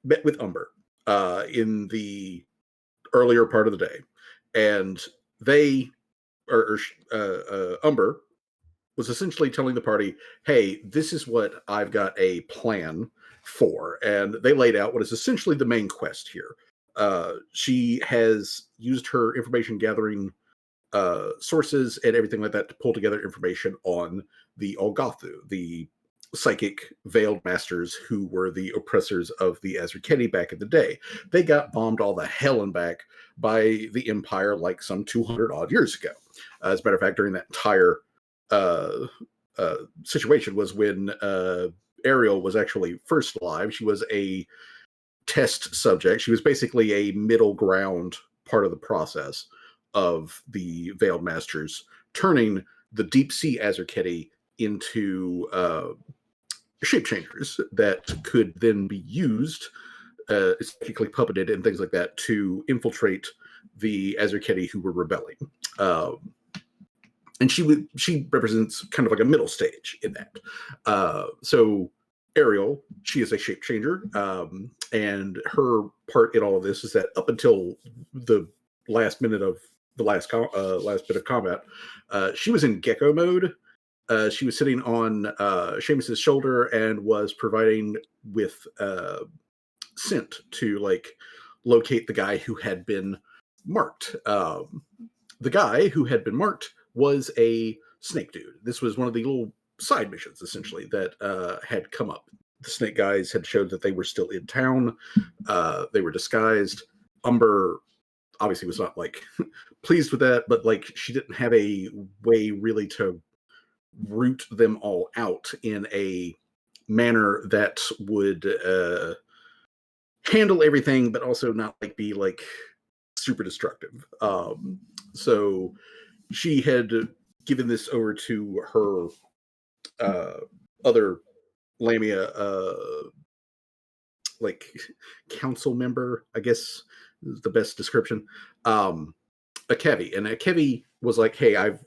met with Umber in the earlier part of the day, and they Umber was essentially telling the party, "Hey, this is what I've got a plan for," and they laid out what is essentially the main quest here. She has used her information gathering sources and everything like that to pull together information on the Olgathu, the psychic veiled masters who were the oppressors of the Azraketi back in the day. They got bombed all the hell and back by the Empire like some 200 odd years ago. As a matter of fact, during that entire situation was when Ariel was actually first alive. She was a test subject. She was basically a middle ground part of the process of the Veiled Masters, turning the deep sea Azraketi into shape changers that could then be used, technically puppeted and things like that, to infiltrate the Azraketi who were rebelling. And she represents kind of like a middle stage in that. So Ariel, she is a shape changer, and her part in all of this is that up until the last minute of the last bit of combat, she was in gecko mode. She was sitting on Seamus's shoulder and was providing with scent to like locate the guy who had been marked. The guy who had been marked was a snake dude. This was one of the little side missions, essentially, that had come up. The snake guys had showed that they were still in town. They were disguised. Umber obviously was not like pleased with that, but like she didn't have a way really to root them all out in a manner that would handle everything, but also not like be like super destructive. So she had given this over to her other Lamia like council member, I guess is the best description. Akevi. And Akevi was like, "Hey, I've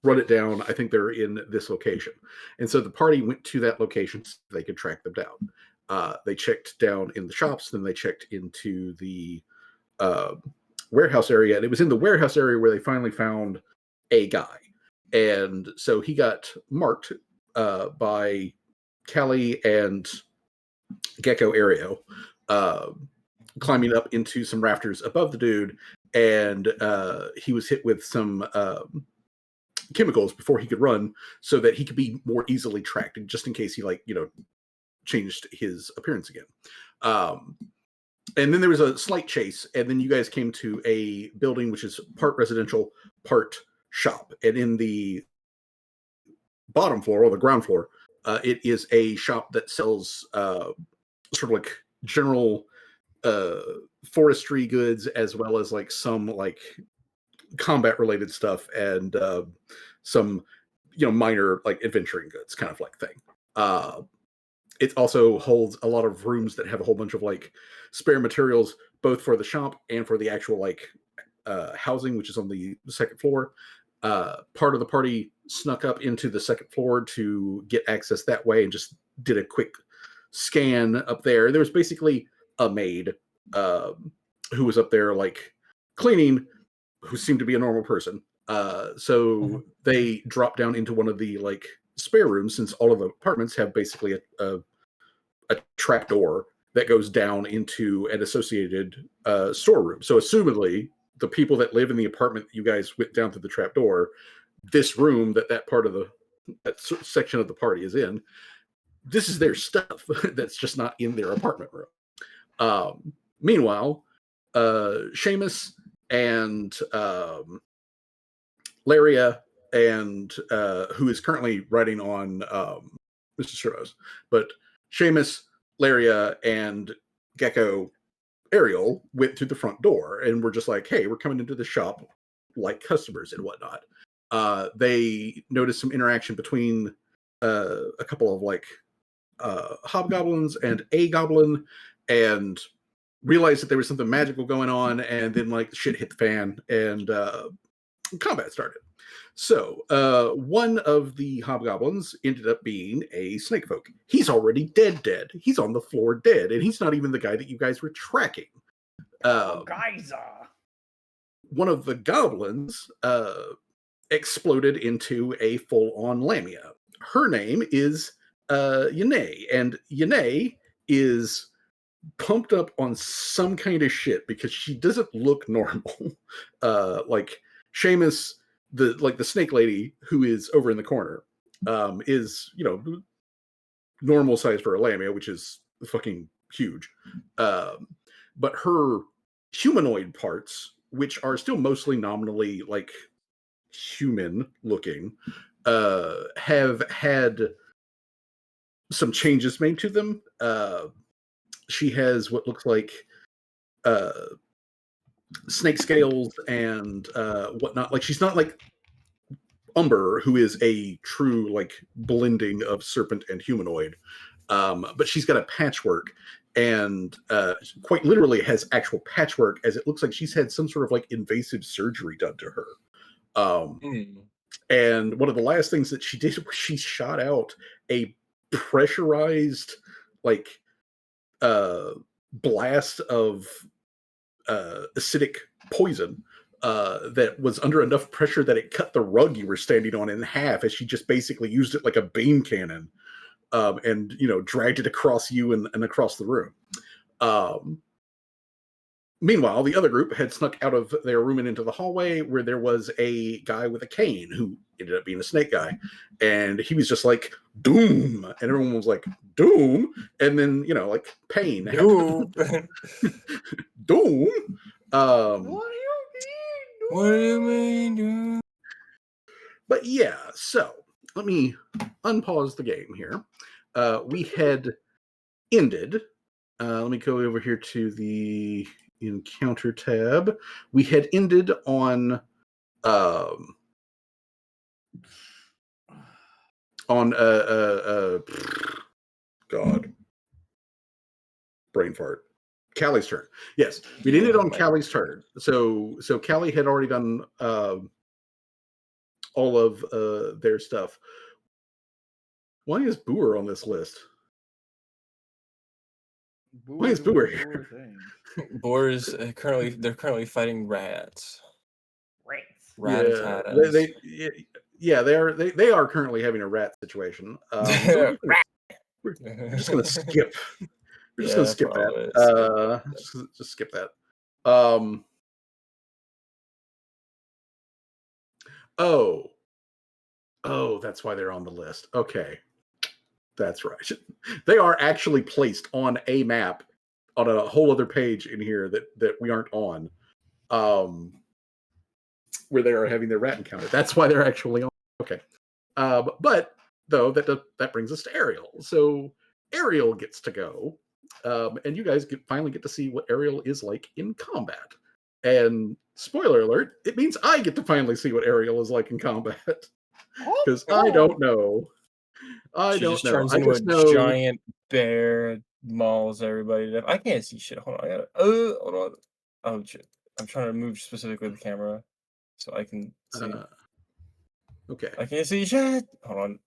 run it down. I think they're in this location." And so the party went to that location so they could track them down. They checked down in the shops, then they checked into the warehouse area, and it was in the warehouse area where they finally found a guy. And so he got marked by Callie and Gecko Aereo, climbing up into some rafters above the dude, and he was hit with some chemicals before he could run so that he could be more easily tracked, just in case he changed his appearance again. And then there was a slight chase, and then you guys came to a building which is part residential, part shop. And in the bottom floor, or the ground floor, it is a shop that sells sort of like general forestry goods, as well as like some like combat related stuff and some minor like adventuring goods kind of like thing. It also holds a lot of rooms that have a whole bunch of like spare materials, both for the shop and for the actual like housing, which is on the second floor. Part of the party snuck up into the second floor to get access that way and just did a quick scan up there. There was basically a maid who was up there like cleaning, who seemed to be a normal person. So they dropped down into one of the like spare rooms, since all of the apartments have basically a trap door that goes down into an associated storeroom. So assumedly, the people that live in the apartment that you guys went down through the trap door, this room that part of that section of the party is in, this is their stuff that's just not in their apartment room. Meanwhile, Seamus and Laria, and who is currently writing on Mr. Sherlock, but Seamus, Laria, and Gecko Ariel went through the front door and were just like, "Hey, we're coming into the shop like customers and whatnot." They noticed some interaction between a couple of like hobgoblins and a goblin, and realized that there was something magical going on, and then like shit hit the fan and combat started. So, one of the hobgoblins ended up being a snake folk. He's already dead. He's on the floor dead, and he's not even the guy that you guys were tracking. Geyser. One of the goblins exploded into a full-on lamia. Her name is Yanae, and Yanae is pumped up on some kind of shit because she doesn't look normal. Like Seamus, the snake lady who is over in the corner, is normal size for a lamia, which is fucking huge. But her humanoid parts, which are still mostly nominally like human looking, have had some changes made to them. She has what looks like snake scales and whatnot. Like she's not like Umber, who is a true like blending of serpent and humanoid, but she's got a patchwork and quite literally has actual patchwork, as it looks like she's had some sort of like invasive surgery done to her. And one of the last things that she did was she shot out a pressurized like blast of acidic poison that was under enough pressure that it cut the rug you were standing on in half, as she just basically used it like a beam cannon, and dragged it across you and across the room. Meanwhile, the other group had snuck out of their room and into the hallway, where there was a guy with a cane who ended up being a snake guy. And he was just like, "Doom!" And everyone was like, "Doom!" And then, like, pain. Doom. Doom! What do you mean, dude? But yeah, so let me unpause the game here. We had ended. Let me go over here to the encounter tab. We had ended on God, brain fart. Callie's turn. Yes, we ended on Callie's turn. So Callie had already done all of their stuff. Why is Booer on this list? Why is Booer here? Boar's they're currently fighting rats. Yeah, they are currently having a rat situation. So we're just gonna skip. We're just gonna skip that. Just skip that. Oh, that's why they're on the list. Okay, that's right. They are actually placed on a map on a whole other page in here that we aren't on. Where they are having their rat encounter. That's why they're actually on. Okay. But though that brings us to Ariel. So Ariel gets to go, and you guys finally get to see what Ariel is like in combat. And spoiler alert, it means I get to finally see what Ariel is like in combat, because I don't know. I don't know. Turns into a giant bear, mauls everybody to death. I can't see shit. Hold on, I gotta. Hold on. Oh shit! I'm trying to move specifically the camera so I can see. Okay. I can't see shit. Hold on.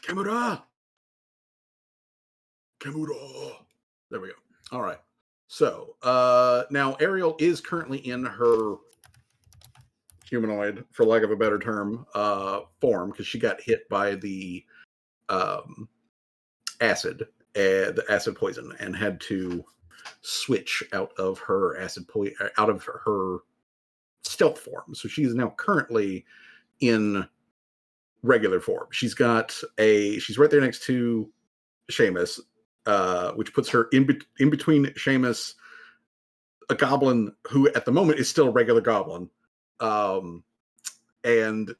Camera. There we go. All right. So now Ariel is currently in her humanoid, for lack of a better term, form, because she got hit by the acid poison and had to switch out of her stealth form. So she's now currently in regular form. She's right there next to Seamus, which puts her in between Seamus, a goblin who at the moment is still a regular goblin, and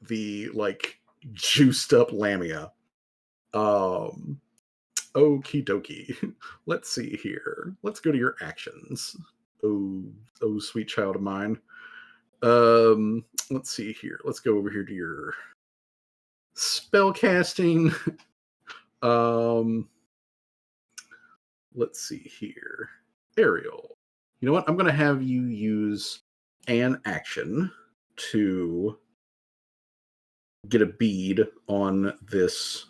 the like juiced up Lamia. Okie dokie. Let's see here. Let's go to your actions. Oh, sweet child of mine. Let's see here. Let's go over here to your spell casting. Let's see here. Ariel. You know what? I'm going to have you use an action to get a bead on this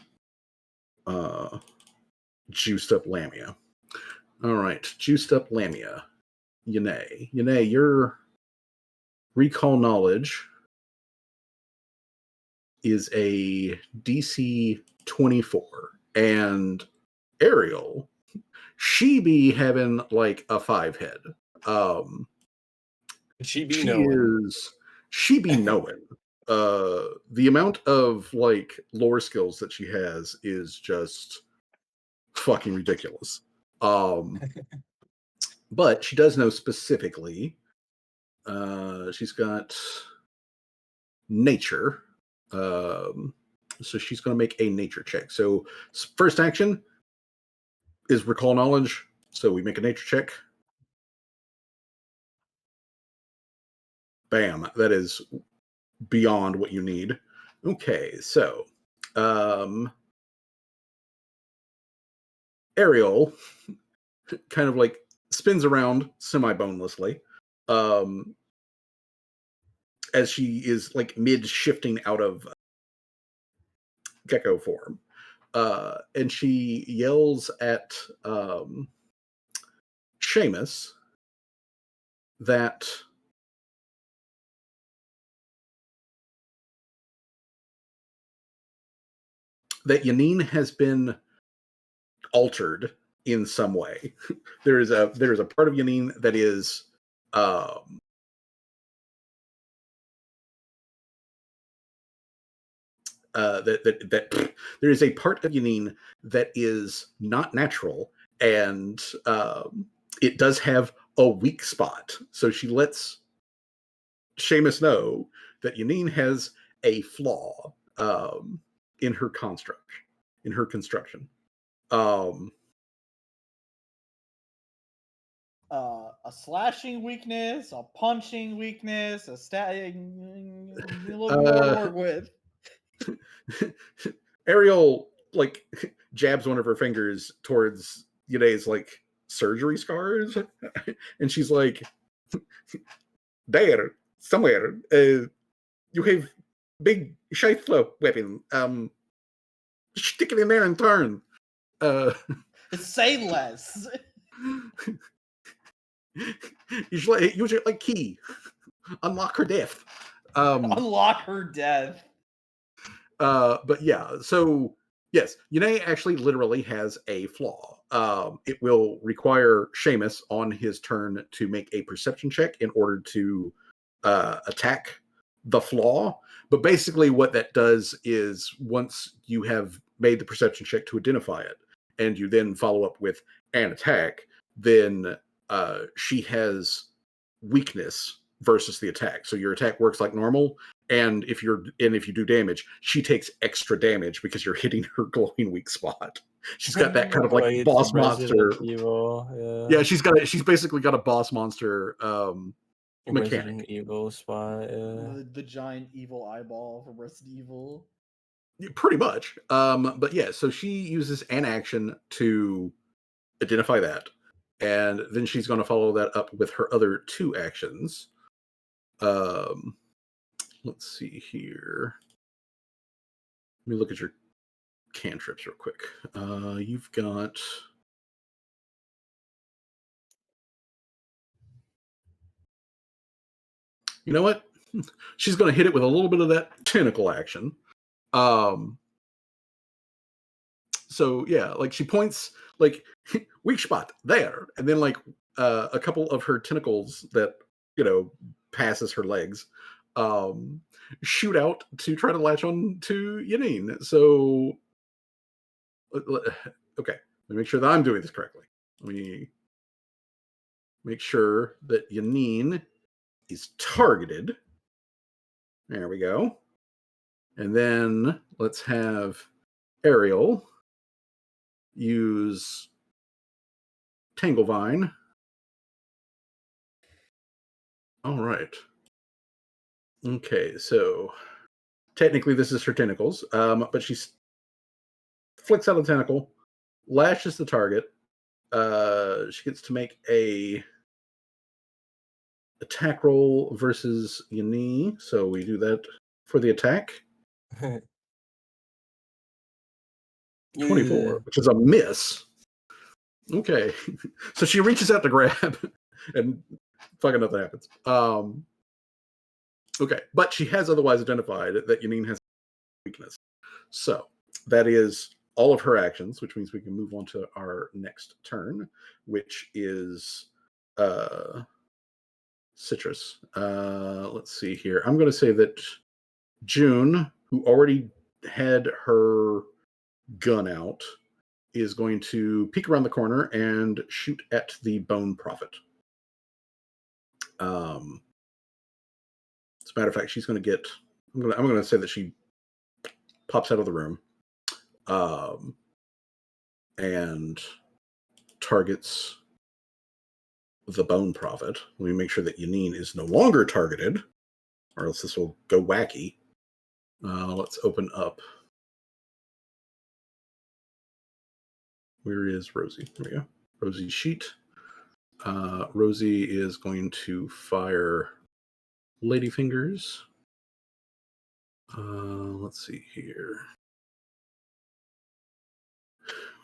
juiced up Lamia. All right, juiced up Lamia. Yanae. Yanae, your recall knowledge is a DC 24. And Ariel, she be having like a 5 head. She be knowing. She be knowing. The amount of like lore skills that she has is just fucking ridiculous. But she does know specifically. She's got nature. So she's going to make a nature check. So first action is recall knowledge. So we make a nature check. Bam. That is beyond what you need. Okay, so Ariel kind of like spins around semi-bonelessly as she is like mid-shifting out of gecko form. And she yells at Seamus that Yanine has been altered in some way. there is a part of Yanine that is that there is a part of Yanine that is not natural, and it does have a weak spot. So she lets Seamus know that Yanine has a flaw in her construction. A slashing weakness, a punching weakness, a a little more to work with. Ariel like jabs one of her fingers towards Yane's like surgery scars, and she's like, "There, somewhere, you have big shiflow weapon. Stick it in there and turn." Say less. Use it like key. Unlock her death. Unlock her death. But yeah, so yes, Yune actually literally has a flaw. It will require Seamus on his turn to make a perception check in order to attack the flaw. But basically what that does is once you have made the perception check to identify it, and you then follow up with an attack, then she has weakness versus the attack. So your attack works like normal, and if you do damage, she takes extra damage because you're hitting her glowing weak spot. She's got that kind of like boss monster. Evil, yeah, she's basically got a boss monster mechanic. Resident Evil spot. Yeah. The giant evil eyeball from Resident Evil. Pretty much. But yeah, so she uses an action to identify that, and then she's going to follow that up with her other 2 actions. Let's see here. Let me look at your cantrips real quick. You've got you know what? She's going to hit it with a little bit of that tentacle action. So yeah, like she points like weak spot there, and then like a couple of her tentacles that passes her legs shoot out to try to latch on to Yanine. So okay, let me make sure that I'm doing this correctly. Let me make sure that Yanine is targeted. There we go. And then let's have Ariel use Tanglevine. All right. Okay, so technically this is her tentacles, but she flicks out a tentacle, lashes the target. She gets to make a attack roll versus Yani, so we do that for the attack. 24, which is a miss. Okay. So she reaches out to grab and fucking nothing happens. Okay. But she has otherwise identified that Yanine has weakness. So that is all of her actions, which means we can move on to our next turn, which is Citrus. Let's see here. I'm going to say that June, who already had her gun out, is going to peek around the corner and shoot at the Bone Prophet. As a matter of fact, she's going to get. I'm going to say that she pops out of the room, and targets the Bone Prophet. Let me make sure that Yanine is no longer targeted, or else this will go wacky. Let's open up. Where is Rosie? There we go. Rosie's sheet. Rosie is going to fire Ladyfingers. Let's see here.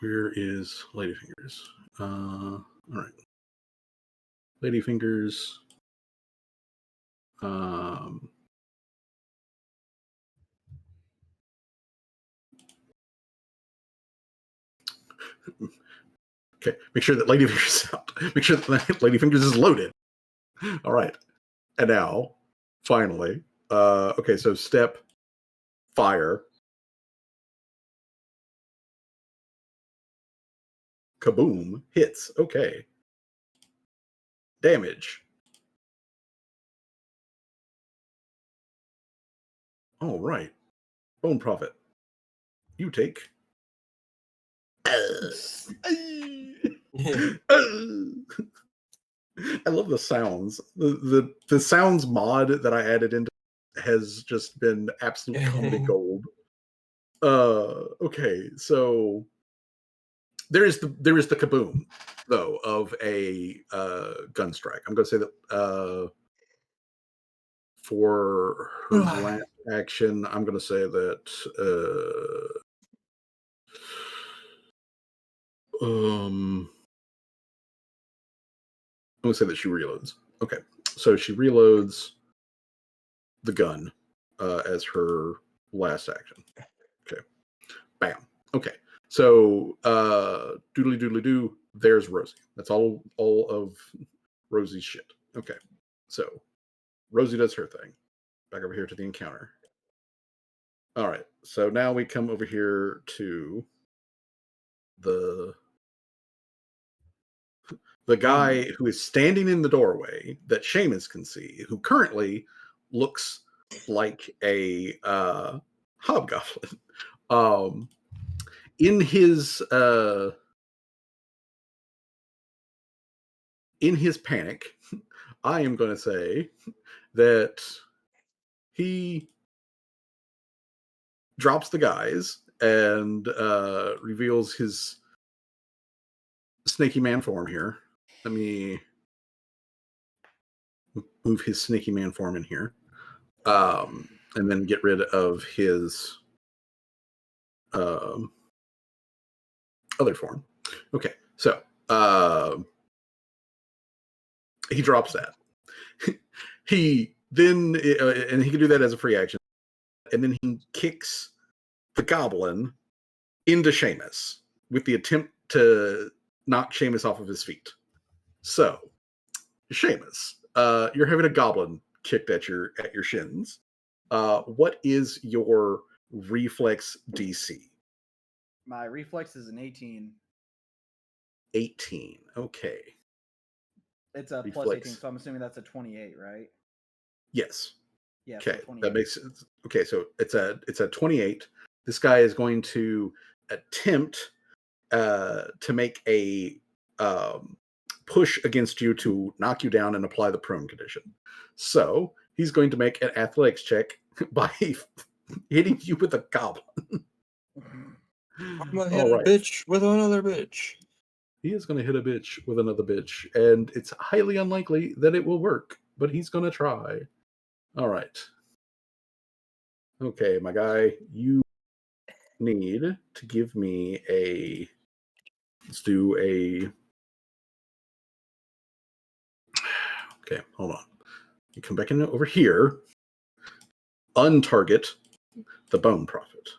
Where is Ladyfingers? All right. Ladyfingers. Okay, make sure that Ladyfingers is out. Make sure that Ladyfingers is loaded. All right. And now, finally, okay, so step, fire. Kaboom, hits. Okay. Damage. All right. Bone Prophet. You take. I love the sounds. The sounds mod that I added into has just been absolute comedy gold. Okay, so there is the kaboom though of a gun strike. I'm going to say that for her last action, I'm going to say that I'm going to say that she reloads. Okay, so she reloads the gun as her last action. Okay, bam. Okay, so doodly doodly doo. There's Rosie. That's all of Rosie's shit. Okay, so Rosie does her thing. Back over here to the encounter. All right, so now we come over here to the guy who is standing in the doorway that Seamus can see, who currently looks like a hobgoblin. In his panic, I am going to say that he drops the guys and reveals his snaky man form here. Let me move his snaky man form in here, and then get rid of his other form. Okay, so he drops that. He then, and he can do that as a free action, and then he kicks the goblin into Seamus with the attempt to knock Seamus off of his feet. So, Seamus, you're having a goblin kicked at your shins. What is your reflex DC? My reflex is an 18. 18. Okay. It's a Reflex. plus 18, so I'm assuming that's a 28, right? Yes. Yeah. Okay. So That makes sense. Okay, so it's a 28. This guy is going to attempt to make a push against you to knock you down and apply the prone condition. So he's going to make an athletics check by hitting you with a goblin. I'm gonna hit a bitch with another bitch. He is going to hit a bitch with another bitch, and it's highly unlikely that it will work, but he's going to try. All right. Okay, my guy, you need to give me a. Let's do a. Okay, hold on. You come back in over here. Untarget the bone prophet.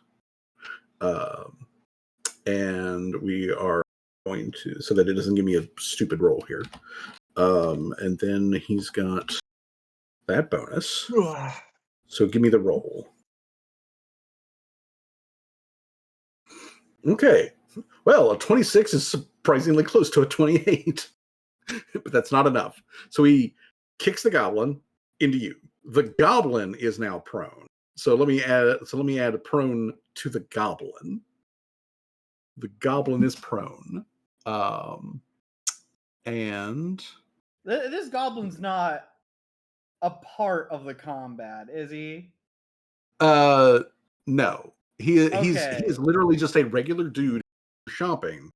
And we are going to, so that it doesn't give me a stupid roll here. And then he's got that bonus. So give me the roll. Okay. Well, a 26 is surprisingly close to a 28. But that's not enough. So he kicks the goblin into you. The goblin is now prone. So let me add a prone to the goblin. The goblin is prone. And This goblin's not a part of the combat, is he? no. He is literally just a regular dude shopping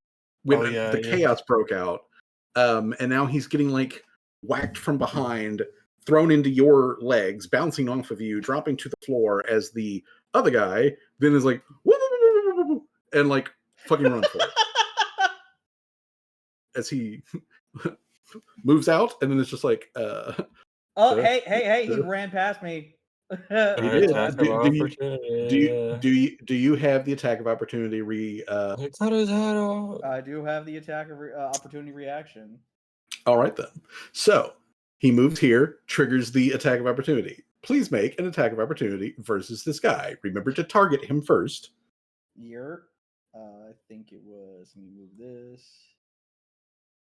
when the chaos broke out. And now he's getting like whacked from behind, thrown into your legs, bouncing off of you, dropping to the floor as the other guy then is like and like fucking runs for it. As he moves out, and then it's just like hey, he ran past me. He did. Do you have the attack of opportunity He cut his head off. I do have the attack of opportunity reaction. All right then. So he moves here, triggers the attack of opportunity. Please make an attack of opportunity versus this guy. Remember to target him first. I think it was. Let me move this.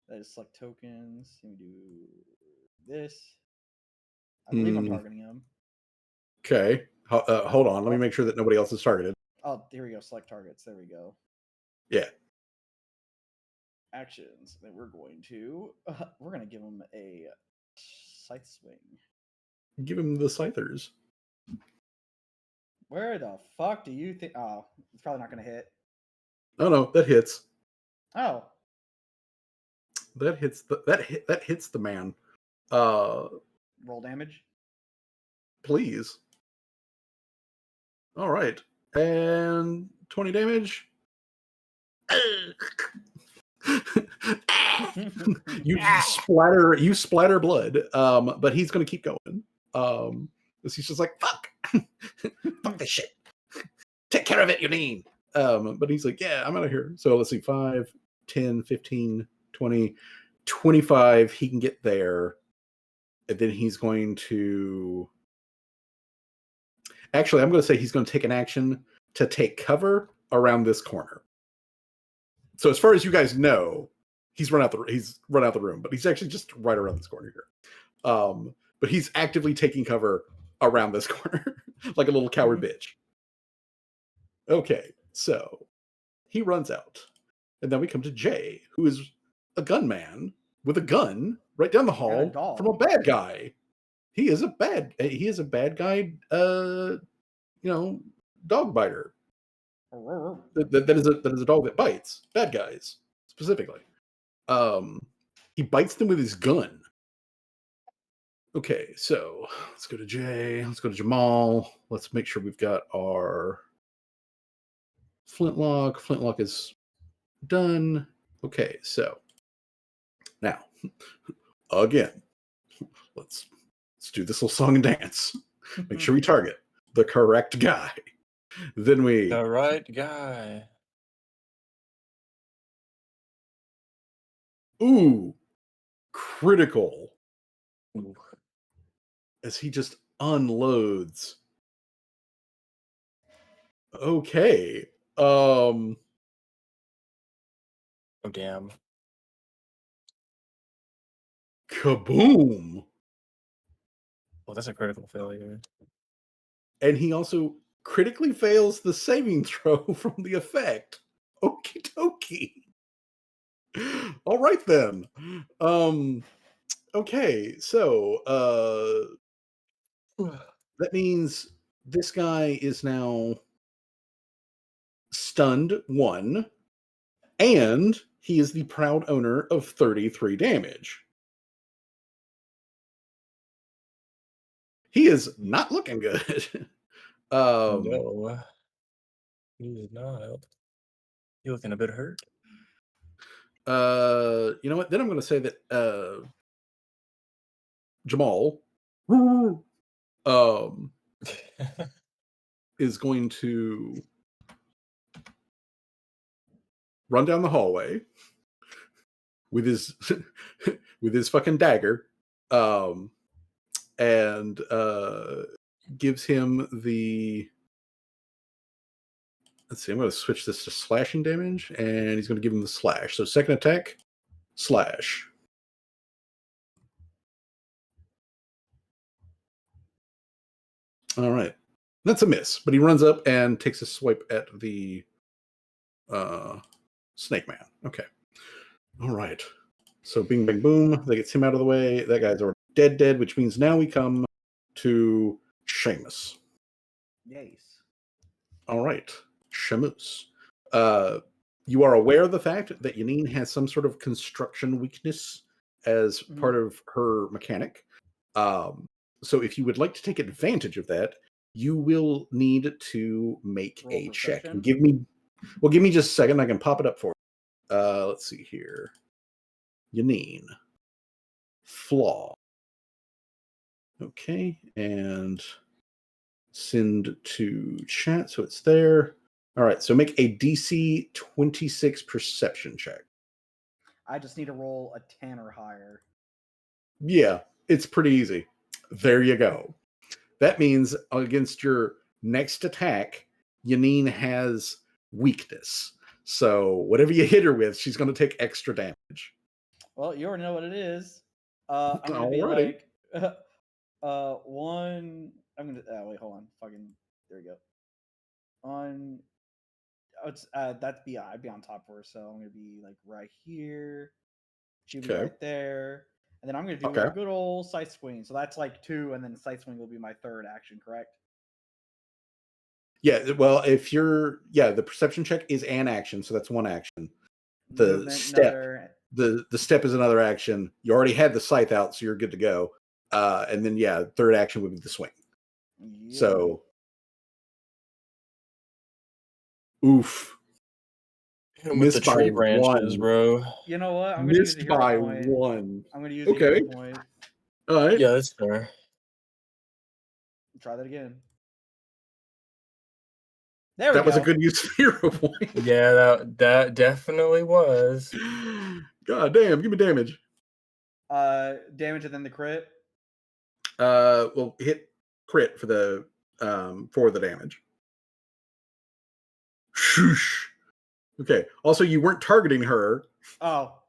That is select tokens. Let me do this. I believe I'm targeting him. Okay. Hold on. Let me make sure that nobody else is targeted. Oh, here we go. Select targets. There we go. Yeah. Actions. Then we're going to give him a scythe swing. Give him the scythers. Where the fuck do you think? Oh, it's probably not going to hit. Oh no, that hits. Oh. That hits the man. Roll damage. Please. All right. And 20 damage. you splatter blood. But he's gonna keep going. He's just like, fuck. Fuck this shit. Take care of it, you mean. But he's like, yeah, I'm out of here. So let's see, 5, 10, 15, 20, 25. He can get there. And then he's going to... Actually, I'm going to say he's going to take an action to take cover around this corner. So as far as you guys know, he's run out the room, but he's actually just right around this corner here. But he's actively taking cover around this corner like a little coward bitch. Okay, so he runs out. And then we come to Jay, who is a gunman with a gun right down the hall from a bad guy. He is a bad guy, dog biter. That is a dog that bites. Bad guys, specifically. He bites them with his gun. Okay, so let's go to Jay. Let's go to Jamal. Let's make sure we've got our flintlock. Flintlock is done. Okay, so now again, let's do this little song and dance. Make sure we target the correct guy. Then we... The right guy. Ooh. Critical. Ooh. As he just unloads. Okay. Oh, damn. Kaboom. Well, that's a critical failure. And he also critically fails the saving throw from the effect. Okie dokie. All right then. Okay, so that means this guy is now stunned 1, and he is the proud owner of 33 damage. He is not looking good. No, he's not. You're looking a bit hurt. You know what? Then I'm going to say that Jamal is going to run down the hallway with his with his fucking dagger, and gives him the. Let's see. I'm going to switch this to slashing damage, and he's going to give him the slash. So second attack, slash. All right, that's a miss. But he runs up and takes a swipe at the Snake Man. Okay. All right. So bing, bang, boom. That gets him out of the way. That guy's already dead, which means now we come to Seamus. Yes. All right. Seamus. You are aware of the fact that Yanine has some sort of construction weakness as part of her mechanic. So if you would like to take advantage of that, you will need to make Roll a check. perception? And give me just a second. I can pop it up for you. Let's see here. Yanine. Flaw. Okay, and send to chat so it's there. All right, so make a DC 26 perception check. I just need to roll a 10 or higher. Yeah, it's pretty easy. There you go. That means against your next attack, Yanine has weakness. So whatever you hit her with, she's going to take extra damage. Well, you already know what it is. I'm gonna be Alrighty. like, one. I'm gonna. Wait, hold on. Fucking. There we go. On. It's that's be I'd be on top for her, so I'm gonna be like right here. She'll be Okay. right there, and then I'm gonna do Okay. a good old sight swing. So that's like 2, and then sight swing will be my third action, correct? Yeah, well, the perception check is an action, so that's one action. The Movement, step, another. the step is another action. You already had the scythe out, so you're good to go. And then third action would be the swing. Yeah. So, oof, Him with the missed by tree branches, one. bro. You know what? I'm gonna use a Missed hero by point. one. I'm gonna use a Okay. hero point. All right. Yeah, that's fair. Try that again. There we That go. was a good use of hero point. Yeah, that definitely was. God damn, give me damage. Damage and then the crit. Well, hit crit for the damage. Shoosh. Okay. Also, you weren't targeting her. Oh.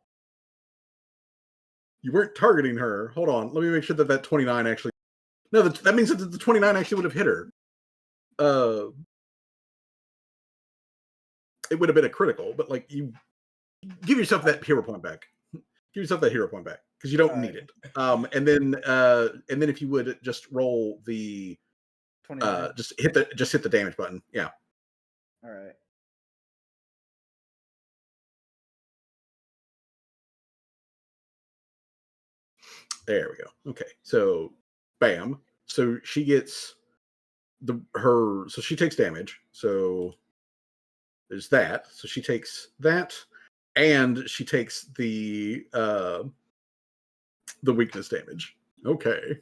You weren't targeting her. Hold on. Let me make sure that 29 actually. No, that means that the 29 actually would have hit her. It would have been a critical, but like you give yourself that hero point back. Give yourself that hero point back because you don't need it. And then if you would just roll the 29. just hit the damage button. Yeah. All right. There we go. Okay. So bam. So she gets so she takes damage. So there's that. So she takes that, and she takes the weakness damage. Okay.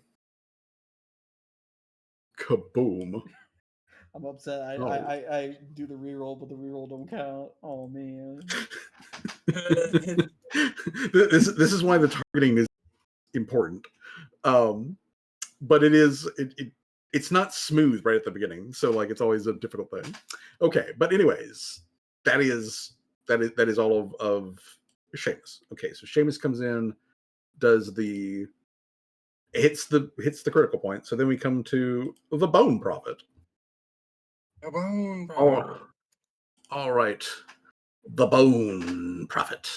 Kaboom. I'm upset. I do the reroll, but the reroll don't count. Oh man. This is why the targeting is important. But it's not smooth right at the beginning, so like it's always a difficult thing. Okay, but anyways, that is all of Seamus. Okay, so Seamus comes in, does hits the critical point. So then we come to the Bone Prophet. A bone, All right, the Bone Prophet.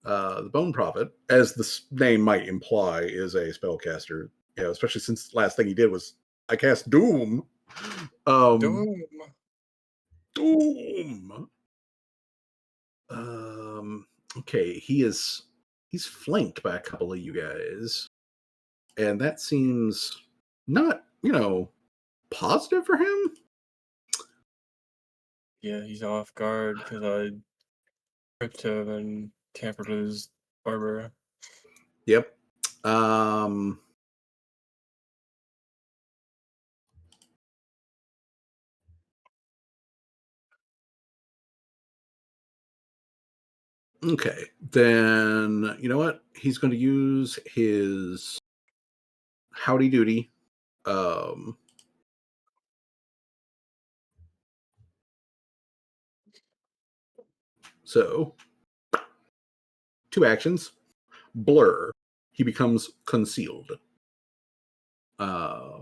The Bone Prophet, as the name might imply, is a spellcaster. Yeah, especially since the last thing he did was I cast Doom. Doom. Doom. Okay, he's flanked by a couple of you guys, and that seems not positive for him. Yeah, he's off guard because I tripped him and tampered with his barber. Yep. Okay, then you know what? He's going to use his howdy doody. So 2 actions. Blur. He becomes concealed. All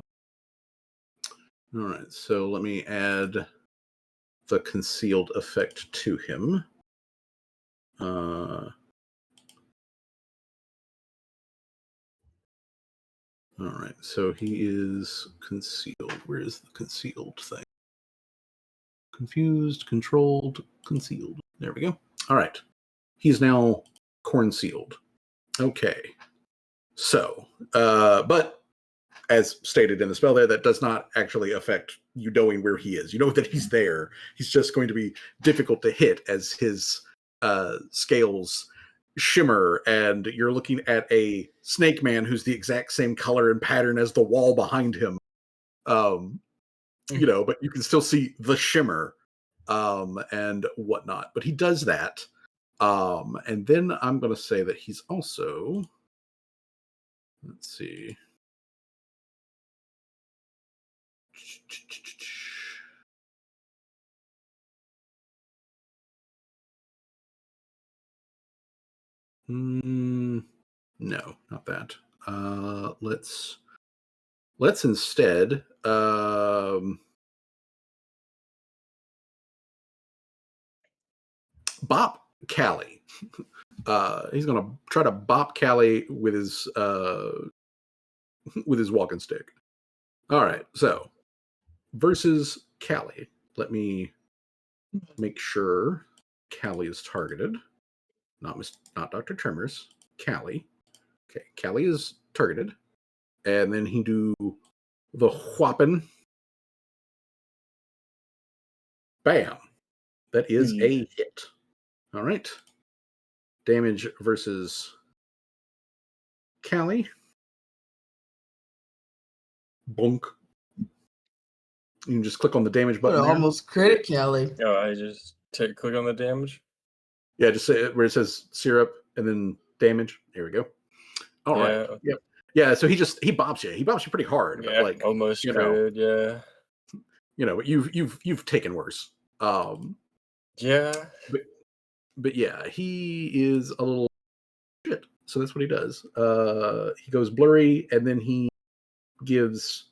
right, so let me add the concealed effect to him. All right, so he is concealed. Where is the concealed thing? Confused, controlled, concealed. There we go. All right. He's now concealed. Okay. So, but as stated in the spell there, that does not actually affect you knowing where he is. You know that he's there. He's just going to be difficult to hit as his scales shimmer, and you're looking at a snake man who's the exact same color and pattern as the wall behind him. You know, but you can still see the shimmer and whatnot. But he does that. And then I'm going to say that he's also, let's see. No, not that. Let's instead bop Callie. He's gonna try to bop Callie with his walking stick. All right, so versus Callie. Let me make sure Callie is targeted. Not Dr. Tremors. Callie. Okay, Callie is targeted. And then he do the whopping. Bam. That is a hit. All right. Damage versus Callie. Bonk. You can just click on the damage button there. Almost credit Callie. Oh, I just click on the damage. Yeah, just say where it says syrup and then damage. Here we go. All right. Yep. Yeah, so he bops you. He bops you pretty hard. Yeah, but almost critted, yeah. You know, but you've taken worse. Yeah. But yeah, he is a little shit. So that's what he does. He goes blurry, and then he gives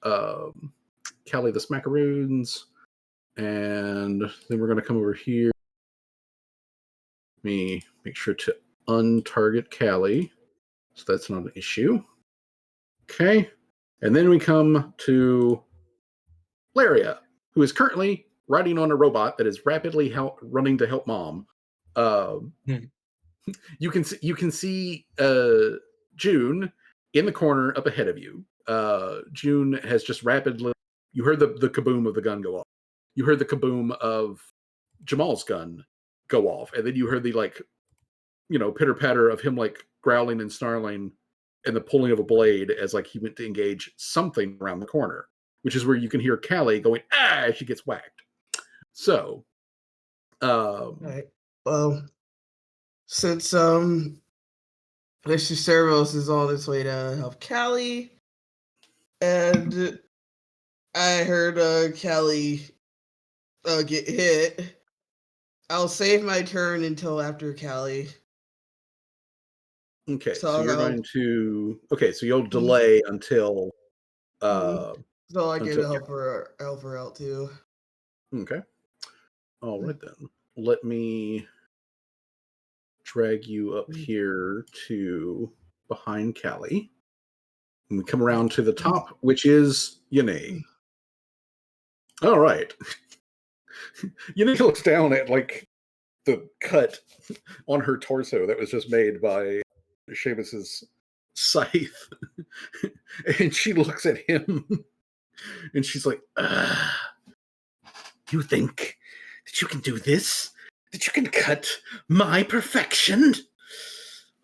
Callie the smackaroons, and then we're going to come over here. Let me make sure to untarget Callie, so that's not an issue. Okay, and then we come to Laria, who is currently riding on a robot that is rapidly running to help Mom. You can see June in the corner up ahead of you. June has just rapidly. You heard the kaboom of the gun go off. You heard the kaboom of Jamal's gun go off, and then you heard the pitter patter of him growling and snarling, and the pulling of a blade as he went to engage something around the corner, which is where you can hear Callie going as she gets whacked. So, all right. Well, since Mr. Servos is on its way to help Callie, and I heard Callie get hit, I'll save my turn until after Callie. Okay, so you're going to. Okay, so you'll delay until. So I can help her out too. Okay. All right then. Let me drag you up here to behind Callie. And we come around to the top, which is Yane. All right. Yane looks down at the cut on her torso that was just made by Seamus's scythe. And she looks at him And she's like, you think that you can do this? That you can cut my perfection?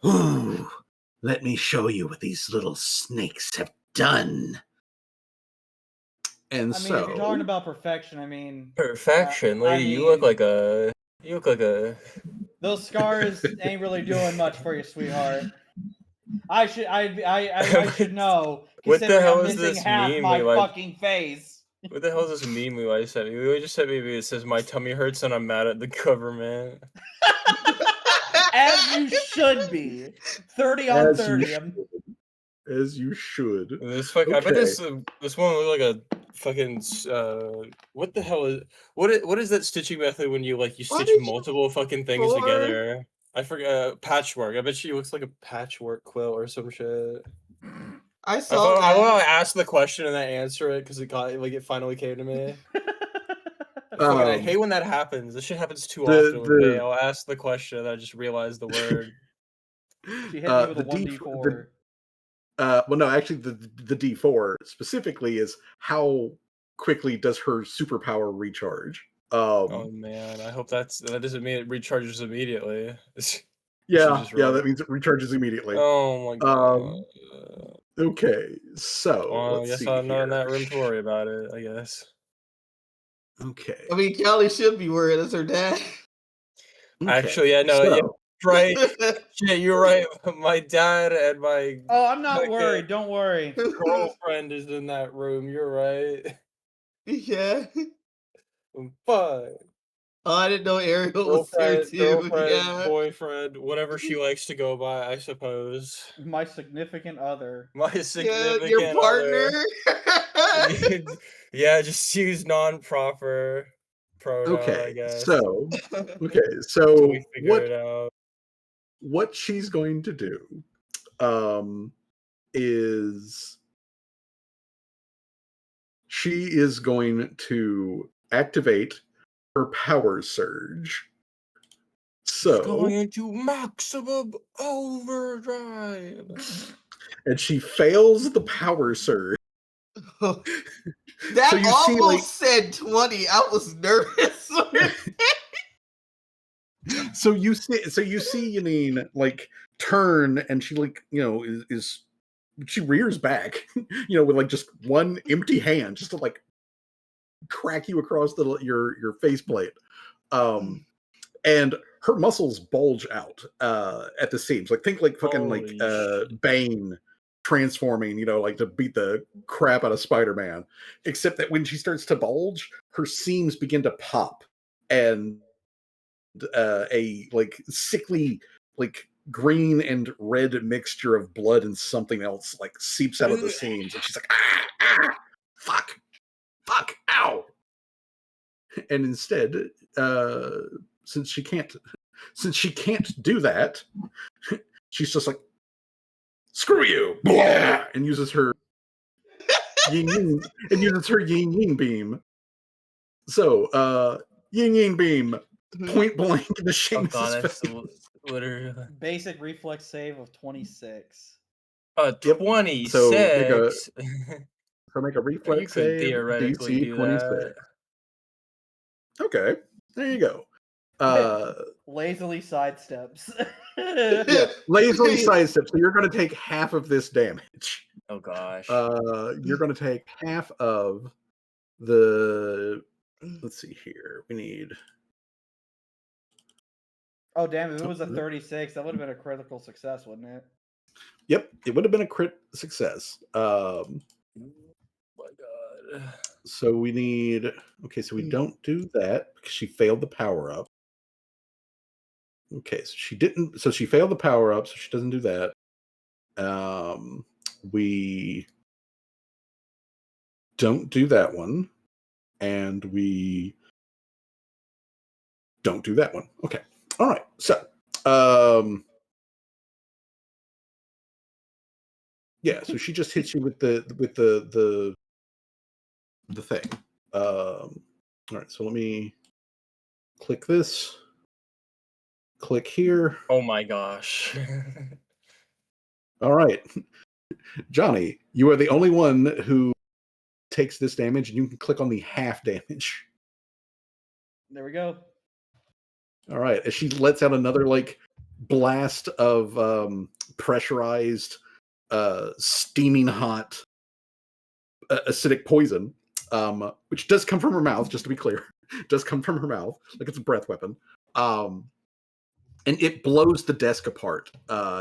Ooh, let me show you what these little snakes have done. And I mean, if you're talking about perfection, I mean, Perfection, I lady. You look mean- like a. You look like a. those scars ain't really doing much for you, sweetheart. I should know, What the considering hell I'm is missing this half meme, my Levi? fucking face. What the hell is this meme Levi sent me? Levi just sent me. It says my tummy hurts and I'm mad at the government. As you should be. 30 on 30. As you should. This fuck. I bet this one look like a fucking. What the hell is? What is that stitching method when you stitch multiple fucking things together? I forgot. Patchwork. I bet she looks like a patchwork quilt or some shit. I saw that. I want to ask the question and then answer it because it finally came to me. I hate when that happens. This shit happens too often with me. I'll ask the question and I just realize the word. She hit me with a 1d4. Well, no, actually, the D4 specifically is how quickly does her superpower recharge. Oh man, I hope that doesn't mean it recharges immediately. Yeah, that means it recharges immediately. Oh my god. Okay, so well, I guess I'm not in that room to worry about it. I guess. Okay. I mean, Callie should be worried. That's her dad. Okay. Actually, yeah, no, yeah, right. Shit, you're right. My dad and my. Oh, I'm not worried. Don't worry. Girlfriend is in that room. You're right. Yeah. I'm fine. Oh, I didn't know Ariel was there too. Girlfriend, Yeah. boyfriend, whatever she likes to go by, I suppose. My significant other. My significant your partner. Other. Yeah, just use non-proper pronoun, I guess. So we figure it out. What she's going to do is she is going to activate her power surge. So going into maximum overdrive. And she fails the power surge. That so almost said 20. I was nervous. So you see Yanine turn, and she is she rears back, with just one empty hand, just to crack you across your faceplate. And her muscles bulge out at the seams. Think fucking Bane transforming, to beat the crap out of Spider-Man. Except that when she starts to bulge, her seams begin to pop, and a sickly green and red mixture of blood and something else seeps out of the seams, and she's like, fuck, ow. And instead, since she can't do that, she's just like, screw you, and uses her yin beam. So yin beam, point blank into Seamus's face. Literally. Basic reflex save of 26. 26. So make a reflex save. Theoretically DC do 26. that. Okay, there you go. Lazily sidesteps. Yeah, lazily sidesteps. So you're going to take half of this damage. Oh gosh. You're going to take half of the. Let's see here. We need. Oh damn! If it was a 36, that would have been a critical success, wouldn't it? Yep, it would have been a crit success. Oh my god. So we need. Okay, so we don't do that because she failed the power up. Okay, so she didn't. So she failed the power up, so she doesn't do that. We don't do that one, and we don't do that one. Okay, all right. So, yeah. So she just hits you with the thing. All right. So let me click this. Click here. Oh my gosh. All right. Johnny, you are the only one who takes this damage, and you can click on the half damage. There we go. All right, as she lets out another like blast of pressurized, steaming hot acidic poison, which does come from her mouth. Just to be clear, does come from her mouth, like it's a breath weapon. And it blows the desk apart.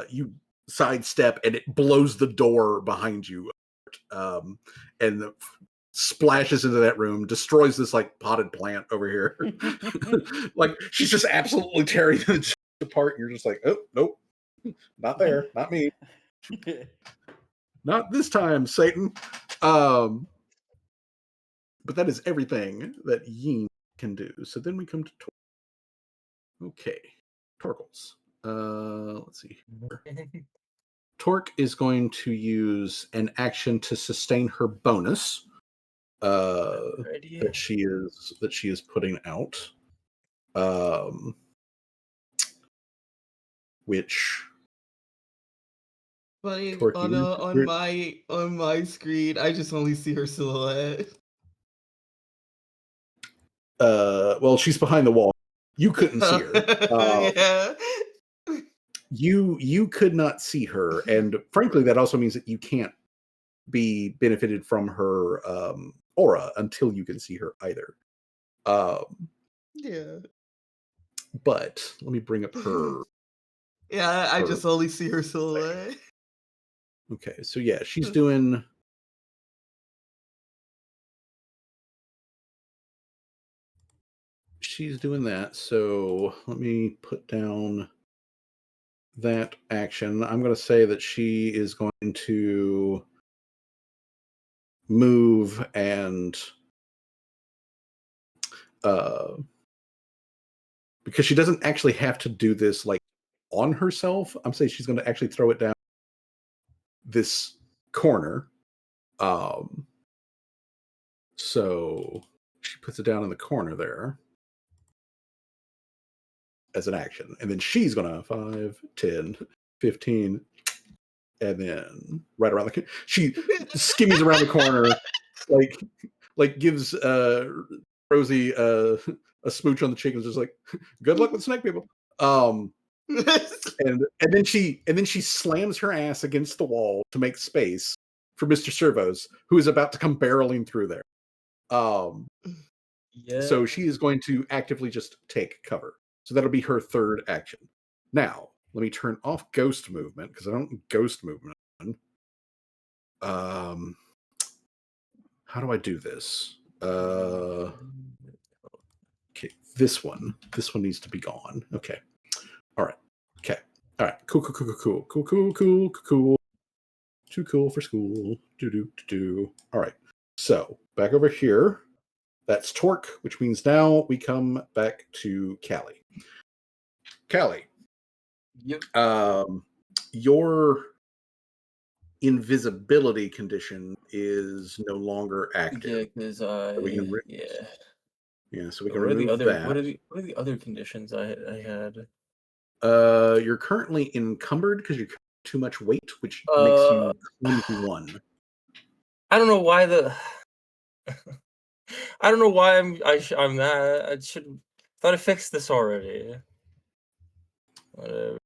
You sidestep, and it blows the door behind you, and splashes into that room, destroys this like potted plant over here. Like she's just absolutely tearing it apart. And you're just like, oh nope, not there, not me, not this time, Satan. But that is everything that Yin can do. So then we come to okay, Torkels. Let's see here. Torque is going to use an action to sustain her bonus. That she is putting out, which Funny Torque, on my screen, I just only see her silhouette. well, she's behind the wall. You couldn't see her. Yeah. You could not see her, and frankly, that also means that you can't be benefited from her aura until you can see her either. Yeah. But let me bring up her. Yeah, I just only see her silhouette. Okay, so yeah, she's doing. She's doing that. So let me put down that action. I'm going to say that she is going to move and because she doesn't actually have to do this like on herself. I'm saying she's going to actually throw it down this corner. So she puts it down in the corner there as an action. And then she's going to 5, 10, 15, and then right around the she skimmies around the corner, like gives Rosie a smooch on the cheek and is just like, good luck with snake people. And then she slams her ass against the wall to make space for Mr. Servos, who is about to come barreling through there. So she is going to actively just take cover. So that'll be her third action. Now, let me turn off ghost movement because I don't ghost movement. How do I do this? Okay, this one needs to be gone. Okay. All right. Okay. All right. Cool. Too cool for school. Do. All right. So back over here. That's Torque, which means now we come back to Callie. Callie. Yep. Your invisibility condition is no longer active. Yeah, because So we can so we can remove that. What are the other conditions I had? You're currently encumbered because you're too much weight, which makes you 21. I don't know why I don't know why I'm that. I thought I fixed this already. Whatever.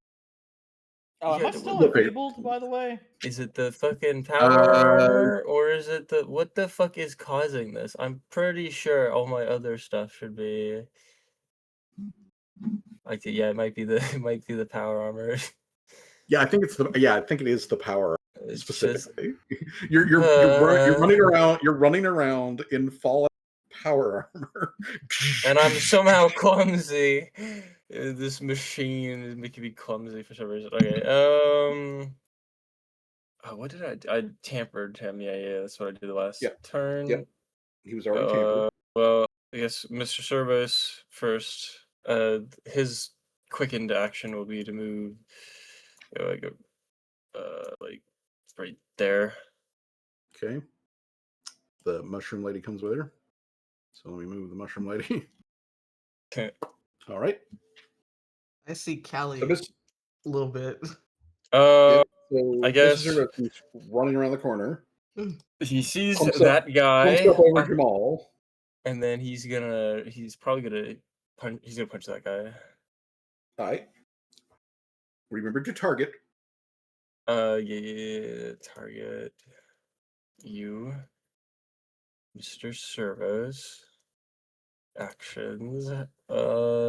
Oh, am Yeah, I still enfeebled, by the way? Is it the fucking power armor, or is it what the fuck is causing this? I'm pretty sure all my other stuff should be. Like, yeah, it might be the power armor. Yeah, I think it is the power It's specifically. You're running around in Fallout power armor, and I'm somehow clumsy. This machine is making me clumsy for some reason. Okay, oh, what did I tampered him? Yeah, that's what I did the last turn. Yep. He was already tampered. Well, I guess Mr. Service first. His quickened action will be to move. Like right there. Okay. The mushroom lady comes with her. So let me move the mushroom lady. Okay. All right. I see Callie So a little bit. so I guess Mr. Servo is running around the corner. He sees Pumps that Pumps guy, up over Jamal. and then he's probably gonna punch. He's gonna punch that guy. All right. Remember to target. Yeah. Target you, Mr. Servos. Actions. Robo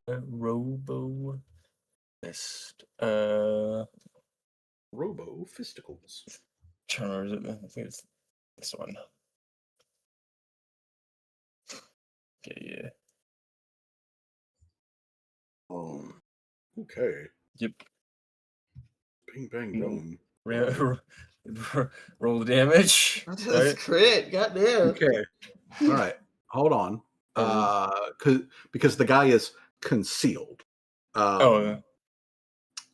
Fist. Robo Fisticles. Charmers. I think it's this one. Yeah. Okay. Yep. Bing bang No. boom. Roll the damage. That's Right? crit. Goddamn. Okay. All right. Hold on. Because the guy is concealed.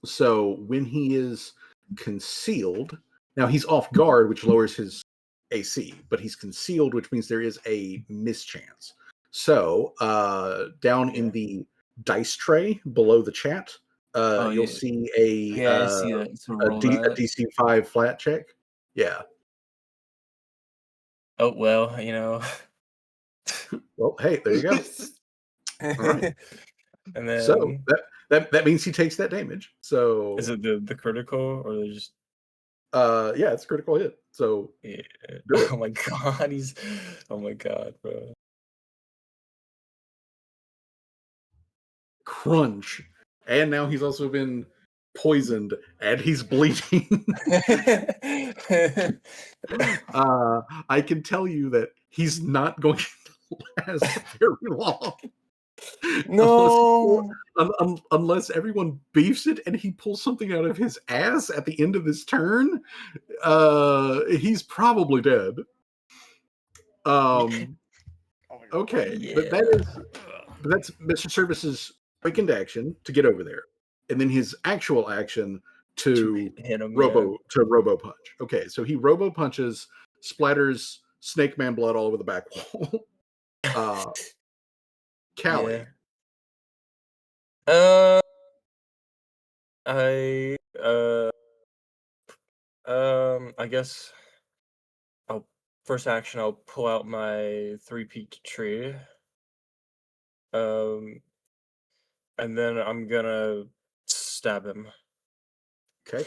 So when he is concealed, now he's off guard, which lowers his AC, but he's concealed, which means there is a mischance. So down in the dice tray below the chat, you'll see I see that. So roll that. DC 5 flat check. Yeah. Oh well, you know. Well, hey, there you go. All right. And then So that means he takes that damage. So is it the critical or they just yeah, it's a critical hit. So yeah. do it. Oh my god, oh my god, bro. Crunch. And now he's also been poisoned and he's bleeding. I can tell you that he's not going to last very long. No. Unless everyone beefs it and he pulls something out of his ass at the end of his turn, he's probably dead. Okay, yeah. but that's Mr. Service's quick action to get over there, and then his actual action to hit him, robo punch. Okay, so he robo punches, splatters Snake Man blood all over the back wall. Callie. Yeah. I guess first action I'll pull out my 3-peaked tree. And then I'm gonna stab him. Okay.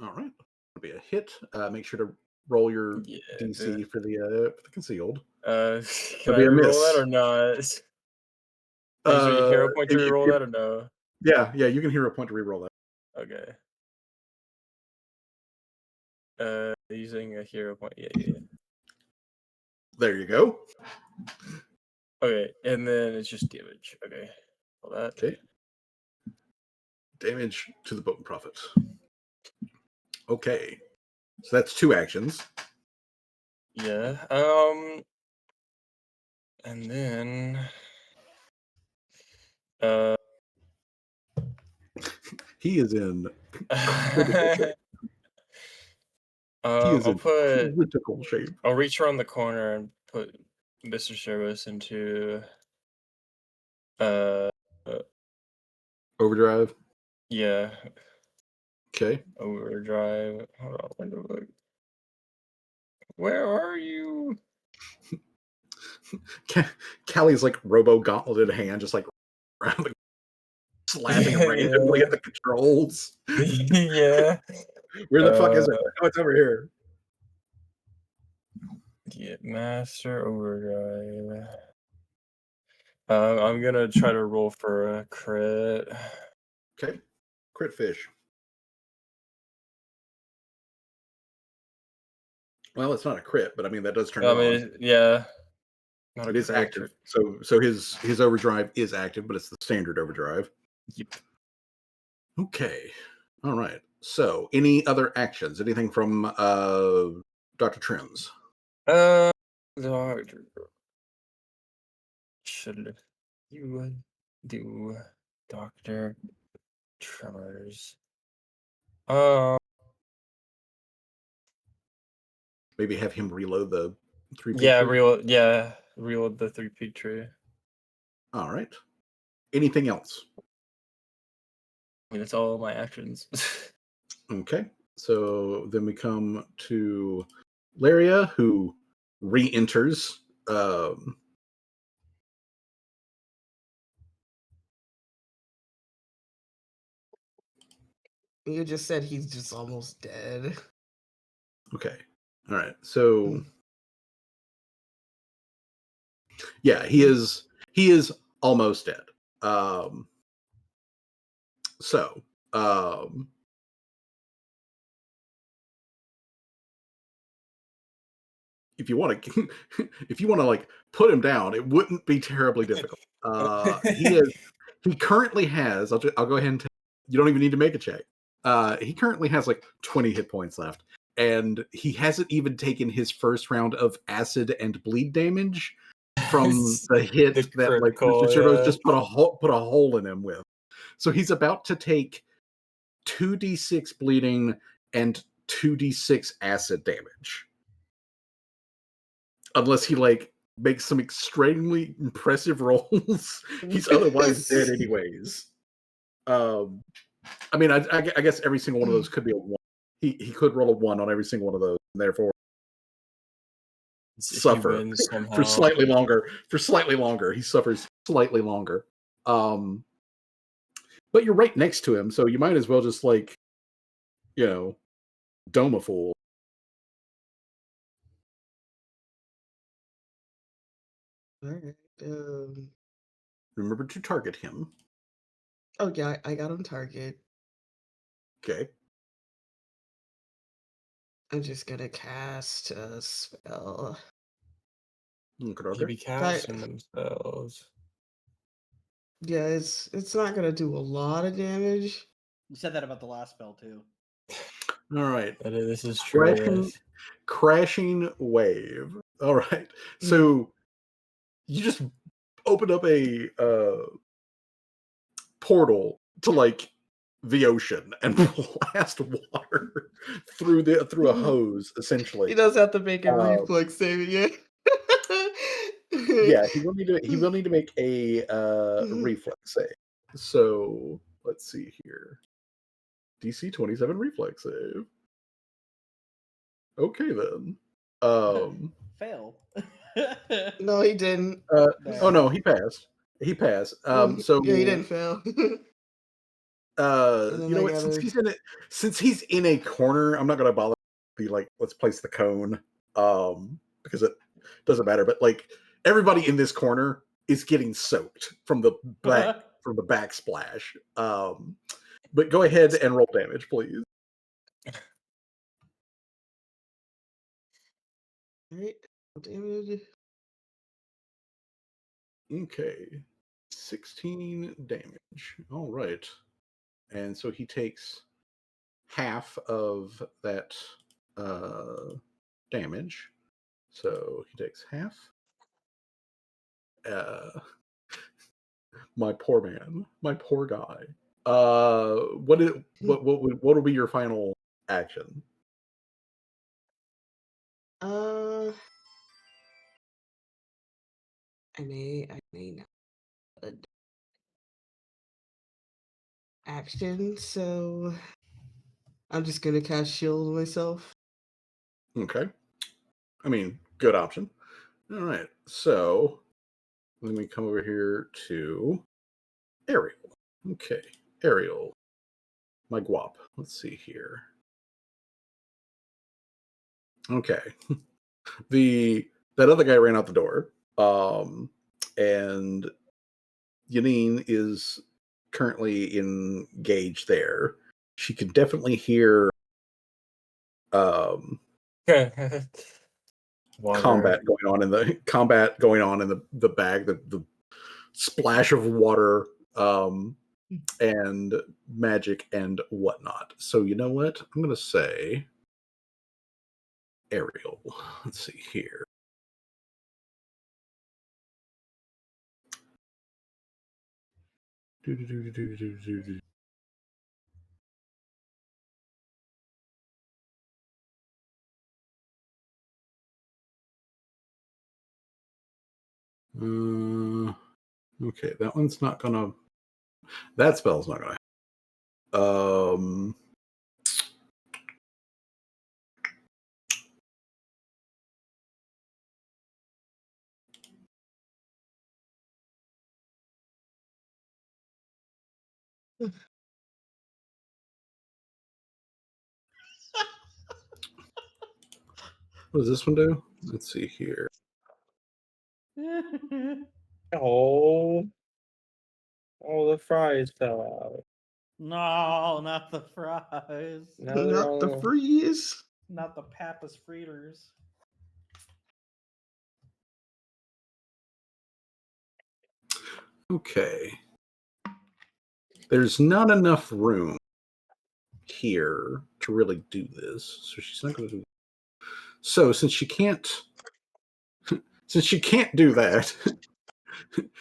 All right. It'll be a hit. Make sure to roll your DC for the concealed. Can It'll I be a reroll miss. that or not? Is there a hero point to reroll that or no? Yeah, you can hero point to reroll that. Okay. Using a hero point. Yeah. There you go. Okay, and then it's just damage. Okay. All that. Okay. Damage to the Potent Prophet. Okay. So that's 2 actions. Yeah. And then he is in critical shape. I'll reach around the corner and put Mr. Service into overdrive. Yeah. Okay. Overdrive. Hold on. Where are you? Callie's like robo gauntleted hand, just like around the slapping randomly at the controls. Yeah. Where the fuck is it? Oh, it's over here. Get Master Overdrive. I'm gonna try to roll for a crit. Okay. Crit fish. Well, it's not a crit, but I mean that does turn it on. Yeah. It is active. So his overdrive is active, but it's the standard overdrive. Yep. Okay. All right. So any other actions? Anything from Dr. Trims? Should you do Dr. Tremors? Maybe have him reload the 3-peak tree? Reload the 3-peak tree. All right. Anything else? I mean, that's all my actions. Okay. So then we come to Laria, who re-enters. You just said he's just almost dead. Okay. All right. So yeah, he is almost dead. So if you want to like put him down, it wouldn't be terribly difficult. He currently has, I'll go ahead and tell you don't even need to make a check. He currently has like 20 hit points left, and he hasn't even taken his first round of acid and bleed damage from the hit The that like critical, Mr. Cerebros yeah. just put a hole in him with. So he's about to take 2d6 bleeding and 2d6 acid damage. Unless he like makes some extremely impressive rolls. He's otherwise dead anyways. I mean, I guess every single one of those could be a 1. He could roll a 1 on every single one of those, and therefore If he suffer wins somehow. for slightly longer. He suffers slightly longer. But you're right next to him, so you might as well just like, dome a fool. All right. Remember to target him. Oh yeah, I got on target. Okay. I'm just gonna cast a spell. He be casting themselves. Yeah, it's not gonna do a lot of damage. You said that about the last spell too. All right. This is true. Crashing wave. All right. So you just open up a portal to like the ocean and blast water through a hose, essentially. He does have to make a reflex save, yeah. Yeah, he will need to make a reflex save. So let's see here. DC 27 reflex save. Okay then. Fail. No, he didn't. Oh no, he passed. He passed. So yeah, he didn't fail. you know what? Since he's in a corner, I'm not gonna bother. Be like, let's place the cone, because it doesn't matter. But like, everybody in this corner is getting soaked from the backsplash. But go ahead and roll damage, please. Right, damage. Okay, 16 damage. All right, and so he takes half of that damage. So he takes half. My poor man, my poor guy. What will be your final action? I may not action, so I'm just gonna cast shield on myself. Okay. I mean, good option. All right. So let me come over here to Ariel. Okay. Ariel. My guap. Let's see here. Okay. That other guy ran out the door. And Yanine is currently engaged there. She can definitely hear combat going on in the bag, the splash of water, and magic and whatnot. So you know what? I'm gonna say Ariel. Let's see here. Okay, that spell's not gonna happen. Um, what does this one do? Let's see here. Oh, the fries fell out. No, not the fries. Now they're Not the all. freeze. Not the Pappas fritters. Okay. There's not enough room here to really do this, so she's not going to do. So since she can't do that,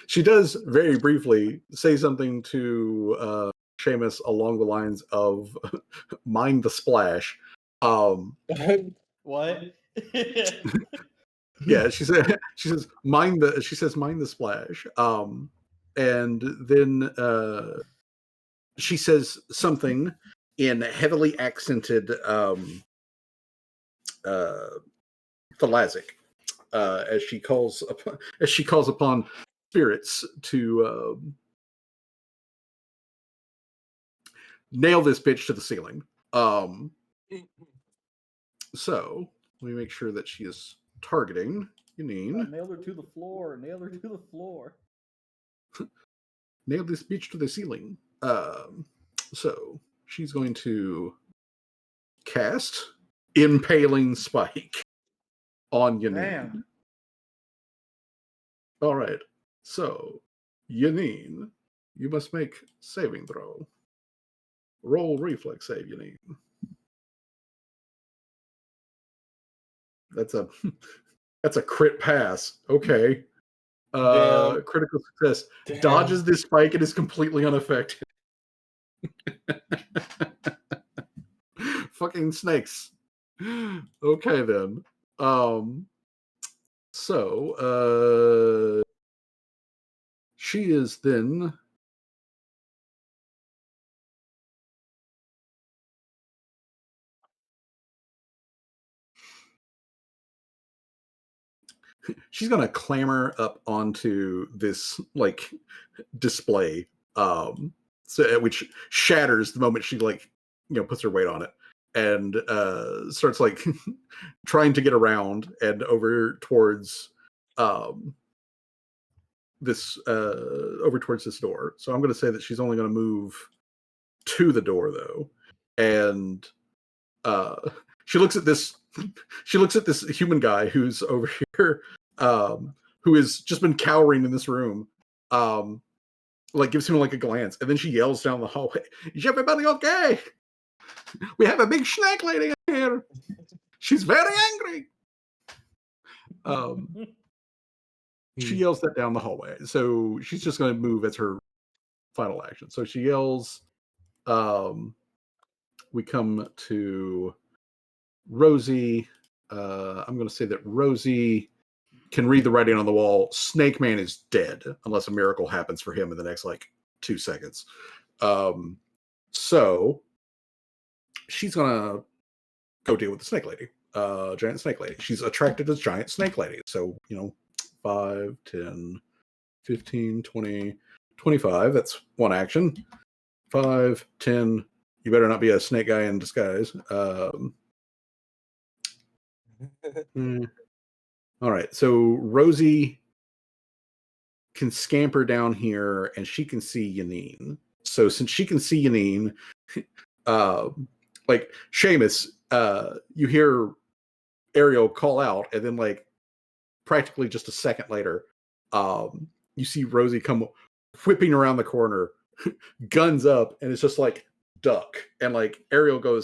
she does very briefly say something to Seamus along the lines of "mind the splash." What? Yeah, she says mind the splash. And then she says something in heavily accented Thalassic as she calls upon spirits to nail this bitch to the ceiling. So let me make sure that she is targeting Yanine. Nailed her to the floor. Nailed her to the floor. Nail this bitch to the ceiling. So she's going to cast Impaling Spike on Yanine. Damn. All right. So, Yanine, you must make saving throw. Roll reflex save, Yanine. That's a crit pass. Okay. Damn. Critical success. Damn. Dodges this spike and is completely unaffected. Fucking snakes. Okay then. So she is then she's gonna clamber up onto this like display, which shatters the moment she puts her weight on it and starts like trying to get around and over towards this door. So I'm going to say that she's only going to move to the door though, and she looks at this human guy who's over here, who has just been cowering in this room, like gives him like a glance, and then she yells down the hallway, "Is everybody okay? We have a big snake lady here. She's very angry." She yells that down the hallway. So she's just going to move as her final action. So she yells. We come to Rosie. I'm going to say that Rosie can read the writing on the wall. Snake Man is dead unless a miracle happens for him in the next 2 seconds. So she's going to go deal with the snake lady. Giant snake lady. She's attracted to giant snake lady. So, 5, 10, 15, 20, 25. That's one action. 5, 10. You better not be a snake guy in disguise. All right. So Rosie can scamper down here and she can see Yanine. So since she can see Yanine, like Seamus, you hear Ariel call out, and then practically just a second later, you see Rosie come whipping around the corner, guns up, and it's just like duck, and Ariel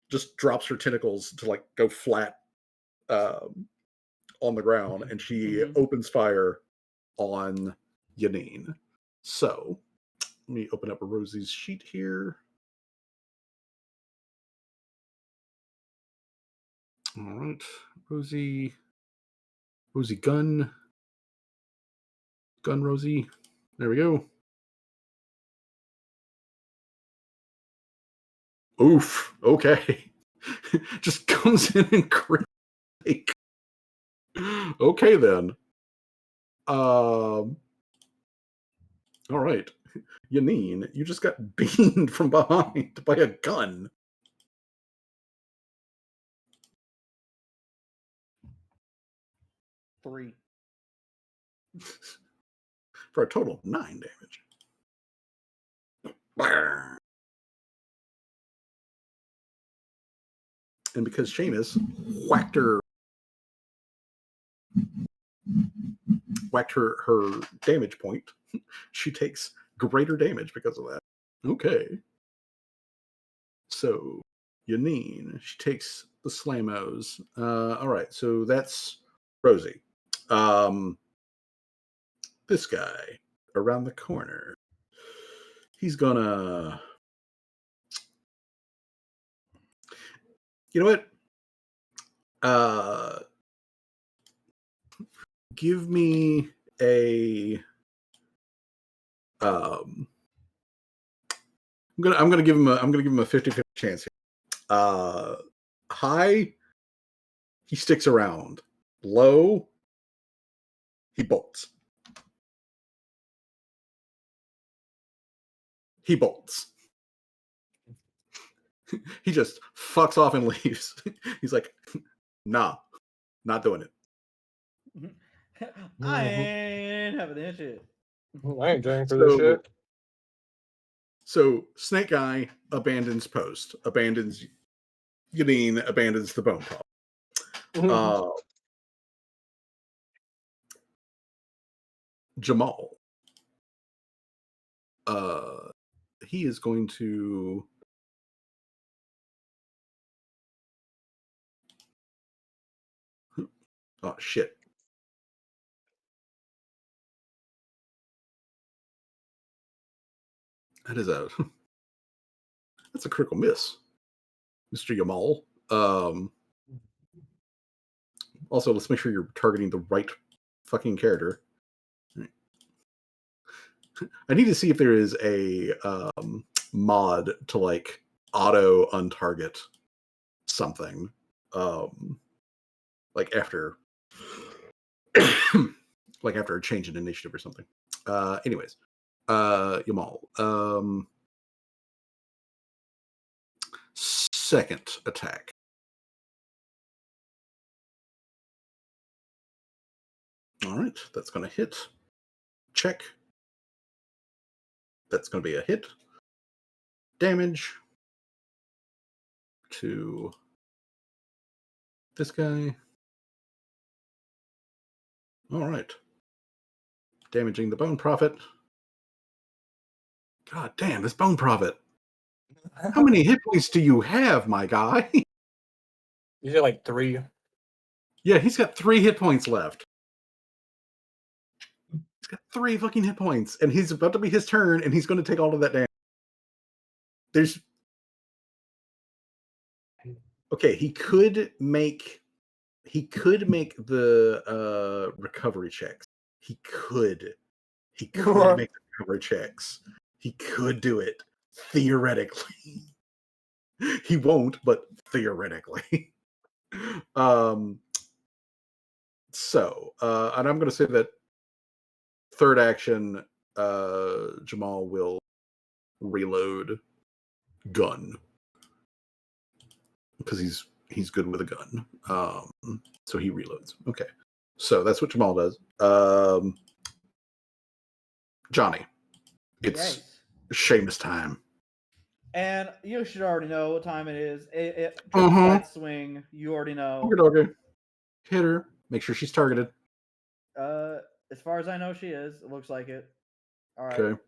just drops her tentacles to go flat on the ground, and she opens fire on Yanine. So let me open up Rosie's sheet here. All right, Rosie gun Rosie. There we go. Oof. Okay. Just comes in and crit. Okay then. All right. Yanine, you just got beamed from behind by a gun. Three. For a total of 9 damage. Brr. And because Seamus whacked her damage point, she takes greater damage because of that. Okay. So Yanine, she takes the slamos. All right, so that's Rosie. This guy around the corner. He's gonna. You know what? Give me a. I'm gonna give him a 50-50 chance here. High, he sticks around. Low, he bolts. He bolts. He just fucks off and leaves. He's like, nah, not doing it. I ain't having that shit. I ain't going for this shit. So Snake Eye abandons post, abandons Yanine, abandons the bone pop. Jamal. He is going to. Oh shit. That's a critical miss, Mr. Jamal. Also, let's make sure you're targeting the right fucking character. I need to see if there is a mod to like auto untarget something. Like after like after a change in initiative or something. Anyways, Yamal. Second attack. All right, that's going to hit. Check. That's going to be a hit. Damage to this guy. All right. Damaging the Bone Prophet. God damn, this Bone Prophet. How many hit points do you have, my guy? You got like 3. Yeah, he's got 3 hit points left. He's got 3 fucking hit points, and he's about to be his turn, and he's going to take all of that damage. Okay, he could make the recovery checks. He could make the recovery checks. He could do it theoretically. He won't, but theoretically. So, and I'm going to say that third action, Jamal will reload gun because he's good with a gun. So he reloads. Okay, so that's what Jamal does. Johnny, it's Seamus time. And you should already know what time it is. That swing, you already know. Okay. Hit her. Make sure she's targeted. As far as I know, she is. It looks like it. All right. Okay.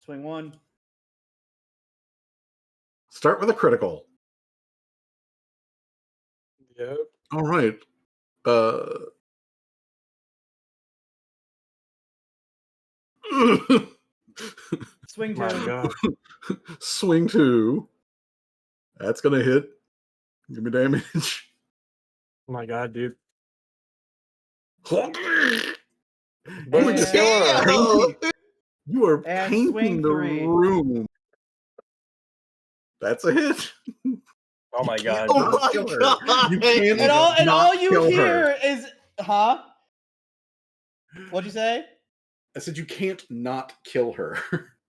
Swing 1. Start with a critical. Yep. All right. Swing 2. My God. Swing 2. That's gonna hit. Give me damage. Oh my God, dude. You are painting the 3. room. That's a hit. Oh my god. Oh my kill her. god! You can't And all not you kill hear her. is, huh? What'd you say? I said you can't not kill her.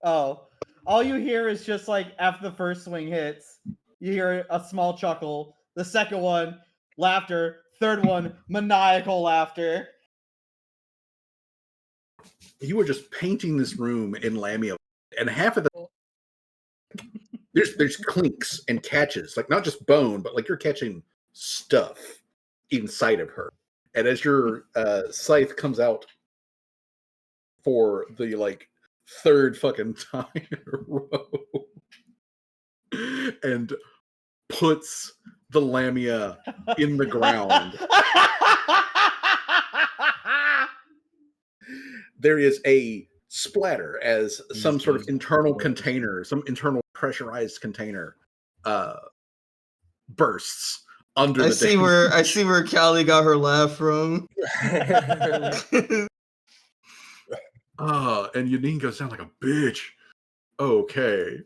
Oh, all you hear is just like after the first swing hits, you hear a small chuckle. The second one, laughter. Third one, maniacal laughter. You were just painting this room in Lamia, and half of the there's clinks and catches, like not just bone, but like you're catching stuff inside of her. And as your scythe comes out for the like third fucking time in a row and puts the Lamia in the ground, there is a splatter as some sort of internal container, some internal pressurized container bursts under I the see where Callie got her laugh from. And Yanine goes down like a bitch. Okay,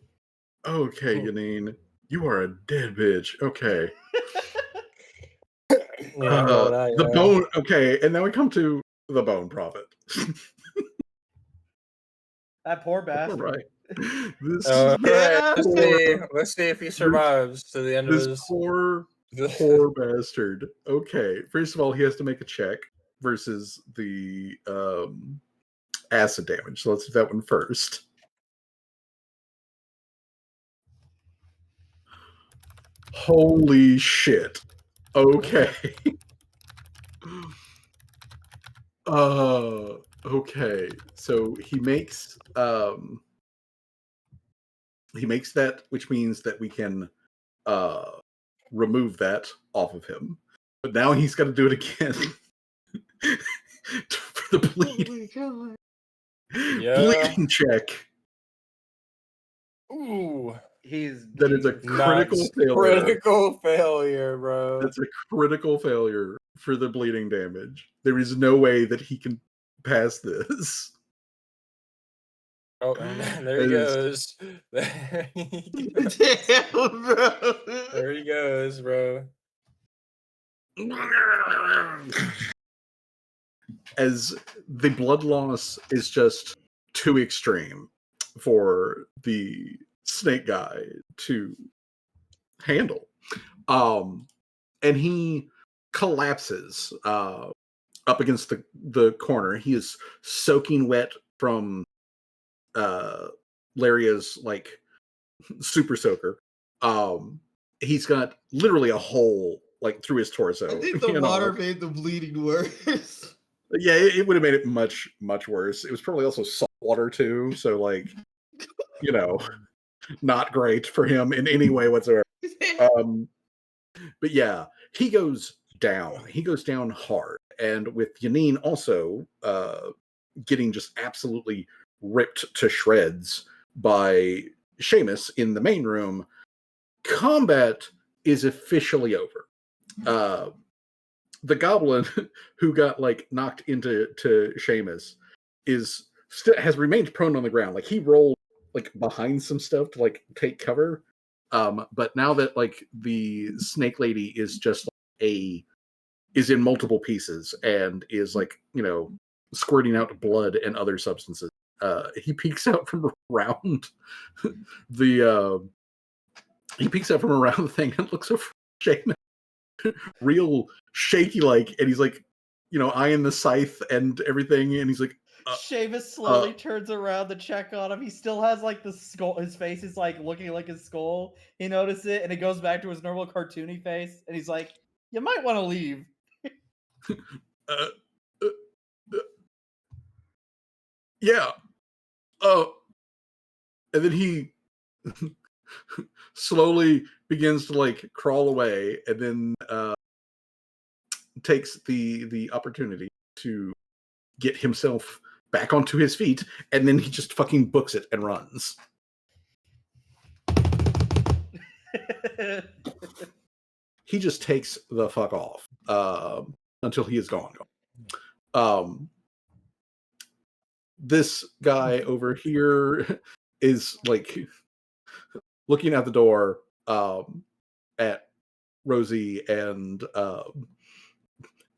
Yanine, you are a dead bitch. Okay. Yeah, The bone. Okay, and now we come to the bone prophet. That poor All bastard. right. This Yeah. Let's see if he survives to the end of this his. poor bastard. Okay, first of all, he has to make a check versus the acid damage. So let's do that one first. Holy shit. Okay. Okay. So he makes that, which means that we can remove that off of him. But now he's got to do it again for the bleeding. Oh Bleeding check. Ooh, He's That is a critical failure. Critical failure, bro. That's a critical failure for the bleeding damage. There is no way that he can pass this. Oh, and there he goes. There he goes. Damn, bro. There he goes, bro. As the blood loss is just too extreme for the snake guy to handle. And he collapses up against the corner. He is soaking wet from Laria's like super soaker. He's got literally a hole like through his torso. I think the water made the bleeding worse. Yeah, it would have made it much worse. It was probably also salt water too, so like, you know, not great for him in any way whatsoever. But yeah, he goes down. He goes down hard, and with Yanine also getting just absolutely ripped to shreds by Seamus in the main room, combat is officially over. The goblin who got like knocked into Seamus has remained prone on the ground. Like he rolled like behind some stuff to like take cover. But now that like the snake lady is just like, is in multiple pieces and is like, you know, squirting out blood and other substances, he peeks out from around the thing and looks over Seamus real shaky like, and he's like, you know, eyeing the scythe and everything, and he's like, Seamus slowly turns around to check on him. He still has like the skull. His face is like looking like his skull. He noticed it, and it goes back to his normal cartoony face. And he's like, "You might want to leave." Yeah. And then he slowly begins to like crawl away, and then takes the opportunity to get himself back onto his feet, and then he just fucking books it and runs. He just takes the fuck off until he is gone. This guy over here is like looking at the door at Rosie and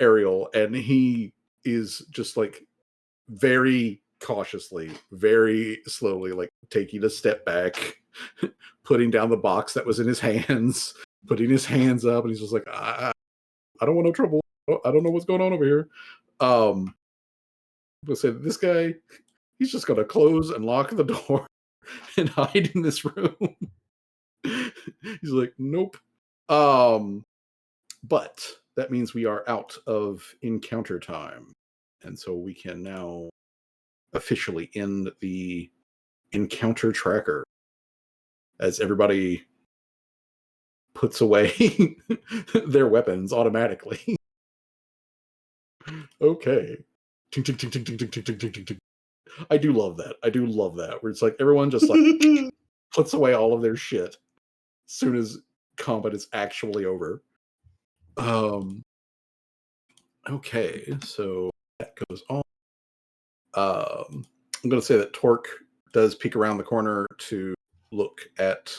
Ariel, and he is just like very cautiously, very slowly, like taking a step back, putting down the box that was in his hands, putting his hands up, and he's just like, I don't want no trouble. I don't know what's going on over here. But say this guy, he's just gonna close and lock the door and hide in this room. He's like, nope. But that means we are out of encounter time. And so we can now officially end the encounter tracker as everybody puts away their weapons automatically. Okay. Ting, ting, ting, ting, ting, ting, ting, ting, ting, ting. I do love that. I do love that. Where it's like everyone just like puts away all of their shit as soon as combat is actually over. Okay, so that goes on. I'm going to say that Torque does peek around the corner to look at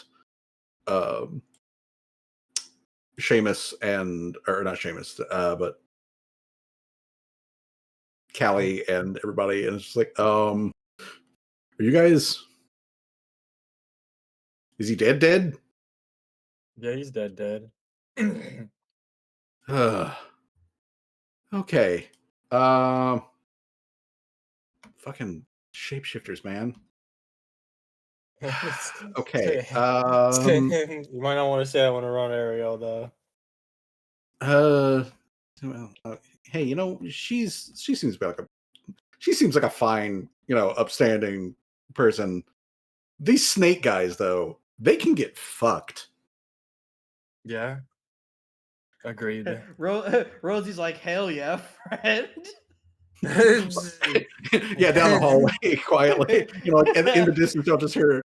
Seamus and, or not Seamus, but Callie and everybody, and it's just like, are you guys? Is he dead? Dead? Yeah, he's dead. Okay. Fucking shapeshifters, man. Okay. You might not want to say that when around Ariel, though. Hey, you know, she seems like a fine, you know, upstanding person. These snake guys, though, they can get fucked. Yeah. Agreed. Rosie's like, hell yeah, friend. Yeah, down the hallway quietly. You know, like in the distance, you'll just hear,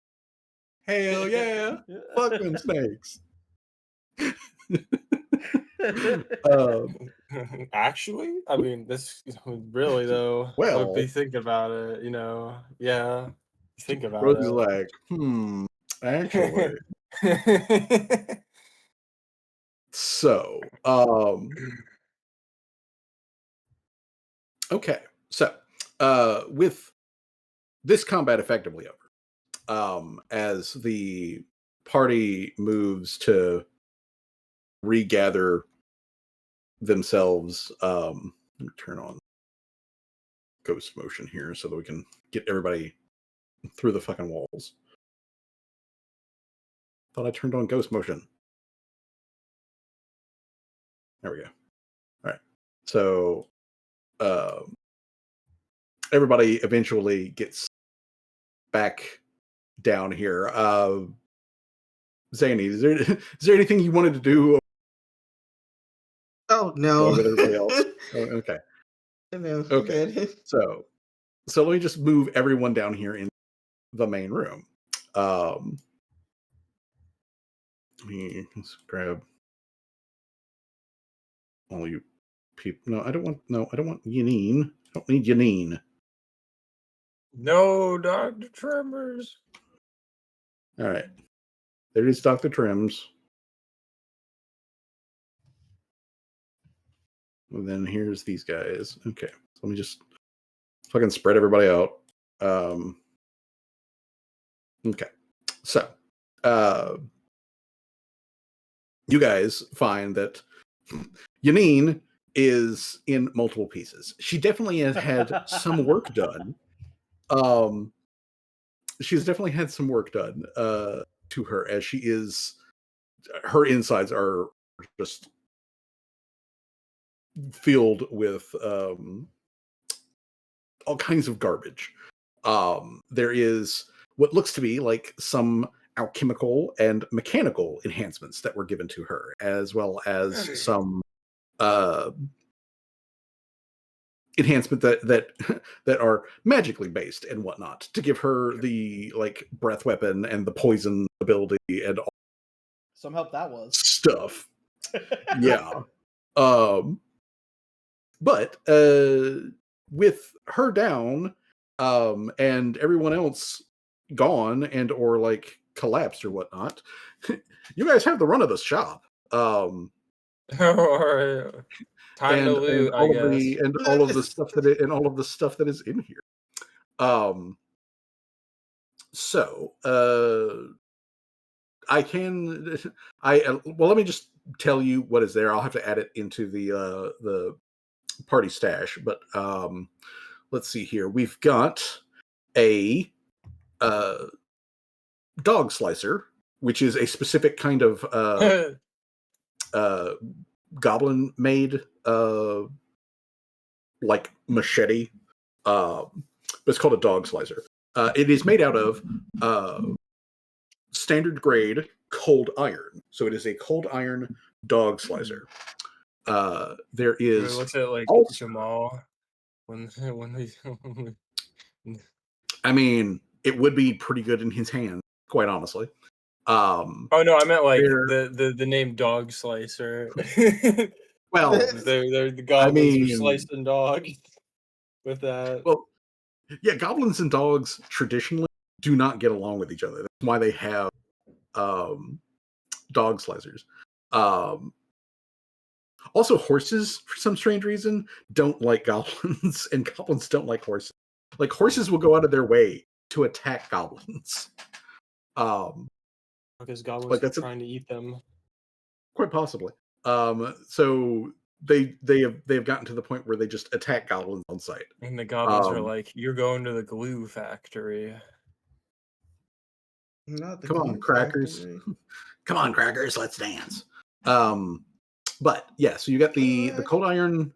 hell yeah, fuck them snakes. Actually, I mean, this really though. Well, if you think about it, you know, yeah. Think about Rosie's it. like, actually. So, okay. So, with this combat effectively over, as the party moves to regather themselves, let me turn on ghost motion here so that we can get everybody through the fucking walls. Thought I turned on ghost motion. There we go. All right. So, everybody eventually gets back down here. Zany, is there anything you wanted to do? Oh no. With everybody else. Oh, okay. No, Okay. good. So let me just move everyone down here in the main room. Let me just grab all you people. No, I don't want Yanine. I don't need Yanine. No, Dr. Tremors. All right. There is Dr. Trims. And then here's these guys. Okay. So let me just fucking spread everybody out. Okay. So, you guys find that Yanine is in multiple pieces. She definitely has had some work done. She's definitely had some work done to her, as she is. Her insides are just filled with all kinds of garbage. There is what looks to be like some alchemical and mechanical enhancements that were given to her, as well as some enhancement that are magically based and whatnot to give her the like breath weapon and the poison ability and all Some help that was. stuff. Yeah. But with her down, and everyone else gone and or like collapsed or whatnot, you guys have the run of the shop. Or time to loot, I guess. All of the stuff that is in here. So I can well, let me just tell you what is there. I'll have to add it into the party stash, but let's see here. We've got a dog slicer, which is a specific kind of goblin made like machete, but it's called a dog slicer. It is made out of standard grade cold iron, so it is a cold iron dog slicer. There is It looks at like also, Jamal when we. I mean, it would be pretty good in his hand, quite honestly. Oh no, I meant like the name Dog Slicer. Well, they're the goblins are slicing dogs with that. Well, yeah, goblins and dogs traditionally do not get along with each other. That's why they have dog slicers. Also, horses, for some strange reason, don't like goblins, and goblins don't like horses. Like, horses will go out of their way to attack goblins. Because goblins are trying to eat them. Quite possibly. So they have gotten to the point where they just attack goblins on sight. And the goblins are like, "You're going to the glue factory." Not the Come on, crackers. Come on, crackers, let's dance. But yeah, so you got the cold iron,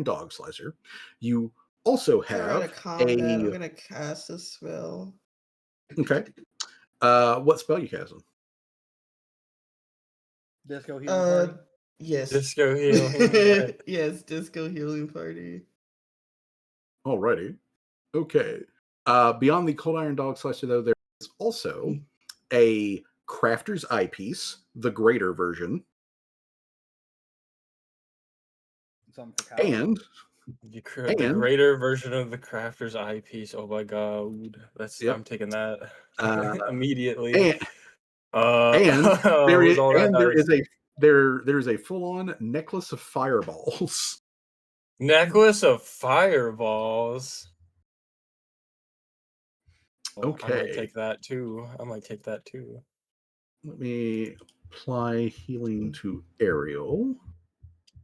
dog slicer. You also have I'm gonna cast a spell. Okay. What spell you casting? Disco healing party? Yes. Disco healing. Yes, disco healing party. Alrighty. Okay. Beyond the cold iron dog slicer, though, there is also a crafter's eyepiece, the greater version. And the greater version of the crafter's eyepiece. Oh my god, I'm taking that immediately. There is a full-on necklace of fireballs. Necklace of fireballs. Okay. I might take that too. Let me apply healing to Ariel.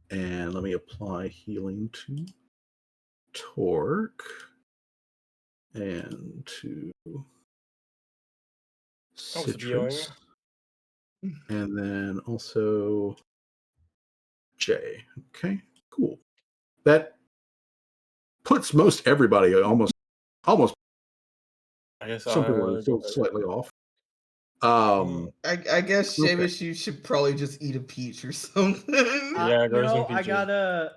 And let me apply healing to Torque. And to Citrus. And then also J. Okay, cool. That puts most everybody almost. I guess some people are still slightly off. I guess Seamus, you should probably just eat a peach or something. Yeah, I gotta.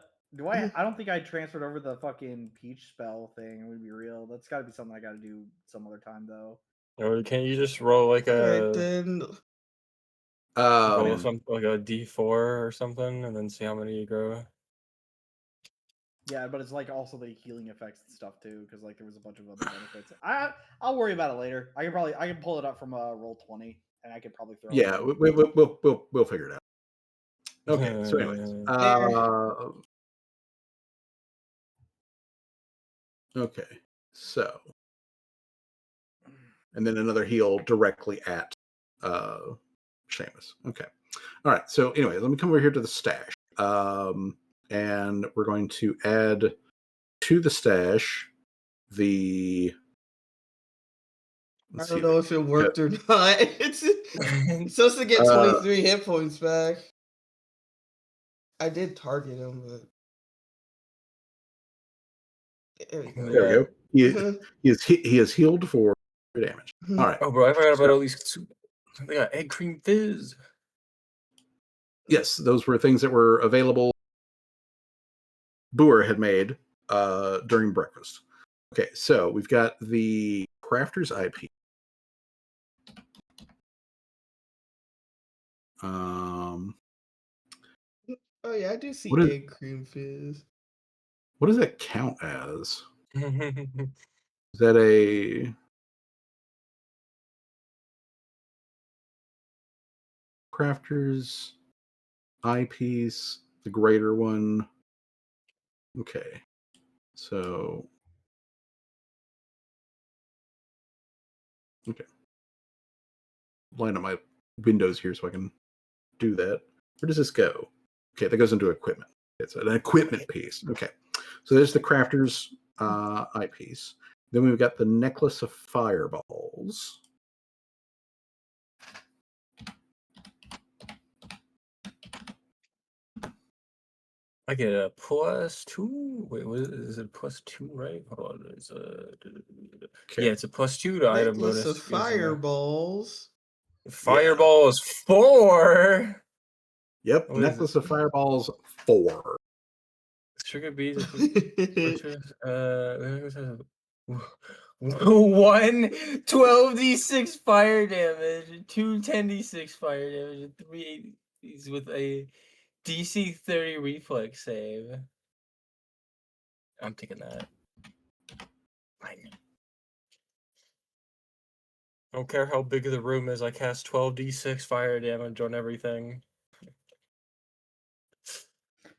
I don't think I transferred over the fucking peach spell thing. I'm gonna be real. That's got to be something I gotta do some other time though. Or can't you just roll like a roll something like a D4 or something, and then see how many you grow? Yeah, but it's like also the healing effects and stuff too, because like there was a bunch of other benefits. I'll worry about it later. I can pull it up from Roll20, and I could probably throw. Yeah, we'll figure it out. Okay, so anyways, okay, so and then another heal directly at Seamus. Okay, all right. So anyway, let me come over here to the stash, and we're going to add to the stash the. I don't know if it worked or not. It's supposed to get 23 hit points back. I did target him, but there we go. He is healed for damage. All right. Oh, bro, I forgot about all these. They got egg cream fizz. Yes, those were things that were available. Boer had made during breakfast. Okay, so we've got the crafter's IP. Oh yeah, I do see egg cream fizz. What does that count as? Is that a crafters eyepiece, the greater one. Okay, so okay, line up my windows here so I can do that. Where does this go? Okay, that goes into equipment. It's an equipment piece. Okay, so there's the crafter's eyepiece. Then we've got the necklace of fireballs. I get a +2. Wait, what is it? +2, right? Hold on. It's Okay. yeah, it's a +2 to item Necklace bonus. of fireballs. Fireball is 4. Yep, What is necklace it? of fireballs 4. Sugar beads. One 12d6 fire damage, 2 10d6 fire damage, and 3 8s with a DC 30 reflex save. I'm taking that. Fine. I don't care how big the room is, I cast 12d6 fire damage on everything.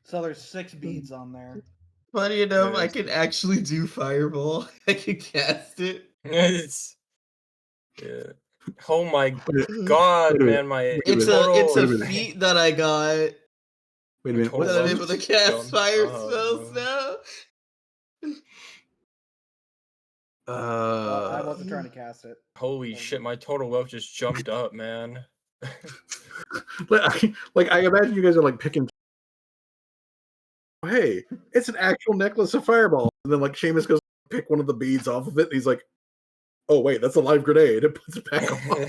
So there's 6 beads on there. Funny enough, I Yes. can actually do fireball. I can cast it. It's yeah. Oh my Wait god, a minute. man, my It's total a minute. feat that I got Wait a minute. total that I'm What's able to wealth cast jumped fire up, spells bro. now. Well, I wasn't trying to cast it. Holy shit, my total wealth just jumped up, man. like I imagine you guys are like picking. Hey, it's an actual necklace of fireballs, and then like Seamus goes to pick one of the beads off of it, and he's like, "Oh wait, that's a live grenade." It puts it back on. Hold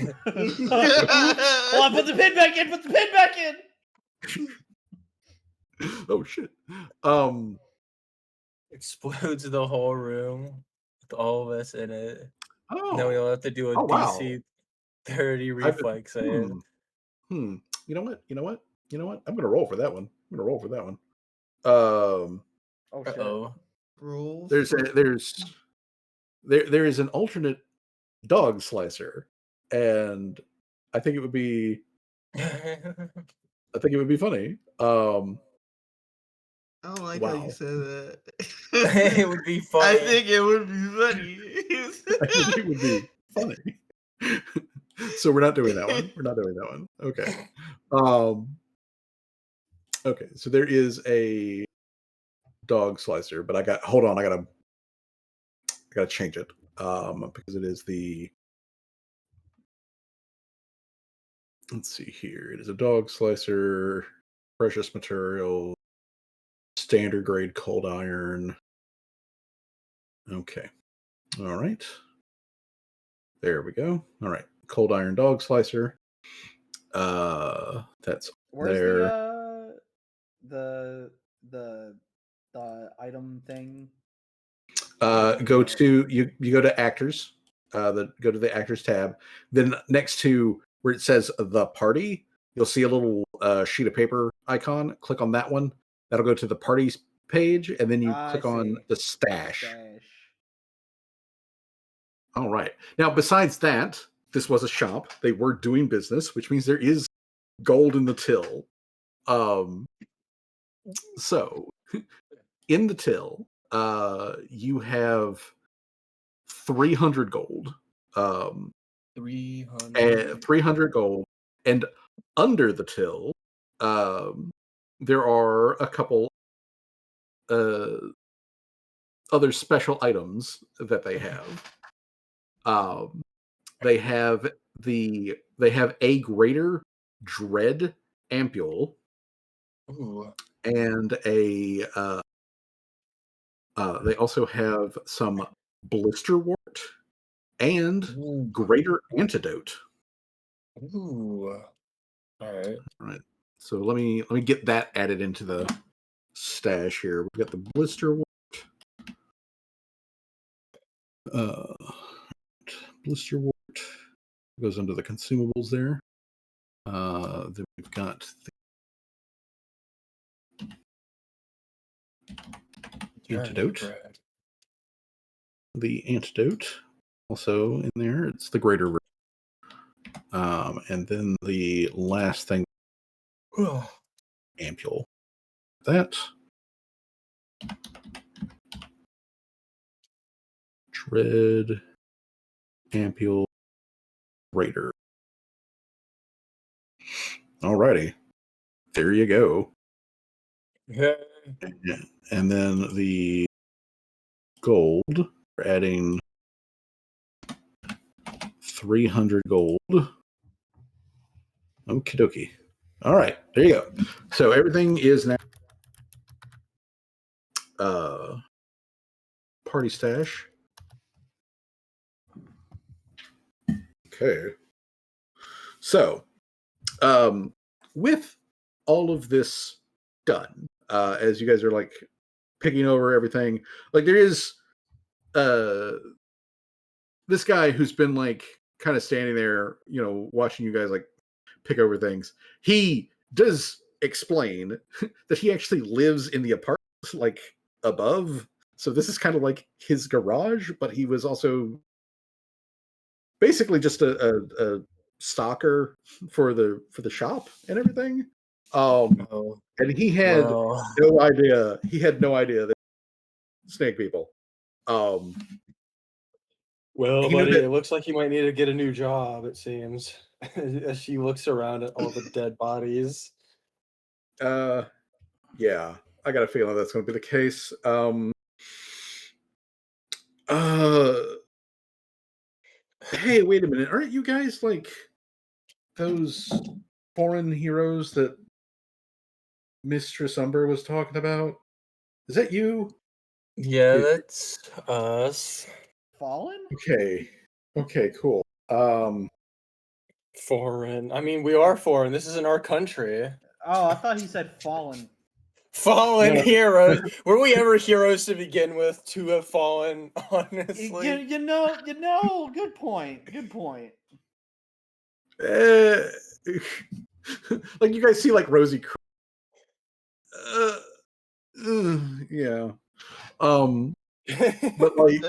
on, put the pin back in. Put the pin back in. Oh shit. Explodes the whole room with all of us in it. Oh. Now we all have to do a Oh, wow. DC 30 reflex save. You know what? I'm gonna roll for that one. Oh shit. Uh-oh. Roll. There is an alternate dog slicer, and I think it would be funny. I don't like how Wow. you said that. It would be funny. I think it would be funny. I think it would be funny. So we're not doing that one. Okay. Okay, so there is a dog slicer, but I gotta change it. Because it is the, let's see here. It is a dog slicer, precious material, standard grade cold iron. Okay. All right. There we go. All right. Cold iron dog slicer. That's Where's there. the item thing? Go to you go to actors. Go to the actors tab. Then next to where it says the party, you'll see a little sheet of paper icon. Click on that one. That'll go to the parties page, and then you click on the stash. All right. Now, besides that, this was a shop. They were doing business, which means there is gold in the till. So in the till, you have 300 gold. 300 gold, and under the till, there are a couple other special items that they have. They have a greater dread ampule. Ooh. And they also have some blister wart and greater antidote. Ooh. All right. So let me get that added into the stash here. We've got the blister wart. Blister wart goes under the consumables there. Then we've got the antidote. The antidote also in there. It's the greater. And then the last thing, ampule. That. Dread, ampule, raider. Alrighty. There you go. Yeah. And then the gold, we're adding 300 gold. Okie dokie. All right, there you go. So everything is now party stash. Okay. So with all of this done, as you guys are like picking over everything, like there is this guy who's been like kind of standing there, you know, watching you guys like pick over things. He does explain that he actually lives in the apartment like above. So this is kind of like his garage, but he was also basically just a stalker for the shop and everything. Oh, And he had well. no idea. He had no idea that snake people. Well, He knew buddy, that it looks like you might need to get a new job, it seems. As she looks around at all the dead bodies. yeah, I got a feeling that's going to be the case. Hey, wait a minute. Aren't you guys like those foreign heroes that Mistress Umber was talking about? Is that you? Yeah, that's us. Fallen? Okay. Okay, cool. Foreign. I mean, we are foreign. This isn't our country. Oh, I thought he said fallen. Fallen No. heroes. Were we ever heroes to begin with to have fallen, honestly? You know, good point. Good point. Like you guys see like Rosie yeah. But like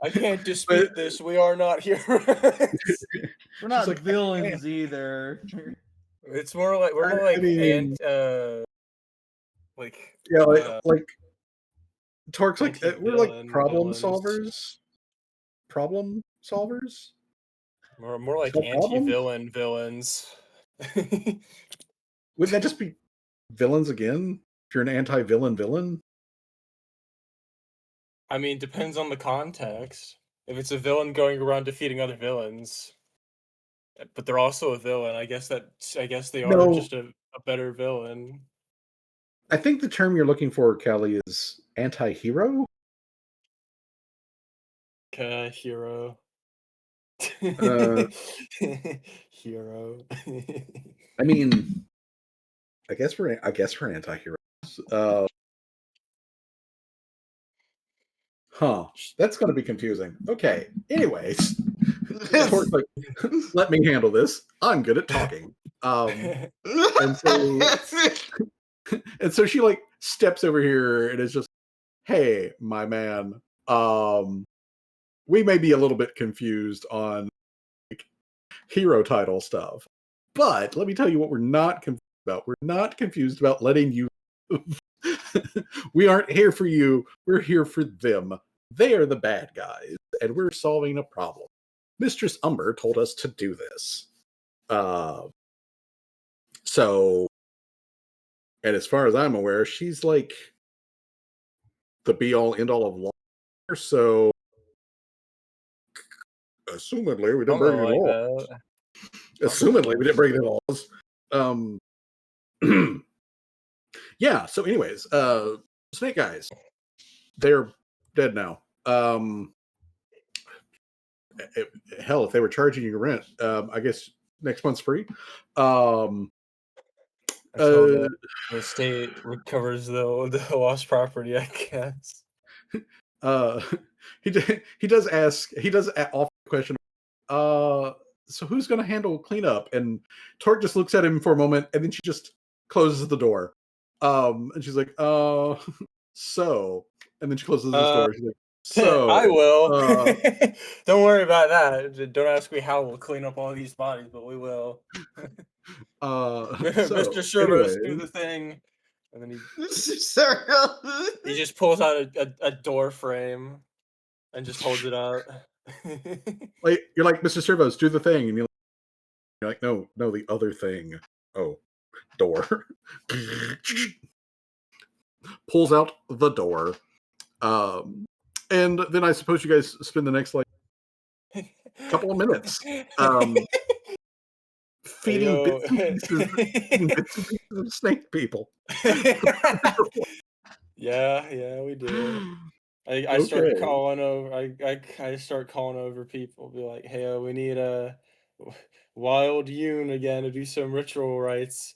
I can't dispute this. We are not heroes. We're not like, villains either. It's more like we're more I like mean, like yeah, like Torque's like we're like anti-villain problem villains. solvers. Problem solvers? More like Solve problems? anti-villain villains. Wouldn't that just be villains again? If you're an anti-villain villain? I mean, depends on the context. If it's a villain going around defeating other villains, but they're also a villain, I guess they are No. just a better villain. I think the term you're looking for, Callie, is anti-hero? Hero. Hero. I mean, I guess we're anti-heroes. That's going to be confusing. Okay. Anyways, Torque's like, let me handle this. I'm good at talking. And so she like steps over here and is just, hey, my man, we may be a little bit confused on like, hero title stuff, but let me tell you what we're not confused about. We're not confused about letting you we aren't here for you. We're here for them. They are the bad guys, and we're solving a problem. Mistress Umber told us to do this. So, and as far as I'm aware, she's like the be-all, end-all of law. So, assumedly, we didn't break any laws. Assumedly, we didn't break any laws. Yeah, so anyways, Snake Eyes, they're dead now. Hell, if they were charging you rent, I guess next month's free. Until the state recovers the lost property, I guess. He does offer the question, so who's going to handle cleanup? And Torque just looks at him for a moment, and then she just closes the door. And she's like, so, and then she closes the door. She's like, So I will. uh, Don't worry about that. Don't ask me how we'll clean up all these bodies, but we will. Mr. Cerberus, do the thing, and then he just pulls out a door frame and just holds it up. like you're like, Mr. Servos, do the thing, and you're like, no, the other thing. Oh, door. Pulls out the door. And then I suppose you guys spend the next like couple of minutes feeding bits and pieces of snake people. Yeah, we do. I Okay. start calling over. I start calling over people. Be like, hey, we need a wild Yoon again to do some ritual rites.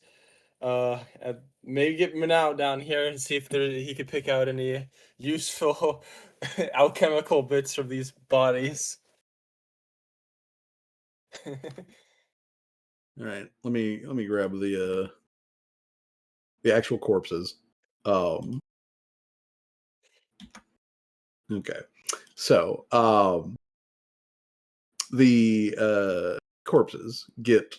And maybe get Minao down here and see if he could pick out any useful alchemical bits from these bodies. All right, let me grab the actual corpses. Okay, so the corpses get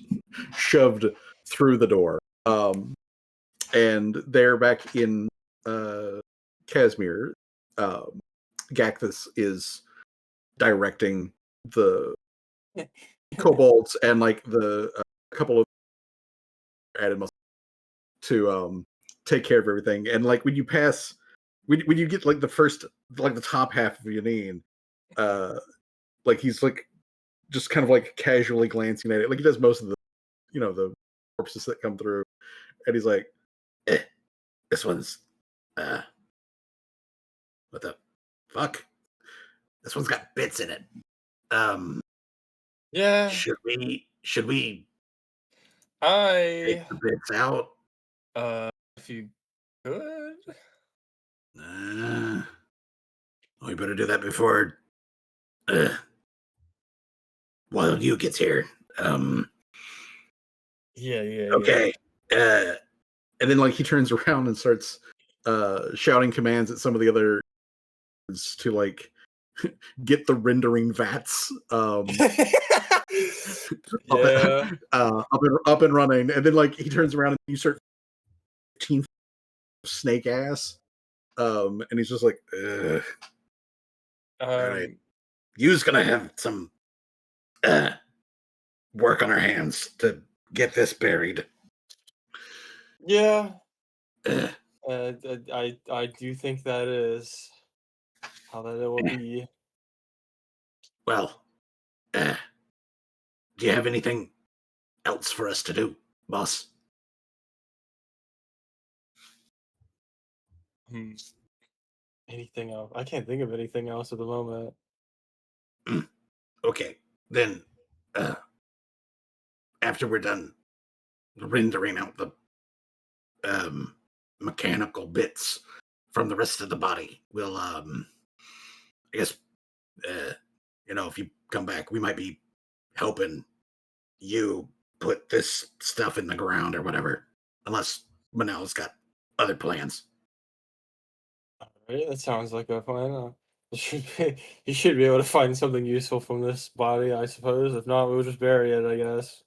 shoved through the door, and they're back in Casimir. Gacthus is directing the kobolds and like the couple of added muscle to take care of everything. And like when you pass, when you get like the first, like the top half of Yanine, like he's like just kind of like casually glancing at it, like he does most of the, the corpses that come through, and he's like, this one's, what the fuck? This one's got bits in it. Yeah. Should we take I the bits out? if you could. We better do that before Wild You gets here. Yeah. Okay. And then like he turns around and starts shouting commands at some of the other to like get the rendering vats Yeah. up and running. And then like he turns around and you start 15 snake ass. And he's just like, ugh. All right. You's gonna have some work on our hands to get this buried. Yeah. I do think that is how that it will be. Well, do you have anything else for us to do, boss? Anything else? I can't think of anything else at the moment. Okay, then after we're done rendering out the mechanical bits from the rest of the body, we'll I guess if you come back, we might be helping you put this stuff in the ground or whatever, unless Manel's got other plans. All right, that sounds like a plan. You should be able to find something useful from this body, I suppose. If not, we'll just bury it, I guess.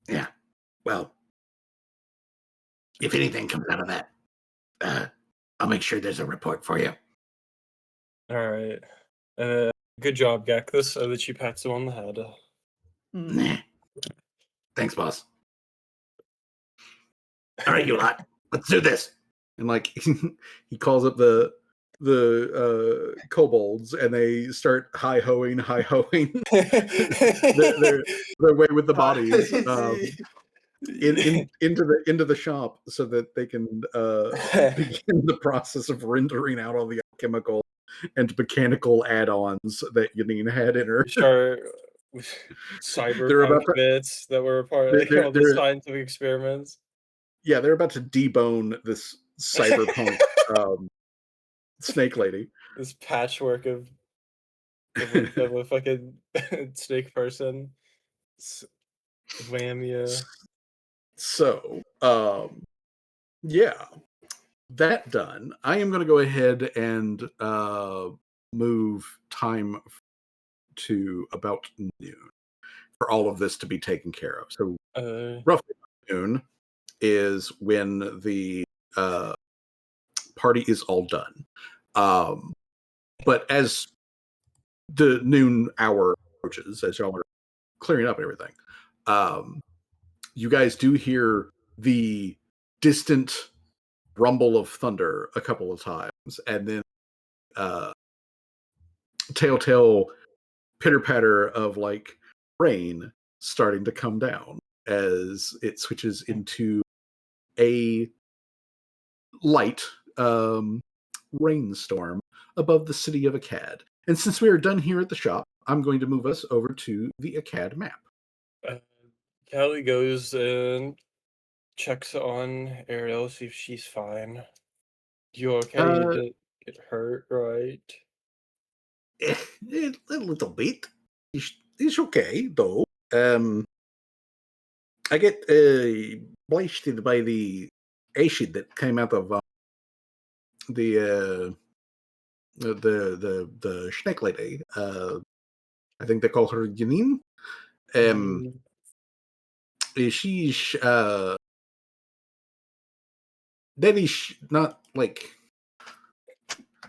Yeah. Well, if anything comes out of that, I'll make sure there's a report for you. All right. Good job, Gacthus. So that she pats him on the head. Nah. Thanks, boss. All right, you lot, let's do this. And like he calls up the kobolds, and they start hi-hoing their way with the bodies into the shop, so that they can begin the process of rendering out all the chemical and mechanical add-ons that Yanine had in her. Cyberpunk bits that were a part of all the scientific experiments. Yeah, they're about to debone this cyberpunk snake lady. This patchwork of a fucking snake person. Whammy. So, yeah. that done, I am going to go ahead and move time to about noon for all of this to be taken care of. So roughly noon is when the party is all done. But as the noon hour approaches, as y'all are clearing up everything, you guys do hear the distant rumble of thunder a couple of times, and then telltale pitter patter of like rain starting to come down as it switches into a light rainstorm above the city of Akkad. And since we are done here at the shop, I'm going to move us over to the Akkad map. Callie goes and checks on Ariel, see if she's fine. You okay? You didn't get hurt, right? A little bit. It's okay, though. I get blasted by the acid that came out of the snake lady. I think they call her Janine. She's that is not like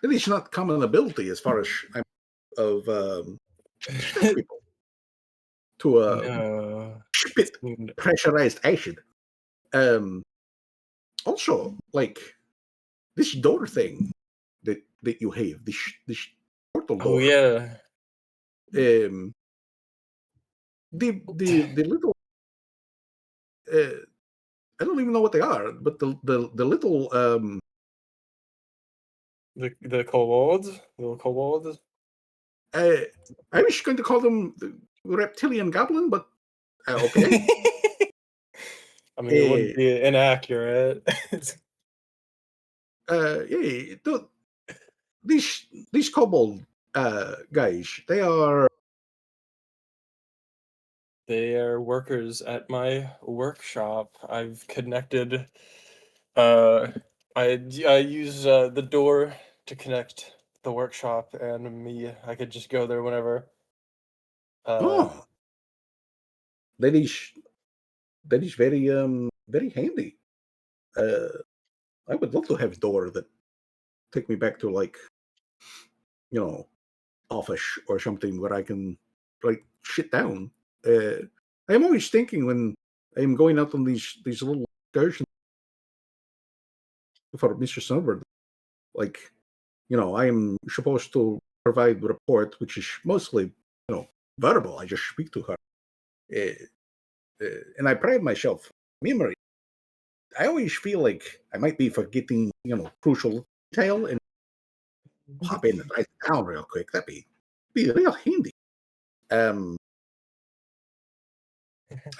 that is not common ability as far as I'm of snake people to No. spit pressurized acid. Also, like this door thing that you have, this portal door. Oh yeah. The little I don't even know what they are, but the little the kobolds, little kobolds. I was going to call them the reptilian goblin, but okay. I mean, it wouldn't be inaccurate. Yeah, these kobold guys, they are workers at my workshop. I've connected. I use the door to connect the workshop and me. I could just go there whenever. that is very very handy. I would love to have a door that take me back to like office or something where I can like sit down. I'm always thinking when I'm going out on these little excursions for Mr. Snowbird, like I am supposed to provide report, which is mostly verbal. I just speak to her, and I pride myself memory. I always feel like I might be forgetting crucial detail and pop in and write it down real quick. That'd be real handy.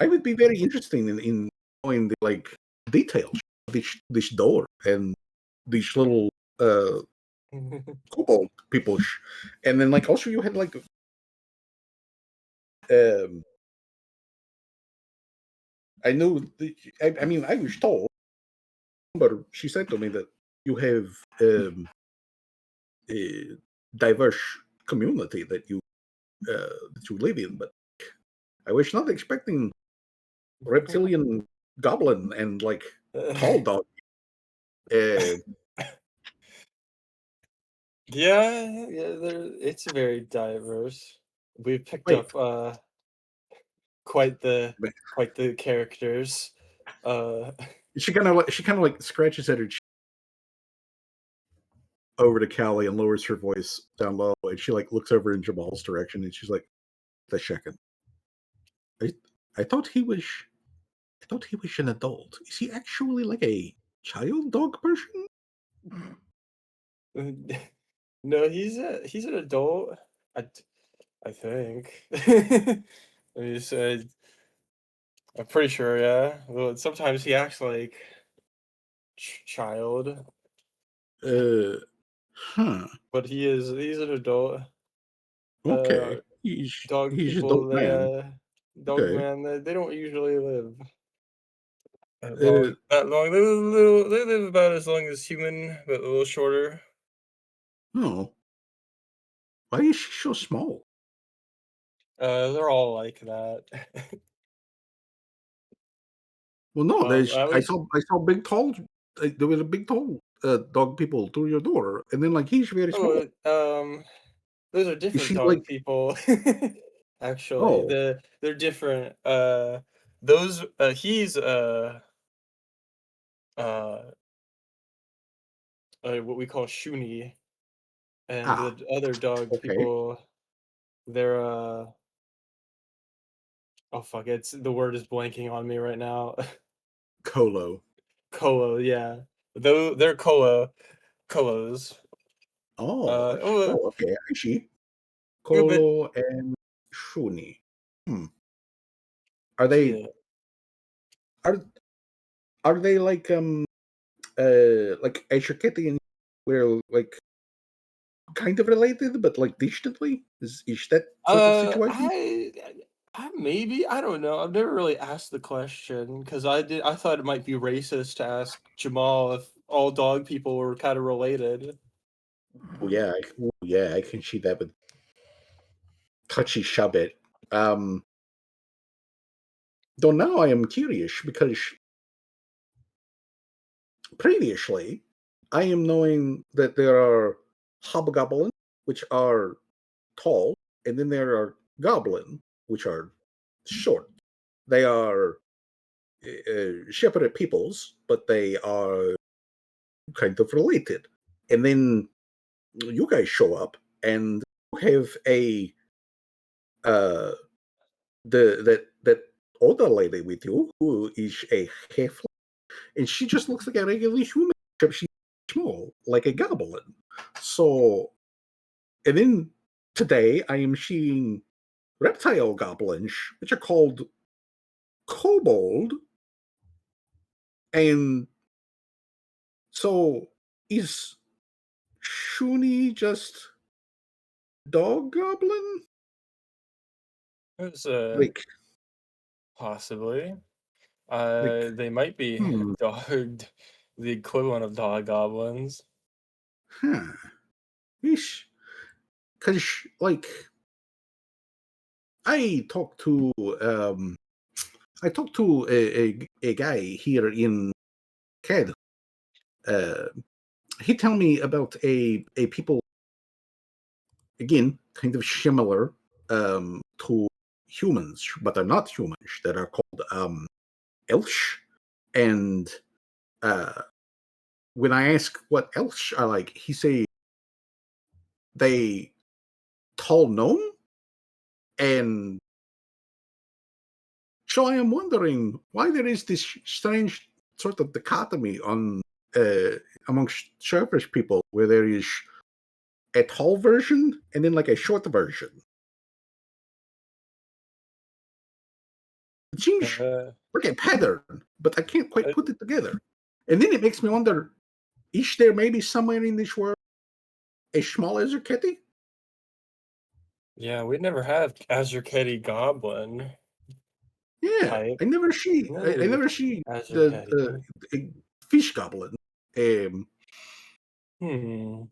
I would be very interested in knowing the like details of this door and these little kobold people. And then like also you had like I knew I mean I was told, but she said to me that you have a diverse community that you live in, but I was not expecting reptilian goblin and like tall dog. Yeah, it's very diverse. We picked Wait. up quite the characters. She kind of like scratches at her cheek over to Callie and lowers her voice down low, and she like looks over in Jamal's direction, and she's like, "The second, I thought he was an adult. Is he actually like a child dog person?" No, he's an adult. I think. He said, I'm pretty sure, yeah. Well, sometimes he acts like child, but he's an adult. Okay, he's Dog a people, dog man. dog Okay. man, they don't usually live. Well, not long. They live about as long as human, but a little shorter. No. Why is she so small? They're all like that. Well, no, At I least saw big tall. There was a big tall dog people through your door, and then like he's very small. those are Is different she dog like? people. Actually, Oh, they're different. Those he's uh what we call Shuni, and ah, the other dog okay. people, they're oh fuck, it's the word is blanking on me right now. Colo. Colo, yeah. Though they're colos. Oh, Oh, oh, okay. I see. but Colo and Shuni. Hmm. Are they yeah. are are they like Azure Kitty and we're like kind of related, but like distantly? Is that sort of situation? I maybe I don't know. I've never really asked the question because I thought it might be racist to ask Jamal if all dog people were kind of related. Oh yeah, I can see that with touchy shove it. Um, though now I am curious because previously I am knowing that there are hobgoblins, which are tall, and then there are goblin, which are short. They are separate peoples, but they are kind of related. And then you guys show up and you have a uh that older lady with you who is a half, and she just looks like a regular human, except she's small, like a goblin. So, and then today I am seeing reptile goblins, which are called kobold, and so is Shuni just dog goblin? It's Like, possibly. like, They might be hmm, dog, the equivalent of dog goblins. huh. Ish. Because, like, I talked to, um, I talked to a guy here in CAD. Uh, he told me about a people, again, kind of similar to humans, but are not humans, that are called Elsh. And uh, when I ask what Elsh are like, he say they tall gnome. And so I am wondering why there is this strange sort of dichotomy on uh, amongst surface people, where there is a tall version and then like a short version. It seems Uh, like a pattern, but I can't quite uh, put it together. And then it makes me wonder: is there maybe somewhere in this world a small Ezeketi? yeah, we never have Azurketi goblin Yeah, type. I No, never see the Azurketi. fish goblin. Um, Hmm.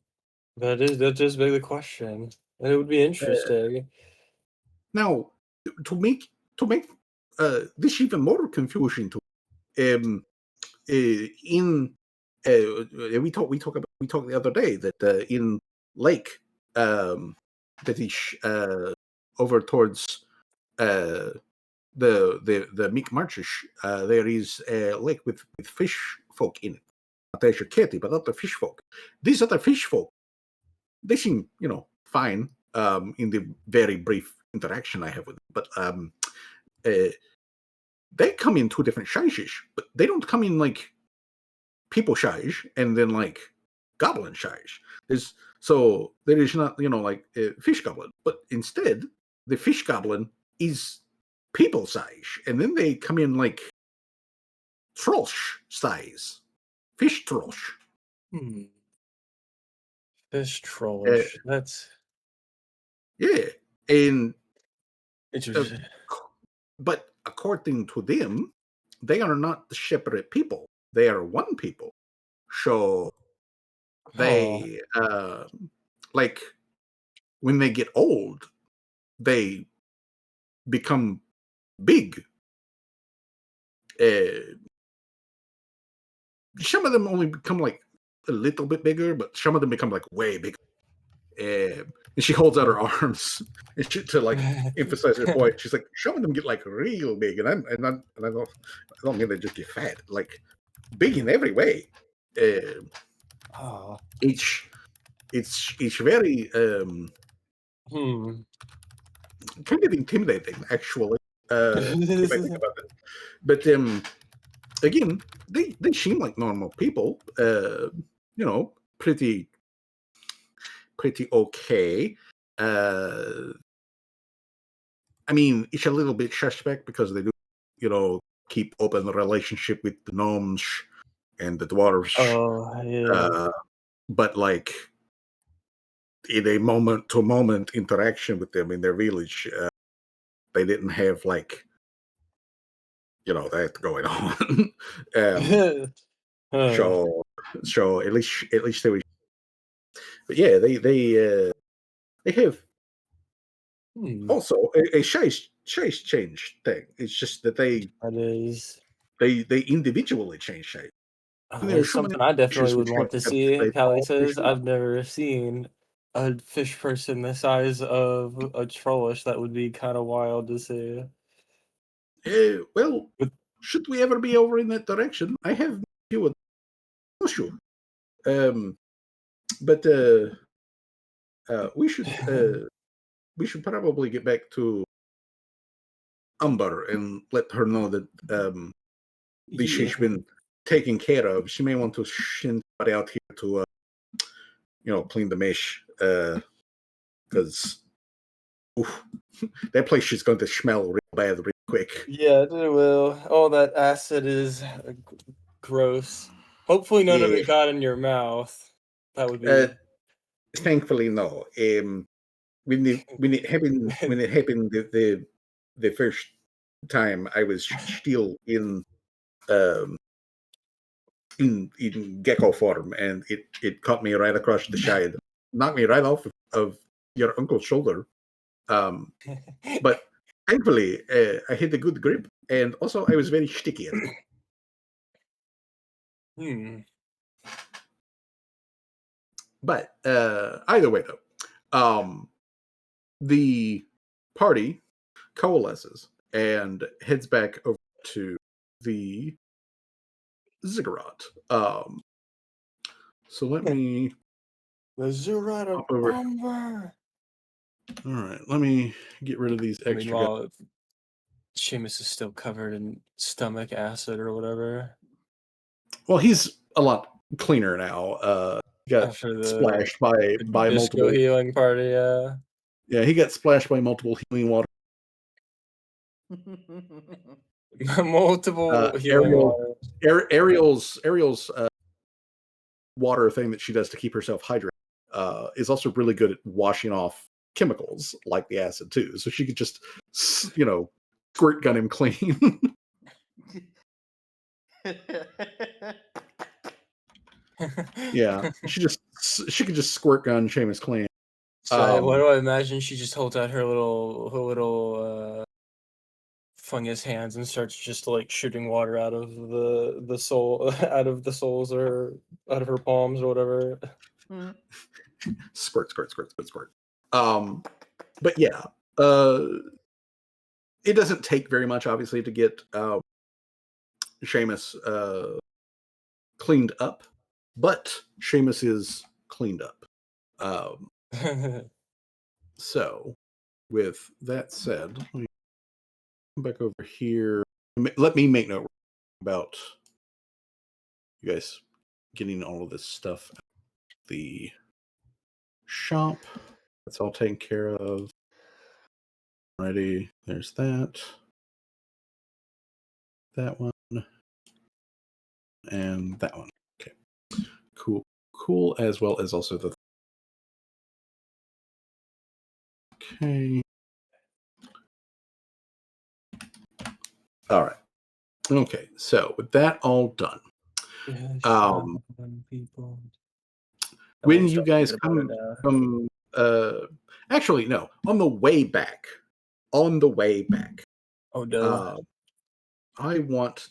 That does beg the question, and it would be uh, interesting. Now, to make this even more confusing, to in we talked the other day that in Lake, that is over towards uh, the Meek Marshes, there is a lake with fish folk in it. Not Azure Kitty, but other fish folk. These other fish folk, they seem, fine in the very brief interaction I have with them. But uh, they come in two different sizes, but they don't come in like people size and then like goblin size. There is not, like a fish goblin, but instead the fish goblin is people size, and then they come in like trosh size, fish trosh. Hmm. Fish Uh, trollish. That's yeah, and uh, interesting. but according to them, they are not separate people. They are one people. So they like when they get old, they become big. Some of them only become like a little bit bigger, but some of them become like way bigger. And she holds out her arms and to like emphasize her point. She's like, some of them get like real big, and I don't mean they just get fat, like big in every way. It's very kind of intimidating, actually. If I think about it, but again, they seem like normal people. You know, pretty okay. I mean, it's a little bit suspect because they do, you know, keep open relationship with the gnomes and the dwarves. Oh, yeah. But like in a moment to moment interaction with them in their village, they didn't have like, you know, that going on. So at least they were. But yeah, they have also a size change thing. It's just that they individually change shape. It's something I definitely would want to see. Callie says, I've never seen a fish person the size of a trollish. That would be kind of wild to see. Well, should we ever be over in that direction, I have you with issue. But we should probably get back to Umber and let her know that she's been taken care of. She may want to send somebody out here to you know, clean the mesh, because that place is going to smell real bad real quick. Yeah, it will. All that acid is gross. Hopefully none of it got in your mouth. That would be... Thankfully, no. When it happened the first time, I was still in gecko form, and it caught me right across the side, knocked me right off of your uncle's shoulder. But thankfully, I had a good grip, and also I was very sticky at it. But either way, though, the party coalesces and heads back over to the ziggurat. So let me the ziggurat of Umber. All right, let me get rid of these extra. Meanwhile, Seamus is still covered in stomach acid or whatever. Well, he's a lot cleaner now. He got splashed by multiple healing party. Yeah, he got splashed by multiple healing water. Multiple healing water. Ariel's water thing that she does to keep herself hydrated is also really good at washing off chemicals like the acid too. So she could just, you know, squirt gun him clean. Yeah, she could just squirt gun Seamus clean. So what do I imagine? She just holds out her little fungus hands and starts just like shooting water out of the soul out of the soles or out of her palms or whatever. Squirt. But yeah, it doesn't take very much, obviously, to get Seamus cleaned up, but Seamus is cleaned up. So, with that said, let me come back over here. Let me make note about you guys getting all of this stuff out of the shop. That's all taken care of. Alrighty, there's that. That one. And that one. Okay. Cool, as well as also the... Okay. All right. Okay, so with that all done, People. when you guys come from, actually no, on the way back, oh no, I want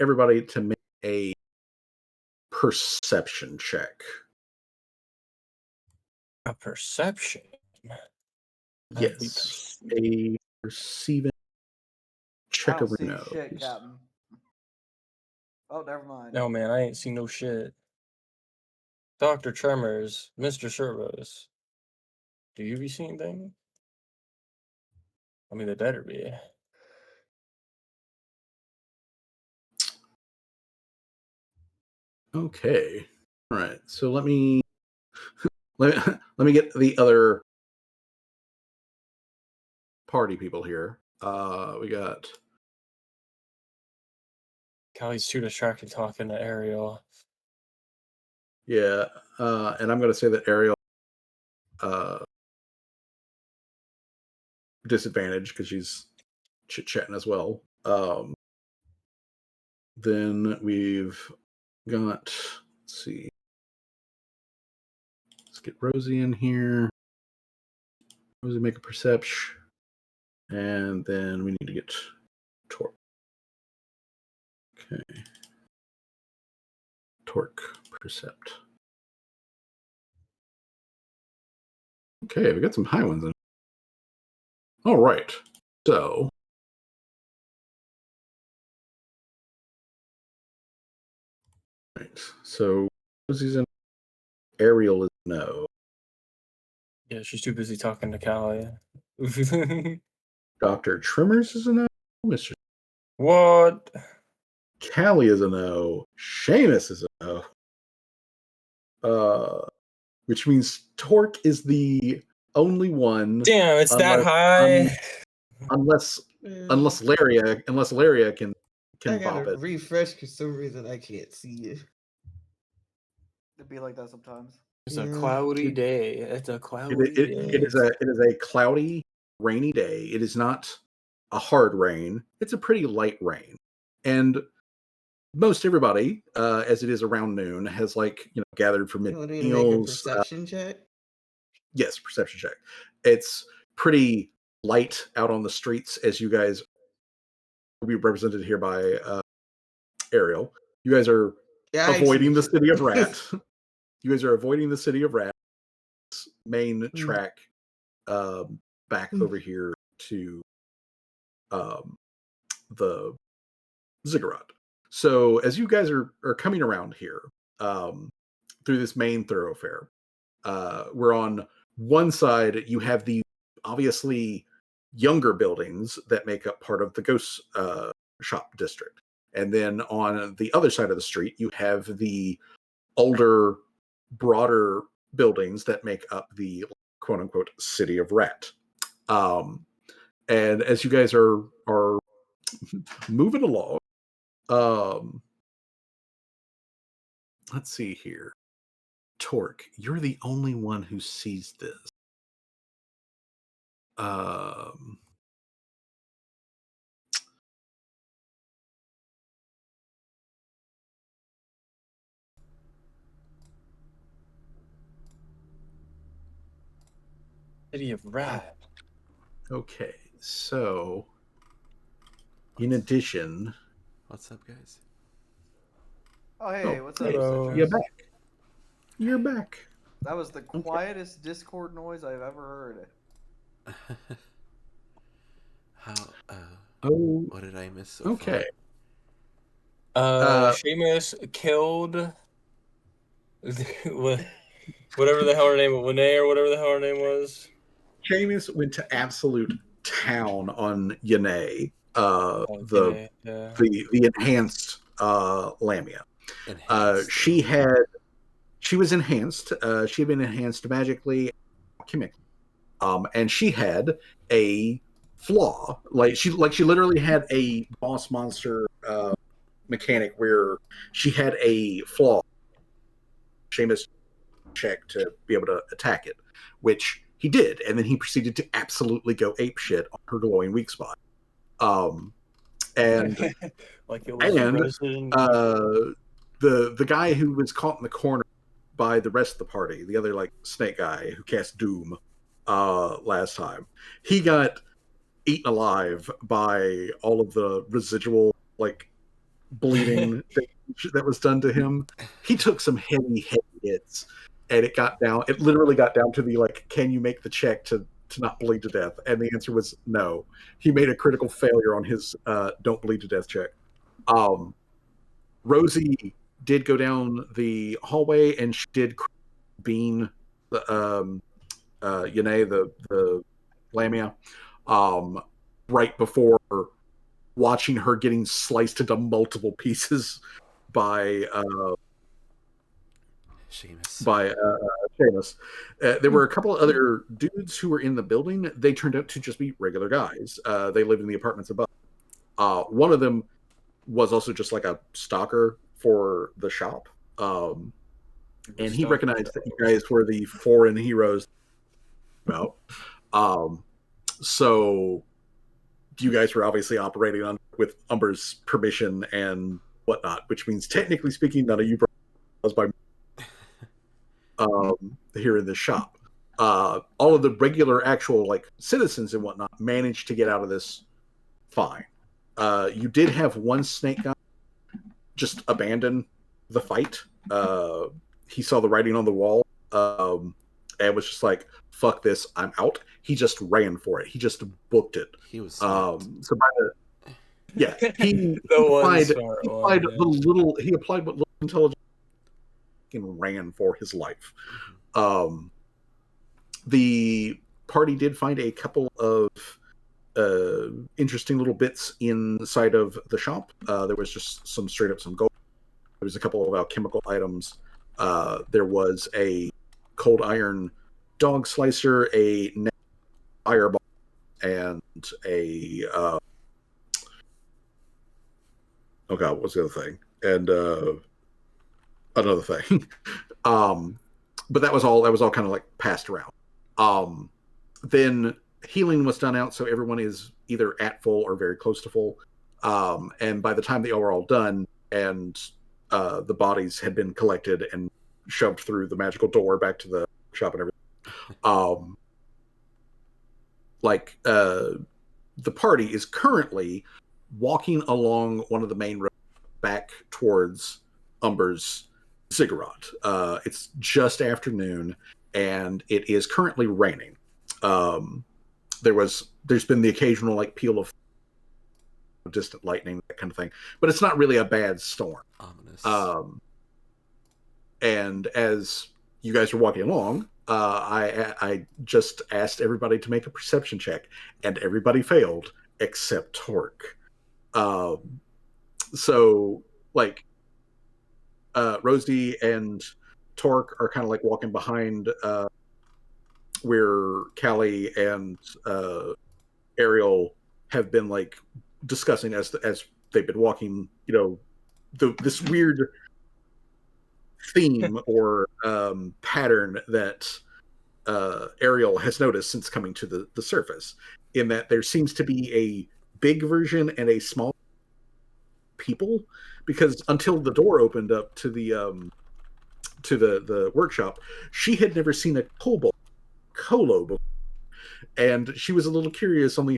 everybody to make a perception check. a perception. Yes, a perceiving I don't see check. shit, Captain. Oh, never mind. No man, I ain't seen no shit. Dr. Tremors, Mr. Servos. Do you be seeing things? I mean, they better be. Okay. All right. So let me let me get the other party people here. We got Callie's too distracted talking to Ariel. and I'm going to say that Ariel disadvantage because she's chit-chatting as well. Then we've got, let's see. Let's get Rosie in here. Rosie, make a perception. And then we need to get Torque. Okay. Torque, percept. Okay, we got some high ones in. All right. So Rosie's in. Ariel is no. Yeah, she's too busy talking to Callie. Dr. Tremors is a no. Mr. What? Callie is a no. Seamus is a no. Which means Torque is the only one. Damn, it's that high. Unless Laria can I bop gotta it. refresh because some reason I can't see it. It'd be like that sometimes. It's a cloudy day. It's a cloudy day. It is a cloudy, rainy day. It is not a hard rain. It's a pretty light rain, and most everybody, as it is around noon, has gathered for You want me to meals. make a perception check? Yes, perception check. It's pretty light out on the streets, as you guys will be represented here by Ariel. You guys are avoiding the city of Rat. You guys are avoiding the city of Rat. Main track back over here to the ziggurat. So as you guys are coming around here through this main thoroughfare, we're on one side. You have the obviously younger buildings that make up part of the ghost shop district, and then on the other side of the street you have the older, broader buildings that make up the quote unquote city of Rat. And as you guys are moving along, let's see here. Torque, you're the only one who sees this. City of Rat. Okay, so in addition, What's up, guys? Oh, hey, what's up? Hello. you're back. You're back. That was the quietest Discord noise I've ever heard. How? Oh, What did I miss so okay. Seamus killed whatever the hell her name was, Lene or whatever the hell her name was. Seamus went to absolute town on Yane, the enhanced Lamia. She was enhanced. She had been enhanced magically, chemically, and she had a flaw. She literally had a boss monster mechanic where she had a flaw. Seamus check to be able to attack it, which he did, and then he proceeded to absolutely go apeshit on her glowing weak spot. And like it was roasted. The guy who was caught in the corner by the rest of the party, the other like snake guy who cast Doom last time, he got eaten alive by all of the residual like bleeding that was done to him. He took some heavy hits, and it literally got down to the like, can you make the check to not bleed to death? And the answer was no. He made a critical failure on his don't bleed to death check. Rosie did go down the hallway, and she did bean the Yane, the Lamia, right before watching her getting sliced into multiple pieces by Seamus. There were a couple of other dudes who were in the building. They turned out to just be regular guys. They lived in the apartments above. One of them was also just like a stalker for the shop. And he recognized that you guys were the foreign heroes about. So you guys were obviously operating with Umber's permission and whatnot, which means technically speaking, none of you was by here in the shop. All of the regular actual like citizens and whatnot managed to get out of this fine. You did have one snake guy just abandon the fight. He saw the writing on the wall and was just like, fuck this, I'm out. He just ran for it. He just booked it. He was so by he applied what little intelligence and ran for his life. The party did find a couple of interesting little bits inside of the shop. There was just some gold. There was a couple of alchemical items. There was a cold iron dog slicer, a fireball, and a oh god, what's the other thing? And another thing. But that was all kind of like passed around. Then healing was done out, so everyone is either at full or very close to full. And by the time they were all done and the bodies had been collected and shoved through the magical door back to the shop and everything, the party is currently walking along one of the main roads back towards Umber's ziggurat. It's just afternoon, and it is currently raining. There's been the occasional like peal of distant lightning, that kind of thing, but it's not really a bad storm. Ominous. And as you guys are walking along, I just asked everybody to make a perception check, and everybody failed except Torque. So like Rosie and Torque are kind of like walking behind where Callie and Ariel have been like discussing as they've been walking, this weird theme or pattern that Ariel has noticed since coming to the surface, in that there seems to be a big version and a small people, because until the door opened up to the workshop, she had never seen a Colo before, and she was a little curious on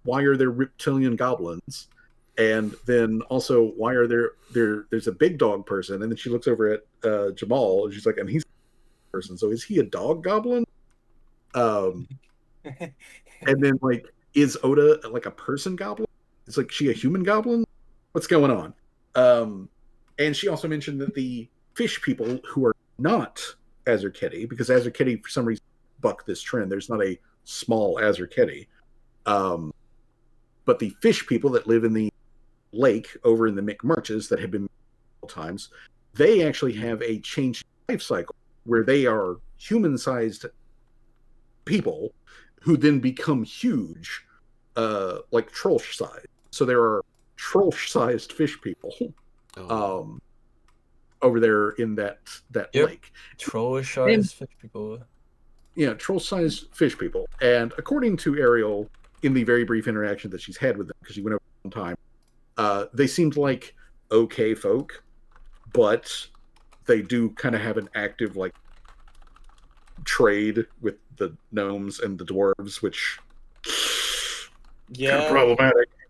why are there reptilian goblins, and then also why are there's a big dog person, and then she looks over at Jamal and she's like, and he's a person, so is he a dog goblin? And then like, is Oda like a person goblin? It's like, she a human goblin? What's going on? And she also mentioned that the fish people who are not Azurketi, because Azurketi for some reason buck this trend. There's not a small Azurketi. But the fish people that live in the lake over in the McMarches that have been multiple times, they actually have a changed life cycle where they are human-sized people who then become huge, like troll-sized. So there are troll-sized fish people over there in that lake. Troll-sized fish people. Yeah, troll-sized fish people. And according to Ariel, in the very brief interaction that she's had with them, because she went over time. They seemed like okay folk, but they do kind of have an active like trade with the gnomes and the dwarves, which Yeah.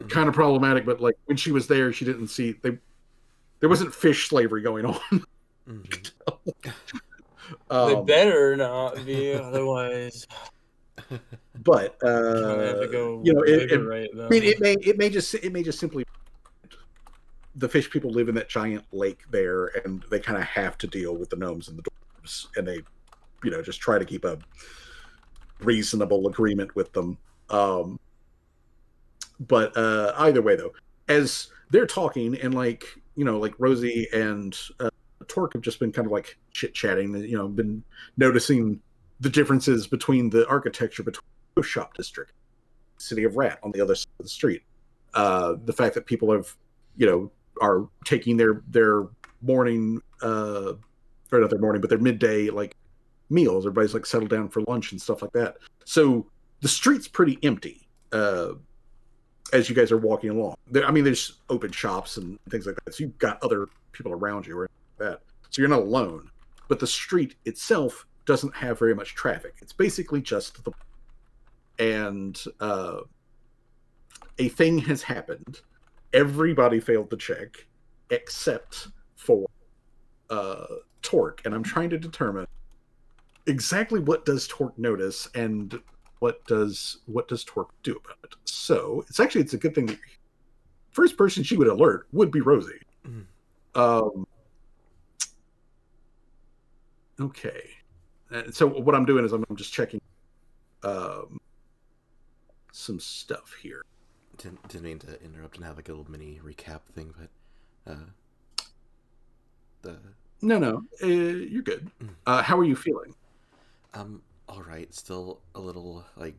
kind of problematic. But like when she was there, she didn't see there wasn't fish slavery going on. They better not be, otherwise. But Kinda have to go you know, liberate I mean, them. it may just simply the fish people live in that giant lake there, and they kind of have to deal with the gnomes and the dwarves, and they, you know, just try to keep a reasonable agreement with them. But either way, though, as they're talking, and like you know, like Rosie and Torque have just been kind of like chit chatting, you know, been noticing the differences between the architecture between the shop district, city of Rat on the other side of the street. The fact that people have, you know, are taking their morning, or not their morning, but their midday like meals. Everybody's like settled down for lunch and stuff like that. So the street's pretty empty as you guys are walking along. I mean, there's open shops and things like that. So you've got other people around you or that. So you're not alone. But the street itself doesn't have very much traffic. It's basically just the... And a thing has happened. Everybody failed the check except for Torque. And I'm trying to determine exactly what does Torque notice and what does Torque do about it. So it's a good thing that first person she would alert would be Rosie. Okay. And so what I'm doing is I'm just checking some stuff here. Didn't mean to interrupt and have like a little mini recap thing, but No, you're good. How are you feeling? All right. Still a little like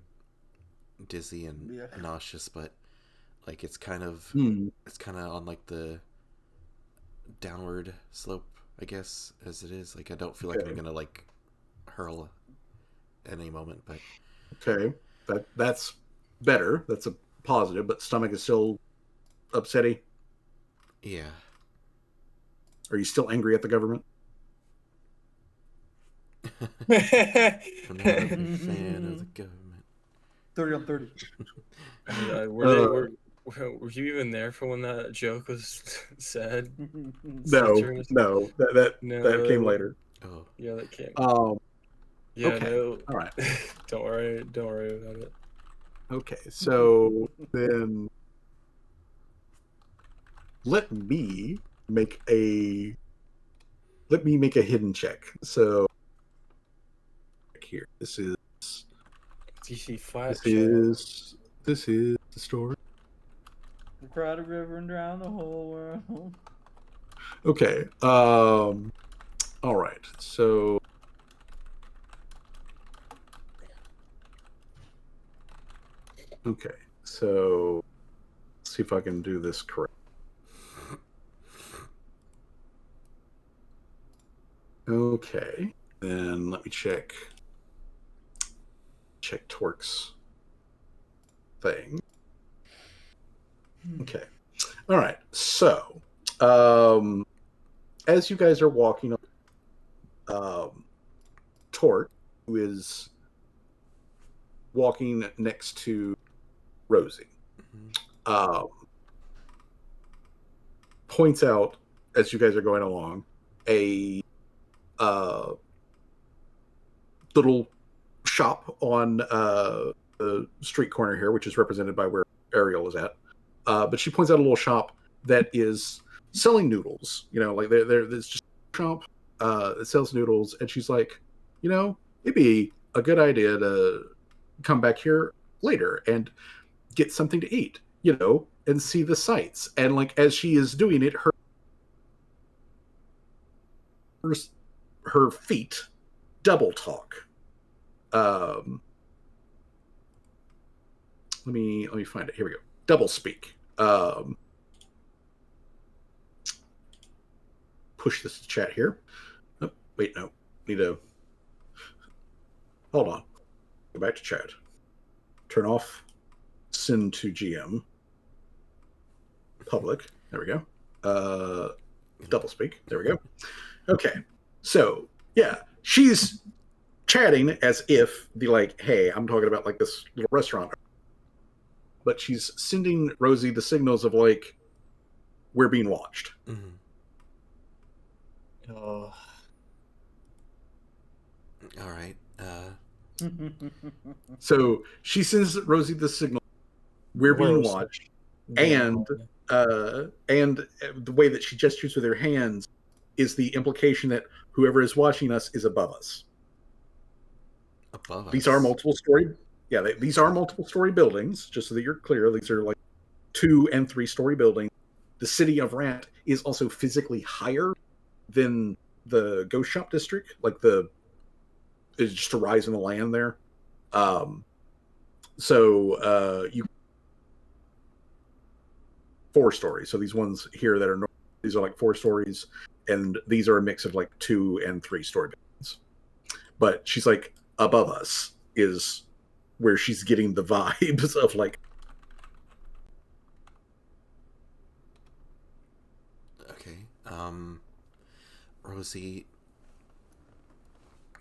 dizzy and nauseous, but like it's kind of on like the downward slope, I guess, as it is. Like I don't feel like I'm gonna like hurl at any moment, but okay, that's better. That's a positive, but stomach is still upsetty. Yeah. Are you still angry at the government? I'm not a big fan of the government. 30 on 30. Were you even there for when that joke was said? No, that came later. Oh, yeah, that came. Yeah, okay. No. All right. Don't worry about it. Okay, so then let me make a hidden check. So here, this is DC flat. This is the story. We'll cry the river and drown the whole world. Okay. All right. So okay. So let's see if I can do this correct. Okay. Then let me check Torque's thing. Okay. All right. So, as you guys are walking, Torque, who is walking next to Rosie, points out as you guys are going along a little shop on the street corner here, which is represented by where Ariel is at. But she points out a little shop that is selling noodles. You know, like there's just a shop that sells noodles, and she's like, you know, it'd be a good idea to come back here later and get something to eat, you know, and see the sights. And like as she is doing it, her feet double talk. Let me find it. Here we go. Double speak. Push this to chat here. Oh, wait, no. Need to hold on. Go back to chat. Turn off. Send to GM. public. There we go. Double speak. There we go. Okay. So, yeah, she's chatting as if hey, I'm talking about like this little restaurant. But she's sending Rosie the signals of like, we're being watched. Mm-hmm. Oh. All right. So she sends Rosie the signal, we're being watched, and the way that she gestures with her hands is the implication that whoever is watching us is above us. Above us. These are multiple story. Yeah, these are multiple story buildings. Just so that you're clear, these are like 2 and 3 story buildings. The city of Rat is also physically higher than the Ghost Shop district. Like it's just a rise in the land there. So you 4 stories. So these ones here that are these are like 4 stories, and these are a mix of like 2 and 3 story buildings. But she's like, above us is where she's getting the vibes of like. Okay. Rosie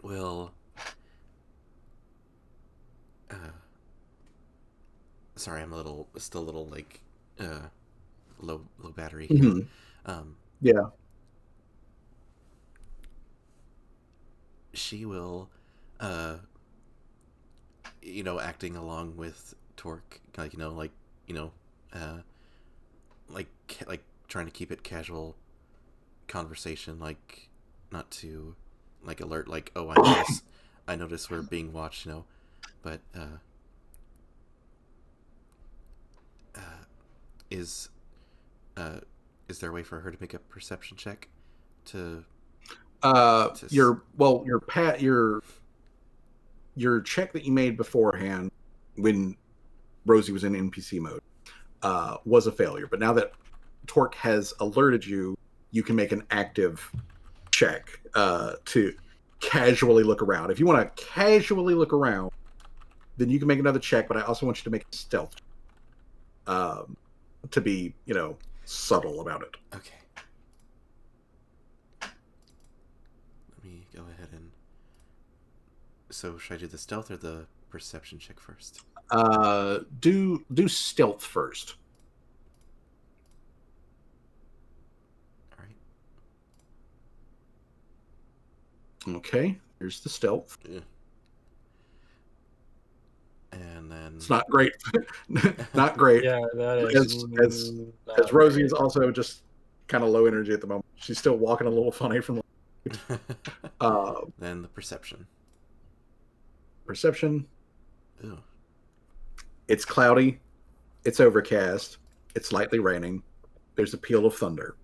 will. Sorry, I'm still a little like low battery here. Yeah. She will, acting along with Torque, like like trying to keep it casual conversation, like not to like alert, like, oh, I notice we're being watched, but is there a way for her to make a perception check to your check that you made beforehand when Rosie was in NPC mode was a failure, but now that Torque has alerted you, you can make an active check to casually look around. If you want to casually look around, then you can make another check, but I also want you to make a stealth to be, subtle about it. Okay. Let me go ahead and... So, should I do the stealth or the perception check first? Do stealth first. All right. Okay, here's the stealth. Yeah. And then... It's not great. Not great. Yeah, that is... As Rosie is also just kind of low energy at the moment. She's still walking a little funny from... then the perception. Perception. Ew. It's cloudy. It's overcast. It's lightly raining. There's a peal of thunder.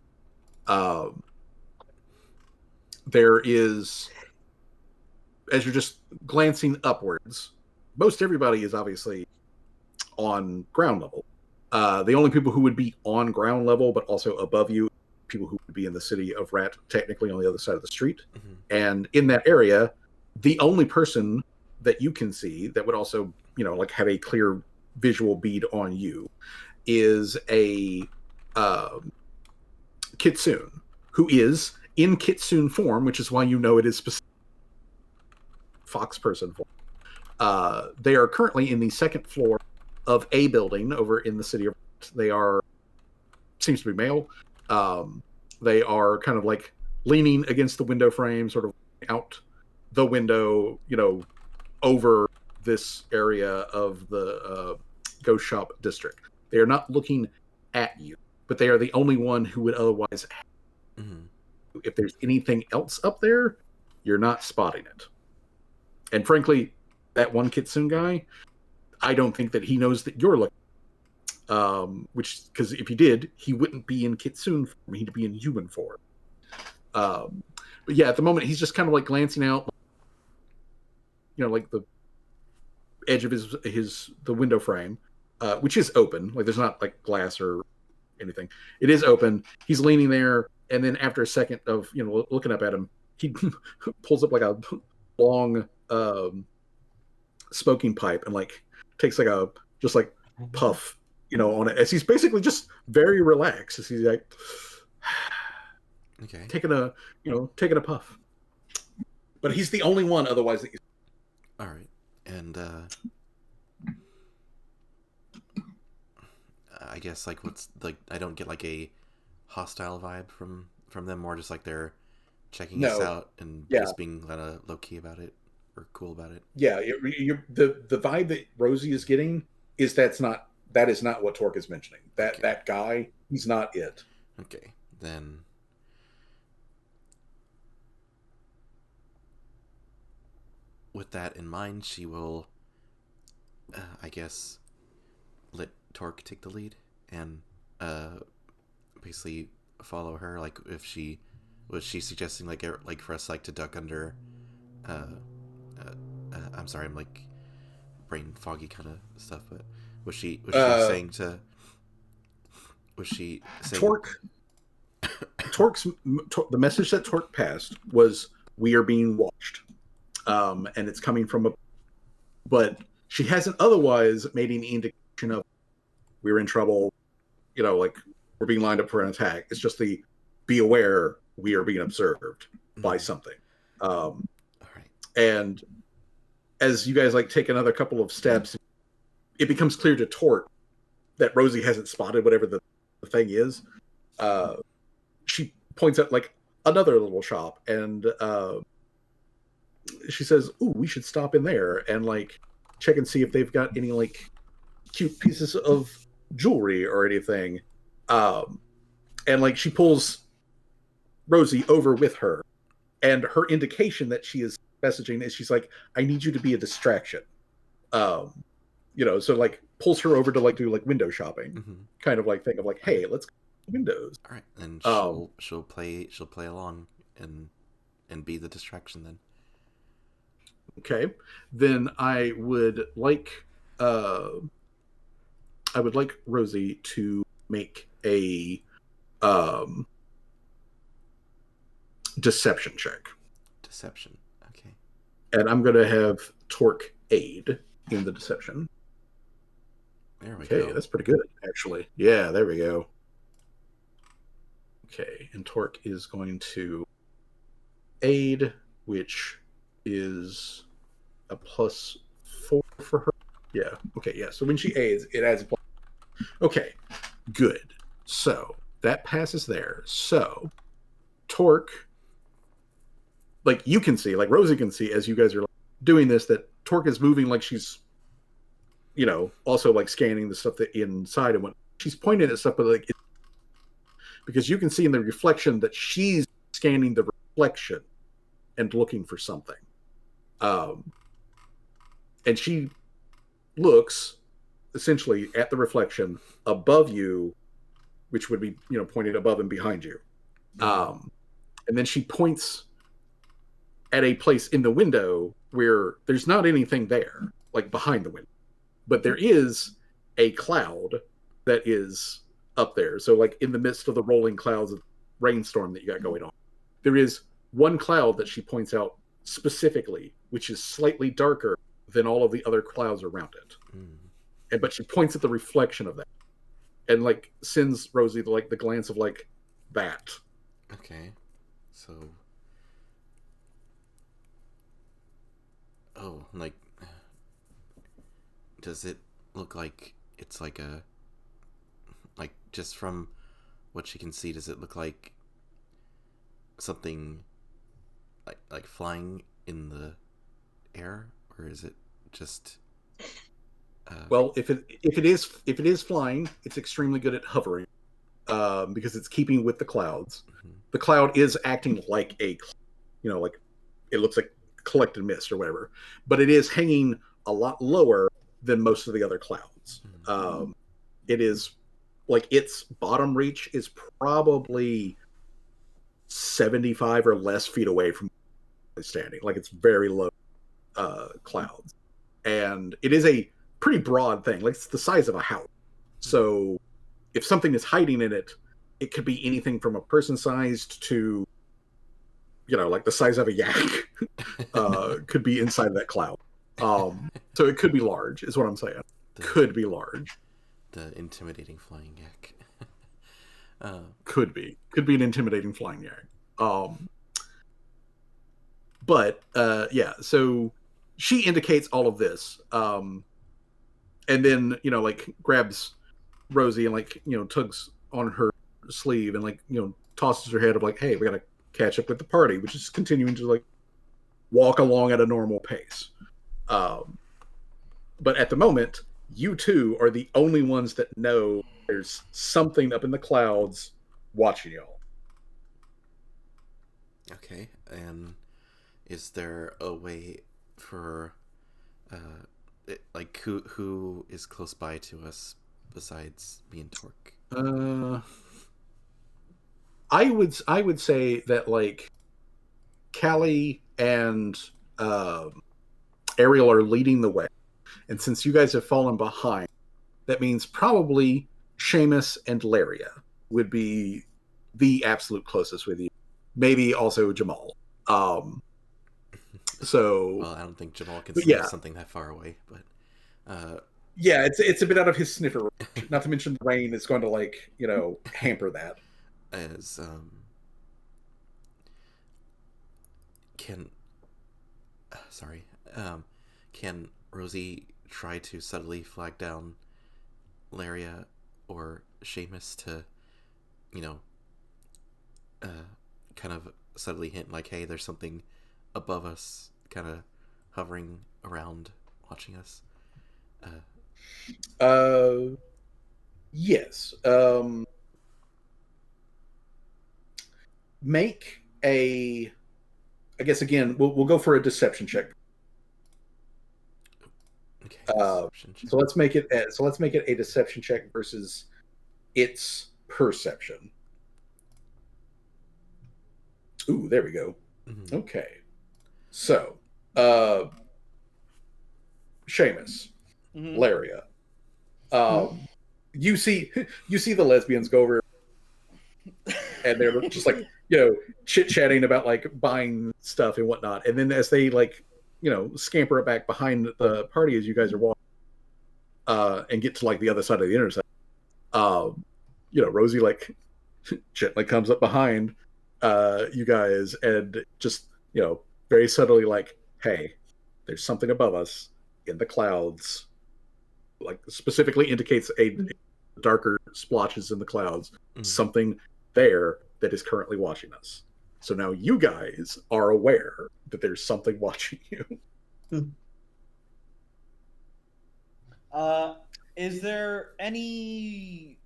There is, as you're just glancing upwards, most everybody is obviously on ground level. The only people who would be on ground level, but also above you, people who would be in the city of Rat, technically on the other side of the street. Mm-hmm. And in that area, the only person that you can see that would also, like have a clear visual bead on you is a Kitsune, who is in Kitsune form, which is why it is specific fox person form. They are currently in the 2nd floor of a building over in the city of... They are, seems to be male. They are kind of like leaning against the window frame, sort of out the window, over this area of the Ghost Shop district. They are not looking at you, but they are the only one who would otherwise... Mm-hmm. If there's anything else up there, you're not spotting it. And frankly, that one Kitsune guy, I don't think that he knows that you're looking. Because if he did, he wouldn't be in Kitsune form. He'd be in human form. But yeah, at the moment, he's just kind of like glancing out, like the edge of the window frame, which is open. Like there's not like glass or anything. It is open. He's leaning there. And then after a second of, looking up at him, he pulls up like a long smoking pipe and like takes like a just like puff on it, as he's basically just very relaxed, as he's like, okay, taking a puff. But he's the only one, otherwise. All right, and I guess like what's like I don't get like a hostile vibe from them, more just like they're checking us out and just being kind of low key about it or cool about it. Yeah, the vibe that Rosie is getting is that is not what Torque is mentioning. That guy, he's not it. Okay, then. With that in mind, she will, I guess, let Torque take the lead and basically follow her. Like, if she was she suggesting like for us like to duck under. I'm sorry, I'm like brain foggy kind of stuff. But was she saying to? Was she saying Torque's the message that Torque passed was, "We are being watched." And it's coming from but she hasn't otherwise made any indication of we're in trouble, like we're being lined up for an attack. It's just be aware we are being observed by something. All right. And as you guys like take another couple of steps, it becomes clear to Torque that Rosie hasn't spotted whatever the thing is. She points out like another little shop, and she says, "Ooh, we should stop in there and like check and see if they've got any like cute pieces of jewelry or anything." And like she pulls Rosie over with her, and her indication that she is messaging is she's like, "I need you to be a distraction." So like pulls her over to like do like window shopping, kind of like thing of like, "Hey, let's go to windows." All right, and she'll play along and be the distraction then. Okay, then I would like Rosie to make a deception check. Deception, okay. And I'm gonna have Torque aid in the deception. There we go. Okay, that's pretty good, actually. Yeah, there we go. Okay, and Torque is going to aid, which is a +4 for her. Yeah. Okay. Yeah. So when she aids, it adds a plus. Okay. Good. So that passes there. So Torque, like you can see, like Rosie can see, as you guys are doing this, that Torque is moving like she's, also like scanning the stuff that inside and what she's pointing at stuff, but like because you can see in the reflection that she's scanning the reflection and looking for something. And she looks essentially at the reflection above you, which would be, pointed above and behind you. And then she points at a place in the window where there's not anything there, like behind the window, but there is a cloud that is up there. So like in the midst of the rolling clouds of rainstorm that you got going on, there is one cloud that she points out specifically, which is slightly darker than all of the other clouds around it. But she points at the reflection of that and like sends Rosie the glance of like that. Okay. So like does it look like it's like a just from what she can see, does it look like something like flying in the air, or is it just well, if it is flying, it's extremely good at hovering, because it's keeping with the clouds. The cloud is acting like like it looks like collected mist or whatever, but it is hanging a lot lower than most of the other clouds. It is like its bottom reach is probably 75 or less feet away from standing. Like it's very low clouds, and it is a pretty broad thing. Like it's the size of a house. So if something is hiding in it, it could be anything from a person sized to like the size of a yak. Could be inside of that cloud. So it could be large, is what I'm saying. Could be large. the intimidating flying yak. Could be an intimidating flying yak. But yeah, so she indicates all of this, and then like grabs Rosie and like tugs on her sleeve and like tosses her head of like, hey, we gotta catch up with the party, which is continuing to like walk along at a normal pace. But at the moment, you two are the only ones that know there's something up in the clouds watching y'all. Okay, and is there a way for like who is close by to us besides me and Torque? I would say that like Callie and Ariel are leading the way, and since you guys have fallen behind, that means probably Seamus and Laria would be the absolute closest with you. Maybe also Jamal. So well, I don't think Jamal can see something that far away, but yeah, it's a bit out of his sniffer range. Not to mention the rain is going to like hamper that. As can Rosie try to subtly flag down Laria or Seamus to kind of subtly hint like, hey, there's something above us kind of hovering around watching us? Yes. Make a, I guess again we'll go for a deception check. Okay. So let's make it a deception check versus its perception. Ooh, there we go. Mm-hmm. Okay. So, Seamus, Laria, you see the lesbians go over, and they're just like chit-chatting about like buying stuff and whatnot, and then as they like scamper it back behind the party as you guys are walking, and get to like the other side of the intersection, Rosie like gently comes up behind you guys and just very subtly like, hey, there's something above us in the clouds, like specifically indicates a darker splotches in the clouds, something there that is currently watching us. So now you guys are aware that there's something watching you. Is there any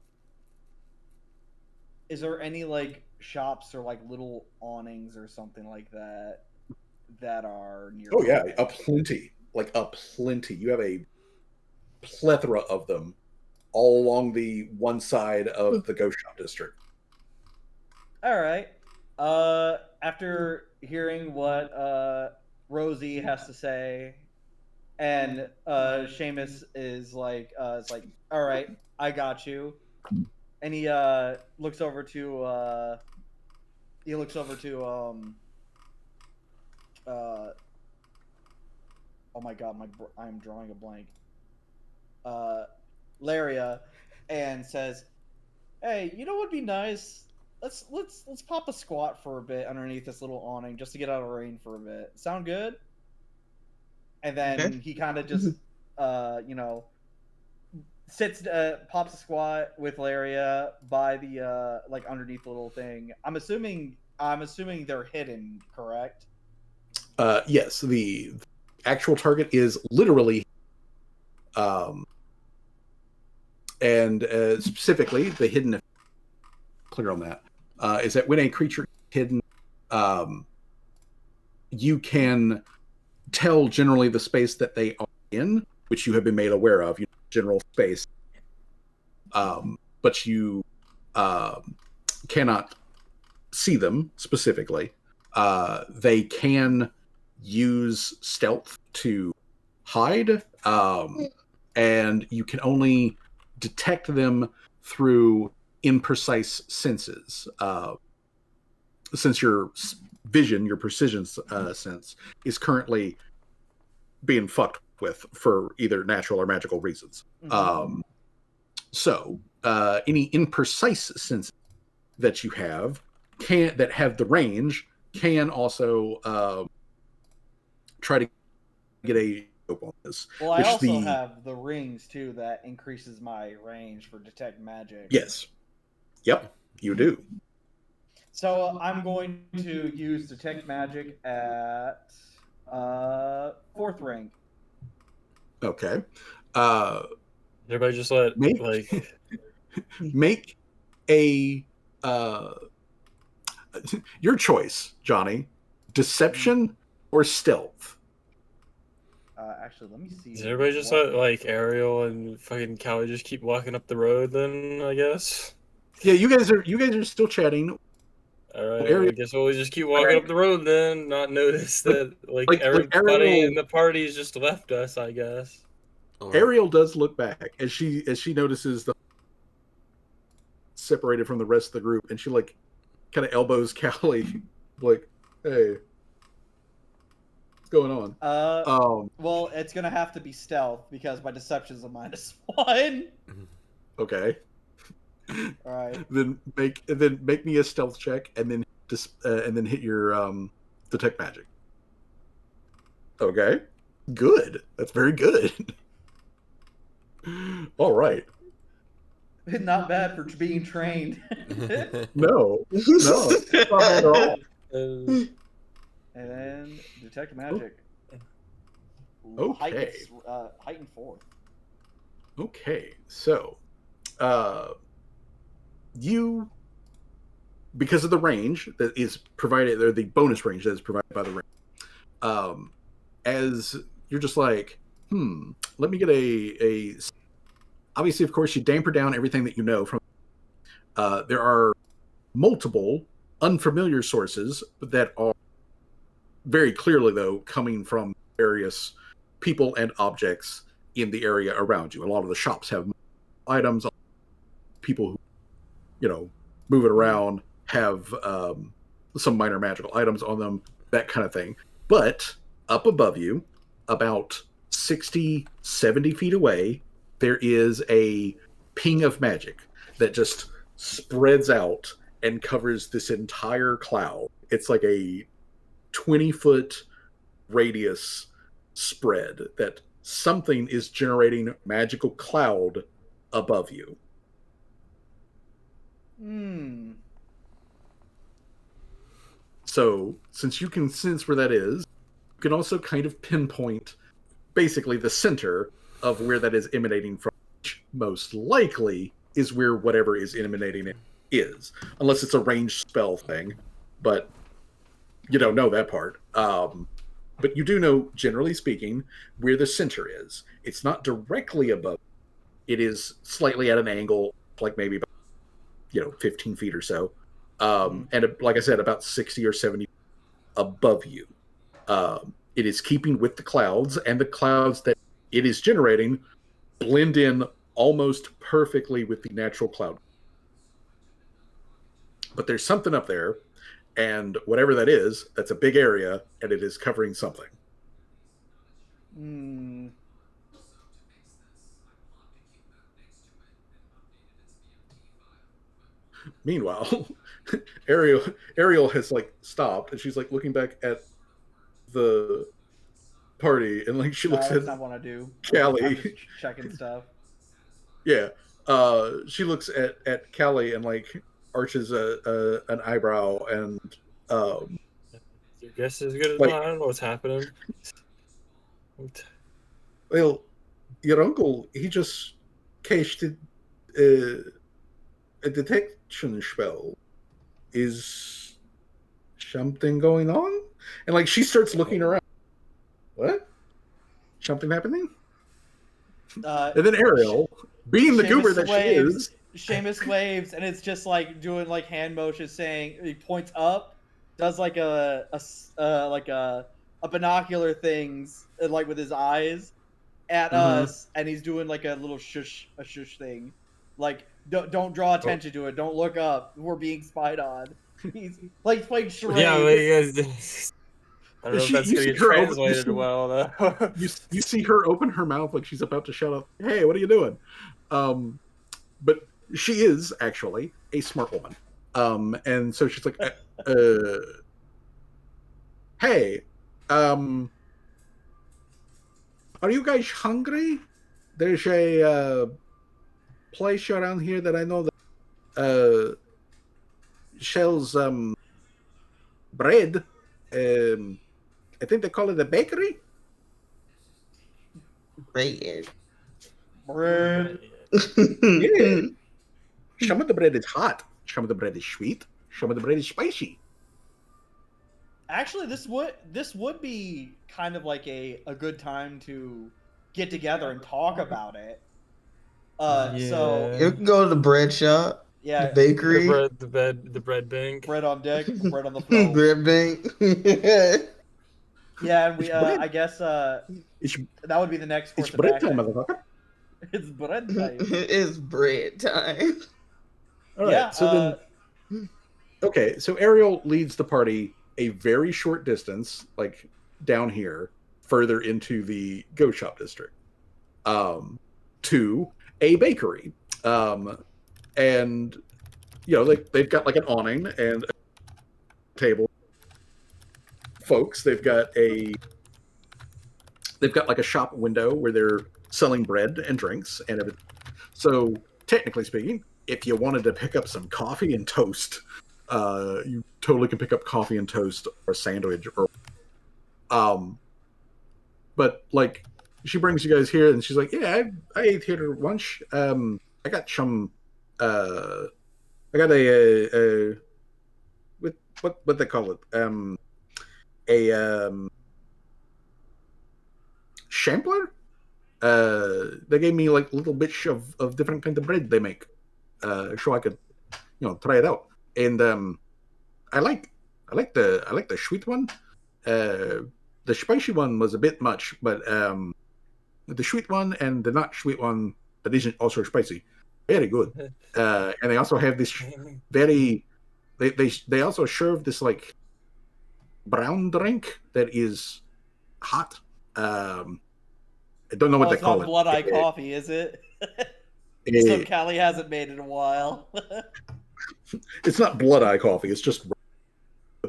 like shops or like little awnings or something like that are nearby? Oh yeah, a plenty. You have a plethora of them all along the one side of the Ghost Shop district. All right. After hearing what Rosie has to say, and Seamus is like, all right, I got you. And he looks over to oh my god, I'm drawing a blank. Laria, and says, "Hey, you know what'd be nice? Let's pop a squat for a bit underneath this little awning just to get out of the rain for a bit. Sound good?" And then he kind of just sits, pops a squat with Laria by the like underneath the little thing. I'm assuming they're hidden, correct? Yes, the actual target is literally, and specifically the hidden. Clear on that. Is that when a creature is hidden, you can tell generally the space that they are in, which you have been made aware of, general space. But you cannot see them specifically. They can use stealth to hide, and you can only detect them through imprecise senses. Since your vision, your precision sense, is currently being fucked with for either natural or magical reasons. So any imprecise senses that you have that have the range can also try to get a scope on this. Well, I also have the rings too that increases my range for detect magic. Yes. Yep, you do. So I'm going to use detect magic at 4th rank. Okay. Everybody just let make a your choice, Johnny. Deception or stealth? Actually, let me see. Does everybody just let like Ariel and fucking Callie just keep walking up the road? Then I guess. Yeah, you guys are still chatting. All right, I guess we'll just keep walking up the road then. Not notice that everybody Ariel, in the party's just left us. I guess. Ariel does look back as she notices the separated from the rest of the group, and she like kind of elbows Callie, like, "Hey, what's going on?" Well, it's gonna have to be stealth because my deception's a -1. Okay. All right. Then make me a stealth check, and then hit your detect magic. Okay. Good. That's very good. All right. Not bad for being trained. No, not bad at all. And then detect magic. Okay. Heighten 4th. Okay, so you, because of the range that is provided, or the bonus range that is provided by the range, as you're just like, let me get a. Obviously, of course, you damper down everything that you know from. There are multiple unfamiliar sources that are very clearly, though, coming from various people and objects in the area around you. A lot of the shops have items. People who, move it around have some minor magical items on them, that kind of thing. But up above you, about 60, 70 feet away, there is a ping of magic that just spreads out and covers this entire cloud. It's like a 20-foot radius spread that something is generating magical cloud above you. So, since you can sense where that is, you can also kind of pinpoint basically the center of where that is emanating from, which most likely is where whatever is emanating is, unless it's a ranged spell thing, but you don't know that part. But you do know, generally speaking, where the center is. It's not directly above. It is slightly at an angle, like maybe about, 15 feet or so. And like I said, about 60 or 70 above you. It is keeping with the clouds, and the clouds that it is generating blend in almost perfectly with the natural cloud. But there's something up there, and whatever that is, that's a big area, and it is covering something. Meanwhile, Ariel has like stopped, and she's like looking back at the party, and like she looks at. That's not what I do. Callie. I'm just checking stuff. Yeah, she looks at Callie and like arches an eyebrow, and your guess is good as mine. I don't know what's happening. Well, your uncle, he just casted a detection spell. Is something going on? And like she starts looking around. What? Something happening? And then Ariel, being the goober that she is, Seamus waves, and it's just like doing like hand motions, saying he points up, does like a binocular things like with his eyes at us, and he's doing like a little shush thing, like don't draw attention to it, don't look up, we're being spied on. He's like playing charades. Yeah, I don't know if that's gonna get translated well though. you see her open her mouth like she's about to shout out, "Hey, what are you doing?" but she is actually a smart woman. And so she's like, hey, are you guys hungry? There's a place around here that I know that sells bread. I think they call it a bakery. Bread. Bread. Yeah. Some of the bread is hot. Some of the bread is sweet. Some of the bread is spicy. Actually, this would be kind of like a good time to get together and talk about it. So You can go to the bread shop, yeah, the bakery, the bread bank. bread on deck, bread on the floor. bread bank. Yeah, and we It's bread. I guess It's that would be the next course it's of bread time, action. motherfucker. It's bread time. It's bread time. All right. Yeah, So then, okay. So Ariel leads the party a very short distance, like down here, further into the Go Shop district, to a bakery, and they've got like an awning and a table. Folks, they've got like a shop window where they're selling bread and drinks and everything. So technically speaking, if you wanted to pick up some coffee and toast, you totally can pick up coffee and toast or a sandwich or but like she brings you guys here and she's like, yeah, I ate here at lunch. I got some I got a with what they call it, a sampler. They gave me like little bits of different kind of bread they make, so I could try it out. And I like the sweet one. The spicy one was a bit much, but the sweet one and the not sweet one that isn't also spicy, very good. And they also have this very they also serve this like brown drink that is hot. I don't know what they it's call not it. Blood Eye Coffee, is it? So Callie hasn't made it in a while. It's not Blood Eye Coffee. It's just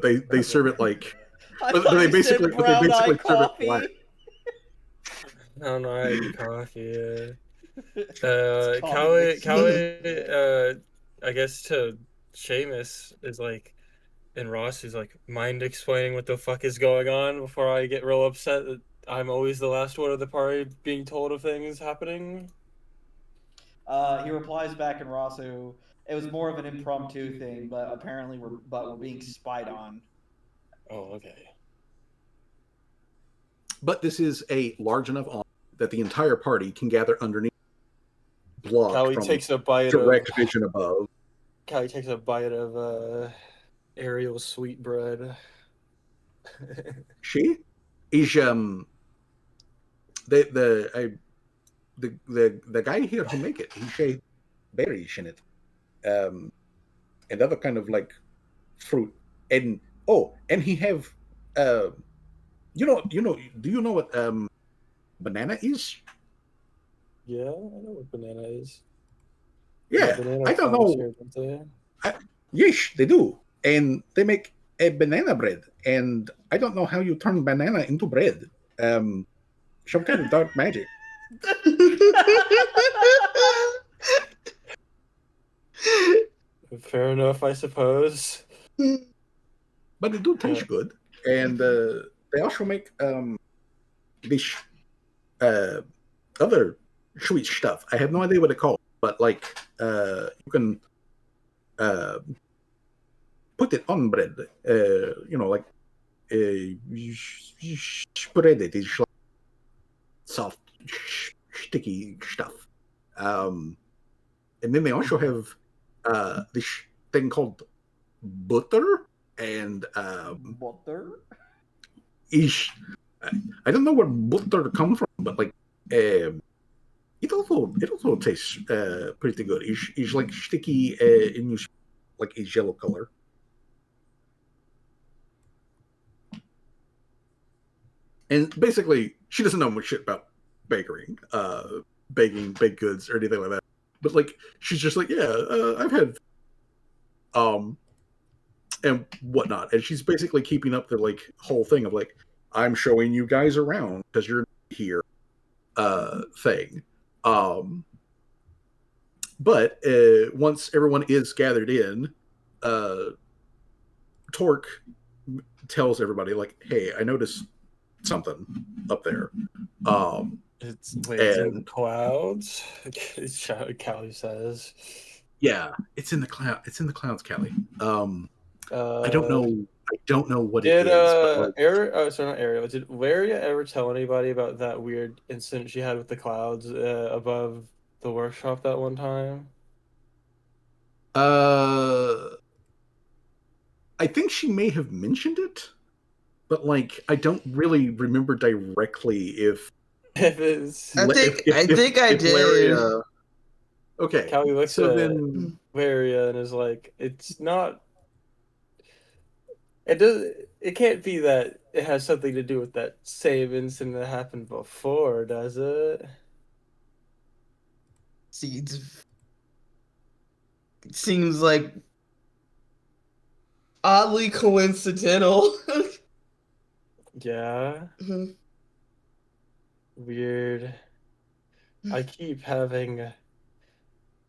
they serve it like they basically Brown Eye serve it black. Coffee. Brown Eye Coffee. Callie, I guess to Seamus is like, and Ross is like, mind explaining what the fuck is going on before I get real upset that I'm always the last one of the party being told of things happening. He replies back in Rasu, it was more of an impromptu thing, but apparently we're being spied on. Oh, okay. But this is a large enough awning that the entire party can gather underneath. Block Callie from takes a bite direct of vision above. Callie takes a bite of Ariel's sweet bread. She is the guy here who make it. He say berries in it, and other kind of like fruit, and he have do you know what banana is? Yeah, I know what banana is. Yeah, banana I don't know. Here, Yes, they do, and they make a banana bread, and I don't know how you turn banana into bread. Some kind of dark magic. Fair enough, I suppose. But it do taste good, and they also make this other sweet stuff. I have no idea what it's called, but like you can put it on bread. Like spread it. It's like soft, sticky stuff. And then they also have this thing called butter, and Butter? I don't know where butter comes from, but like it also tastes pretty good. It's like sticky in like a yellow color. And basically, she doesn't know much shit about baking, baked goods or anything like that. but like she's just like, yeah, I've had and whatnot, and she's basically keeping up the like whole thing of like, I'm showing you guys around because you're here thing. But once everyone is gathered in, Torque tells everybody like, hey, I noticed something up there. It's in the clouds. Callie says. Yeah, it's in the cloud. It's in the clouds, Callie. I don't know what it is. But like, sorry, not Ariel. Did Laria ever tell anybody about that weird incident she had with the clouds above the workshop that one time? I think she may have mentioned it, but like I don't really remember directly if it's. I think I did. Laria, okay, Callie looks so at then Laria and is like, "It's not. It does. It can't be that it has something to do with that same incident that happened before, does it?" It seems like oddly coincidental. Yeah. Weird. I keep having.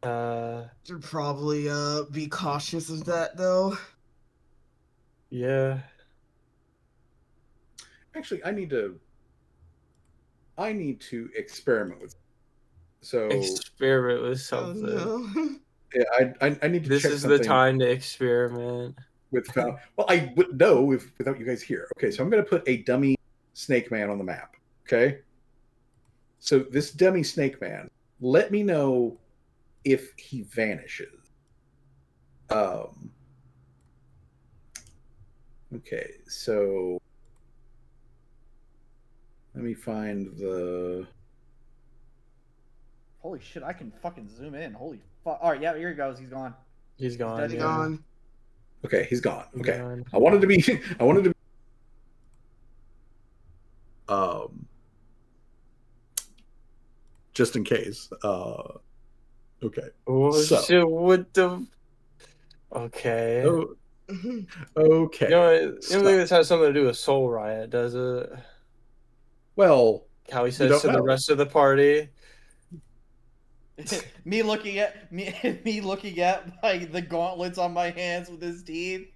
Should probably be cautious of that though. Yeah. actually I need to experiment with. So Experiment with something. Oh, no. yeah, I need to This check is something the time to experiment. with well, I wouldn't know without you guys here. Okay, so I'm going to put a dummy Snake Man on the map. Okay, so this dummy Snake Man, let me know if he vanishes. Okay, so let me find the. Holy shit! I can fucking zoom in. Holy fuck! All right, yeah, here he goes. He's gone. He's gone. He's gone. Okay, he's gone. He's Okay, gone. I wanted to be. Just in case. Okay. Oh so. shit! What the? Okay. Oh, okay. You don't think this has something to do with Soul Riot, does it? Well, Callie says to the rest of the party. me looking at like the gauntlets on my hands with his teeth.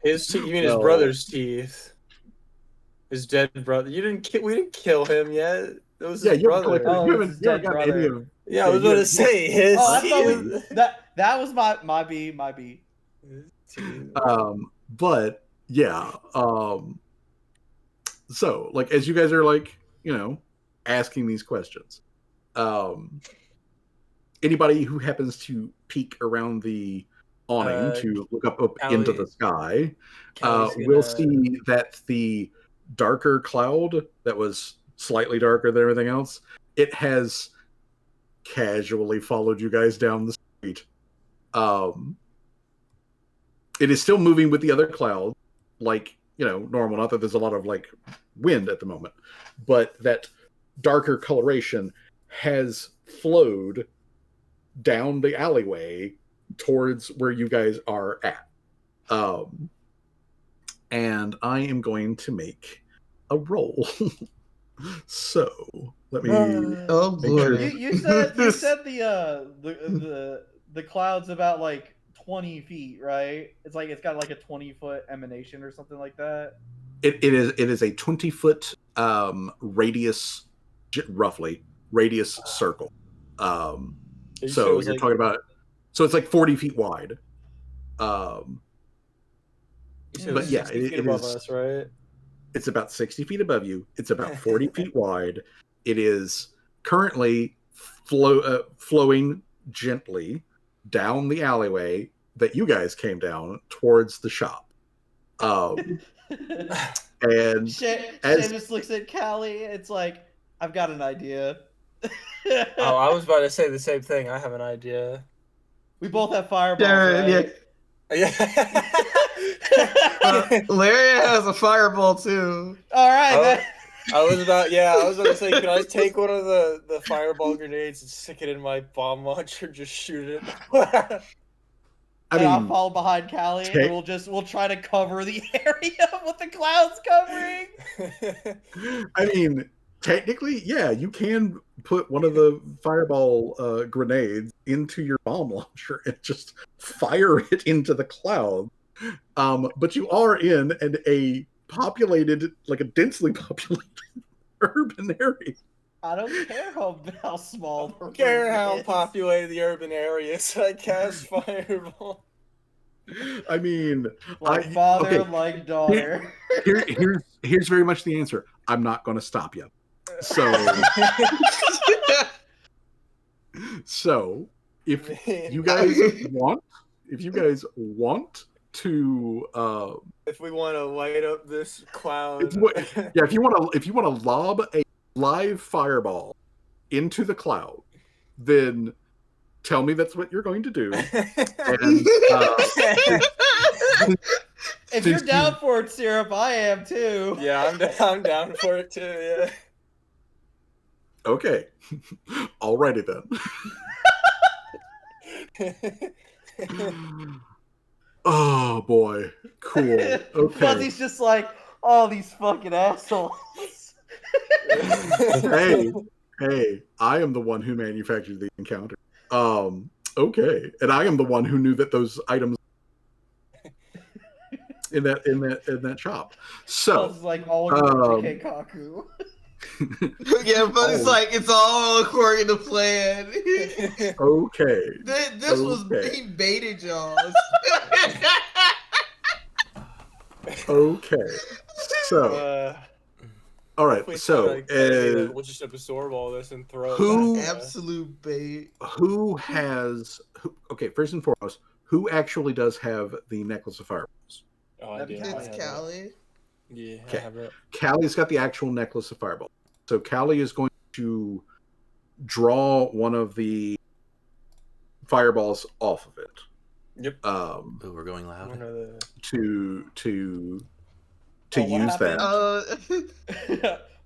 His teeth? You mean his brother's teeth? His dead brother. We didn't kill him yet. That was his brother. Oh, his dead brother. Yeah, I was going to say his. Oh, that was my B. But yeah. So like as you guys are like asking these questions, anybody who happens to peek around the awning to look up into the sky will see that the darker cloud that was slightly darker than everything else, it has casually followed you guys down the street. It is still moving with the other cloud, like normal. Not that there's a lot of like wind at the moment, but that darker coloration has flowed down the alleyway towards where you guys are at. And I am going to make a roll. So let me. Oh Lord! You said the cloud's about like 20 feet, right? It's got like a 20-foot emanation or something like that. It is a 20-foot radius, roughly radius circle. So you're talking about. So it's like 40 feet wide. But yeah, it above is. Us, right? It's about 60 feet above you. It's about 40 feet wide. It is currently flowing gently down the alleyway that you guys came down towards the shop. And Seamus looks at Callie. It's like, I've got an idea. Oh, I was about to say the same thing. I have an idea. We both have fireballs, right? Yeah. Laria has a fireball too. All right, I was about to say, can I take one of the fireball grenades and stick it in my bomb launcher, just shoot it? I'll follow behind Callie, and we'll try to cover the area with the clouds covering. I mean, technically, yeah, you can put one of the fireball grenades into your bomb launcher and just fire it into the cloud. But you are in a populated, like a densely populated urban area. I don't care how small. I don't care how populated the urban area is. I cast fireball. I mean, like father, like daughter. Here's very much the answer. I'm not going to stop you. So if you guys want to, if we want to light up this cloud, if you want to lob a live fireball into the cloud, then tell me that's what you're going to do. And, if you're down for it, Syrup, I am too. Yeah, I'm down for it too. Yeah. Okay. Alrighty then. Oh boy, cool. Okay. Fuzzy's just like, oh, these fucking assholes. Hey, I am the one who manufactured the encounter. Okay, and I am the one who knew that those items in that shop. So it's like all Kaku. Yeah, but it's like it's all according to plan. Okay. This was he baited y'all. Okay. So all right. So we'll just absorb all this and throw it back. Absolute bait. Okay, first and foremost, who actually does have the necklace of fireballs? Oh, I do. It's Callie. Yeah, okay. I have it. Callie's got the actual necklace of fireballs. So Callie is going to draw one of the fireballs off of it. Yep. We're going loud. To use that.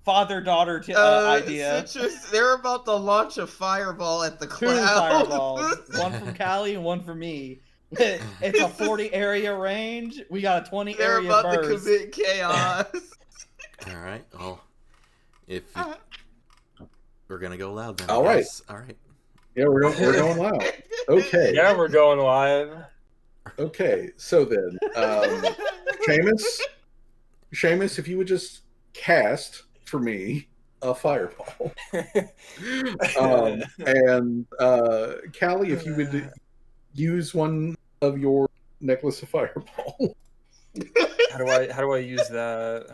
Father-daughter idea. Citrus, they're about to launch a fireball at the cloud. 2 fireballs. One from Callie and one for me. It's a 40 area range. We got a 20 they're area about burst. to commit chaos. All right. Well, if we're gonna go loud, then all right. All right. Yeah, we're going loud. Okay. Yeah, we're going live. Okay. So then, Seamus, if you would just cast for me a fireball, and Callie, if you would use one of your necklace of fireball. How do I use that?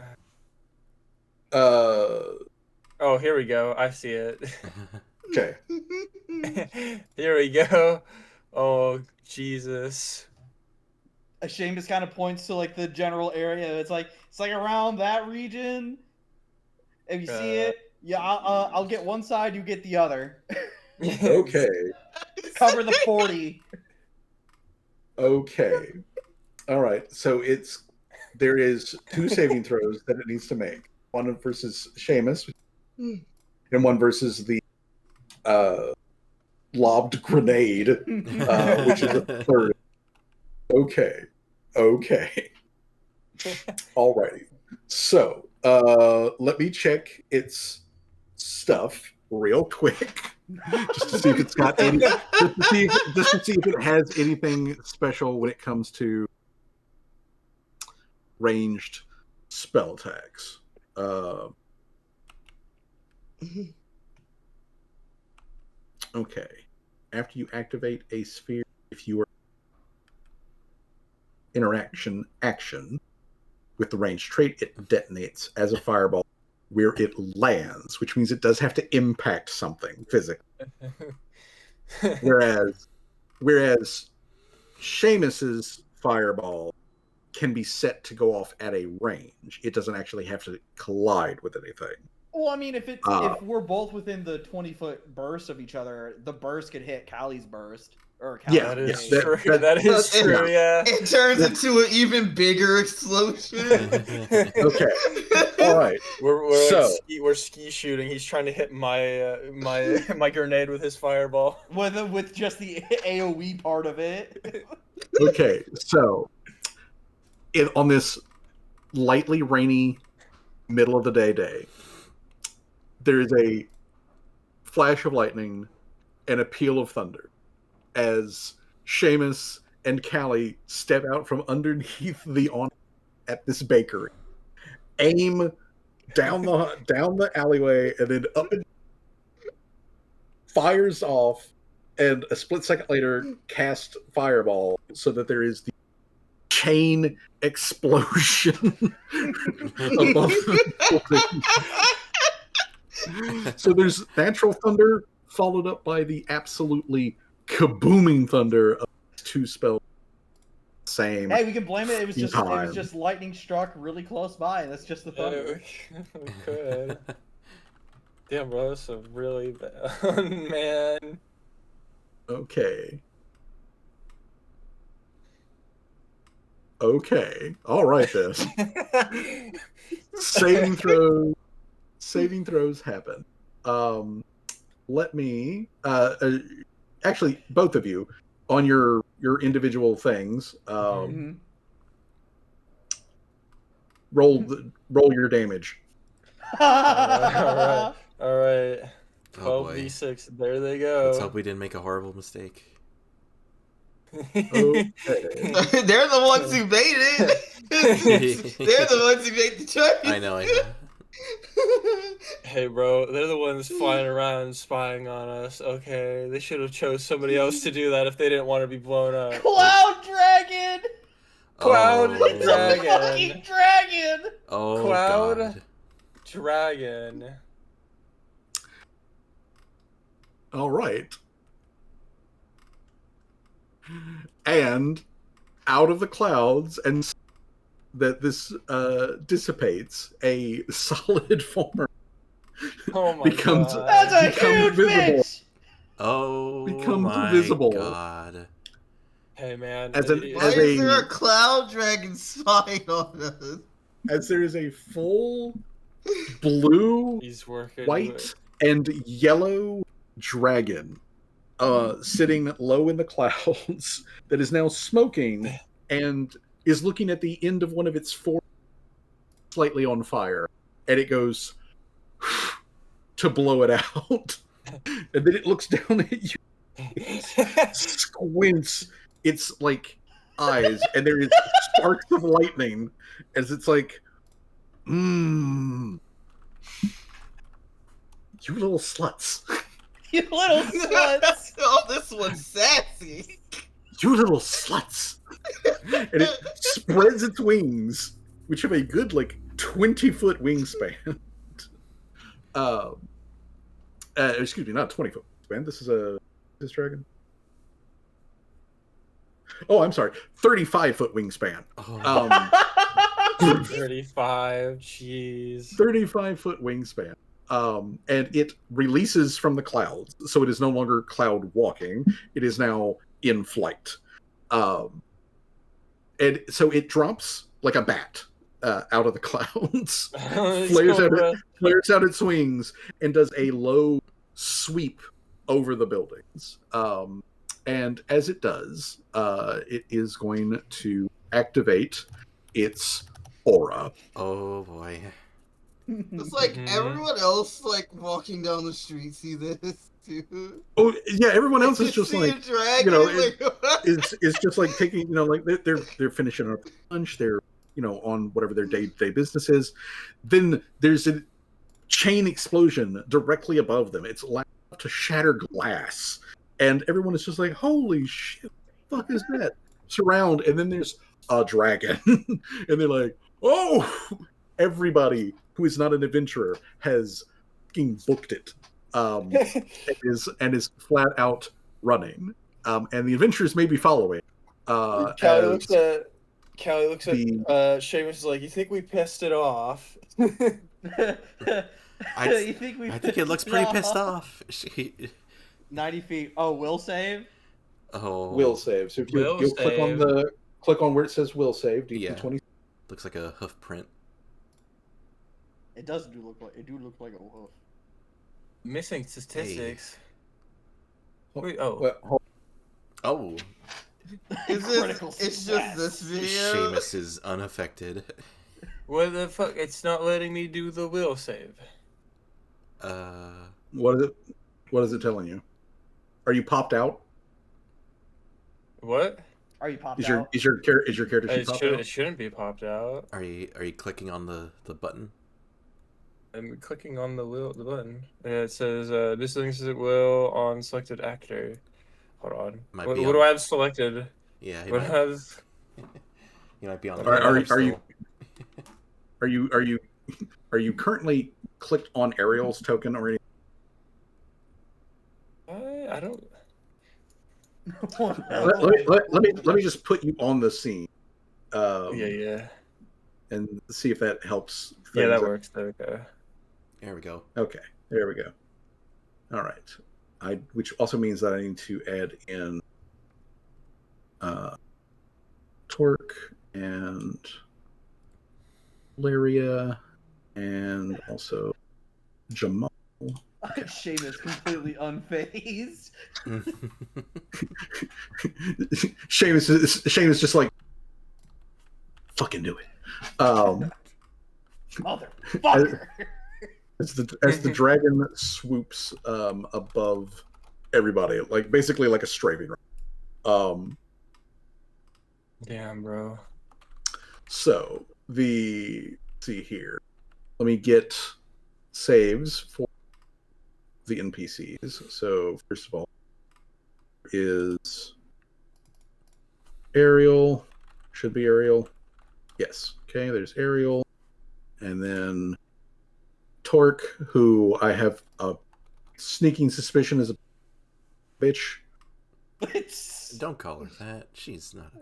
Oh, here we go. I see it. Okay. Here we go. Oh, Jesus. Seamus kind of points to like the general area. It's like around that region. If you see it, yeah, I'll get one side, you get the other. Okay. Cover the 40. Okay. All right. So there is 2 saving throws that it needs to make. One versus Seamus, and one versus the lobbed grenade, which is a 30. Okay. Alrighty. So let me check its stuff real quick, just to see if it's got any. Just to see if it has anything special when it comes to ranged spell attacks. Okay. After you activate a sphere, if you are action with the ranged trait, it detonates as a fireball where it lands, which means it does have to impact something physically. Whereas Seamus's fireball can be set to go off at a range. It doesn't actually have to collide with anything. Well, I mean, if we're both within the 20-foot burst of each other, the burst could hit Callie's burst. Or Yeah, That is yeah, true. that- That is it- true. Yeah. It turns into an even bigger explosion. Okay. All right. We're So- we're ski shooting. He's trying to hit my my grenade with his fireball. with just the AOE part of it. Okay. So, on this lightly rainy middle of the day, there is a flash of lightning and a peal of thunder as Seamus and Callie step out from underneath the awning at this bakery, aim down the alleyway, and then up and fires off, and a split second later cast fireball so that there is the chain explosion above the building. So there's natural thunder followed up by the absolutely kabooming thunder of two spells. Same. Hey, we can blame it. It was time. just lightning struck really close by. That's just the thunder. We could. Damn, bro, that's a really bad one, man. Okay. Okay. All right then. Saving throws happen. Let me actually both of you on your individual things. Mhm. Roll your damage. All right. Oh boy. 12d6. There they go. Let's hope we didn't make a horrible mistake. Okay. They're the ones who made it. They're the ones who made the choice. I know. Hey, bro, they're the ones flying around spying on us. Okay, they should have chose somebody else to do that if they didn't want to be blown up. Cloud dragon. Cloud Oh. dragon. Fucking dragon. Oh, Cloud. God. Dragon. All right. And out of the clouds, and that this dissipates, a solid form Oh my becomes god. That's a becomes huge visible. bitch. Oh, Becomes my visible. God. Hey, man. As an- Why as is a- there a cloud dragon spying on us? As there is a full blue, He's working. white, and yellow dragon sitting low in the clouds that is now smoking and is looking at the end of one of its four slightly on fire, and it goes to blow it out, and then it looks down at you, squints its like eyes, and there is sparks of lightning as it's like, you little sluts. You little sluts. Oh, this one's sassy. You little sluts. And it spreads its wings, which have a good, 20-foot wingspan. Excuse me, not 20-foot wingspan. This is this dragon? Oh, I'm sorry. 35-foot wingspan. Oh. 35, jeez. 35-foot wingspan. And it releases from the clouds, so it is no longer cloud walking. It is now in flight. And so it drops like a bat out of the clouds, flares out its wings, and does a low sweep over the buildings. And as it does, it is going to activate its aura. Oh, boy. It's like Mhm. everyone else, walking down the street, see this too. Oh yeah, everyone else is just See like, a dragon, you know, what? is just like taking, they're finishing up lunch, they're on whatever their day-to-day business is. Then there's a chain explosion directly above them. It's loud to shatter glass, and everyone is just like, holy shit, what the fuck is that? Surround, and then there's a dragon, and they're like, oh, everybody who is not an adventurer has fucking booked it, and is flat out running, and the adventurers may be following. Callie looks at Seamus is like, you think we pissed it off? You I think we think it looks pretty pissed off. She... 90 feet. Oh, will save? Oh. Will save. So if Will you'll click on where it says will save. Yeah. DC20. Looks like a hoof print. It does look like a wolf. Missing statistics. Hey. Wait, oh. Well, Oh. Is this? Critical It's success. just this video. Seamus is unaffected. What the fuck? It's not letting me do the will save. what is it telling you? Are you popped out? What? Are you popped Is out? your character sheet It, popped should, out? it shouldn't be popped out. Are you clicking on the button? I'm clicking on the button. It says this links it will on selected actor. Hold on. Might What be do on- I have selected? Yeah, he What might, has? he might be on the Are you currently clicked on Ariel's token or anything? I don't. Let me just put you on the scene. Yeah. And see if that helps. Yeah, that things. works. There we go. There we go. Okay, there we go. All right. Which also means that I need to add in Torque and Laria and also Jamal. Seamus completely unfazed. Seamus just like fucking do it. Motherfucker. As the dragon swoops above everybody, like basically like a strafing. Damn, bro. So let's see here. Let me get saves for the NPCs. So first of all, is Ariel. Should be Ariel. Yes. Okay, there's Ariel. And then Torque, who I have a sneaking suspicion is a bitch. Don't call her that. She's not.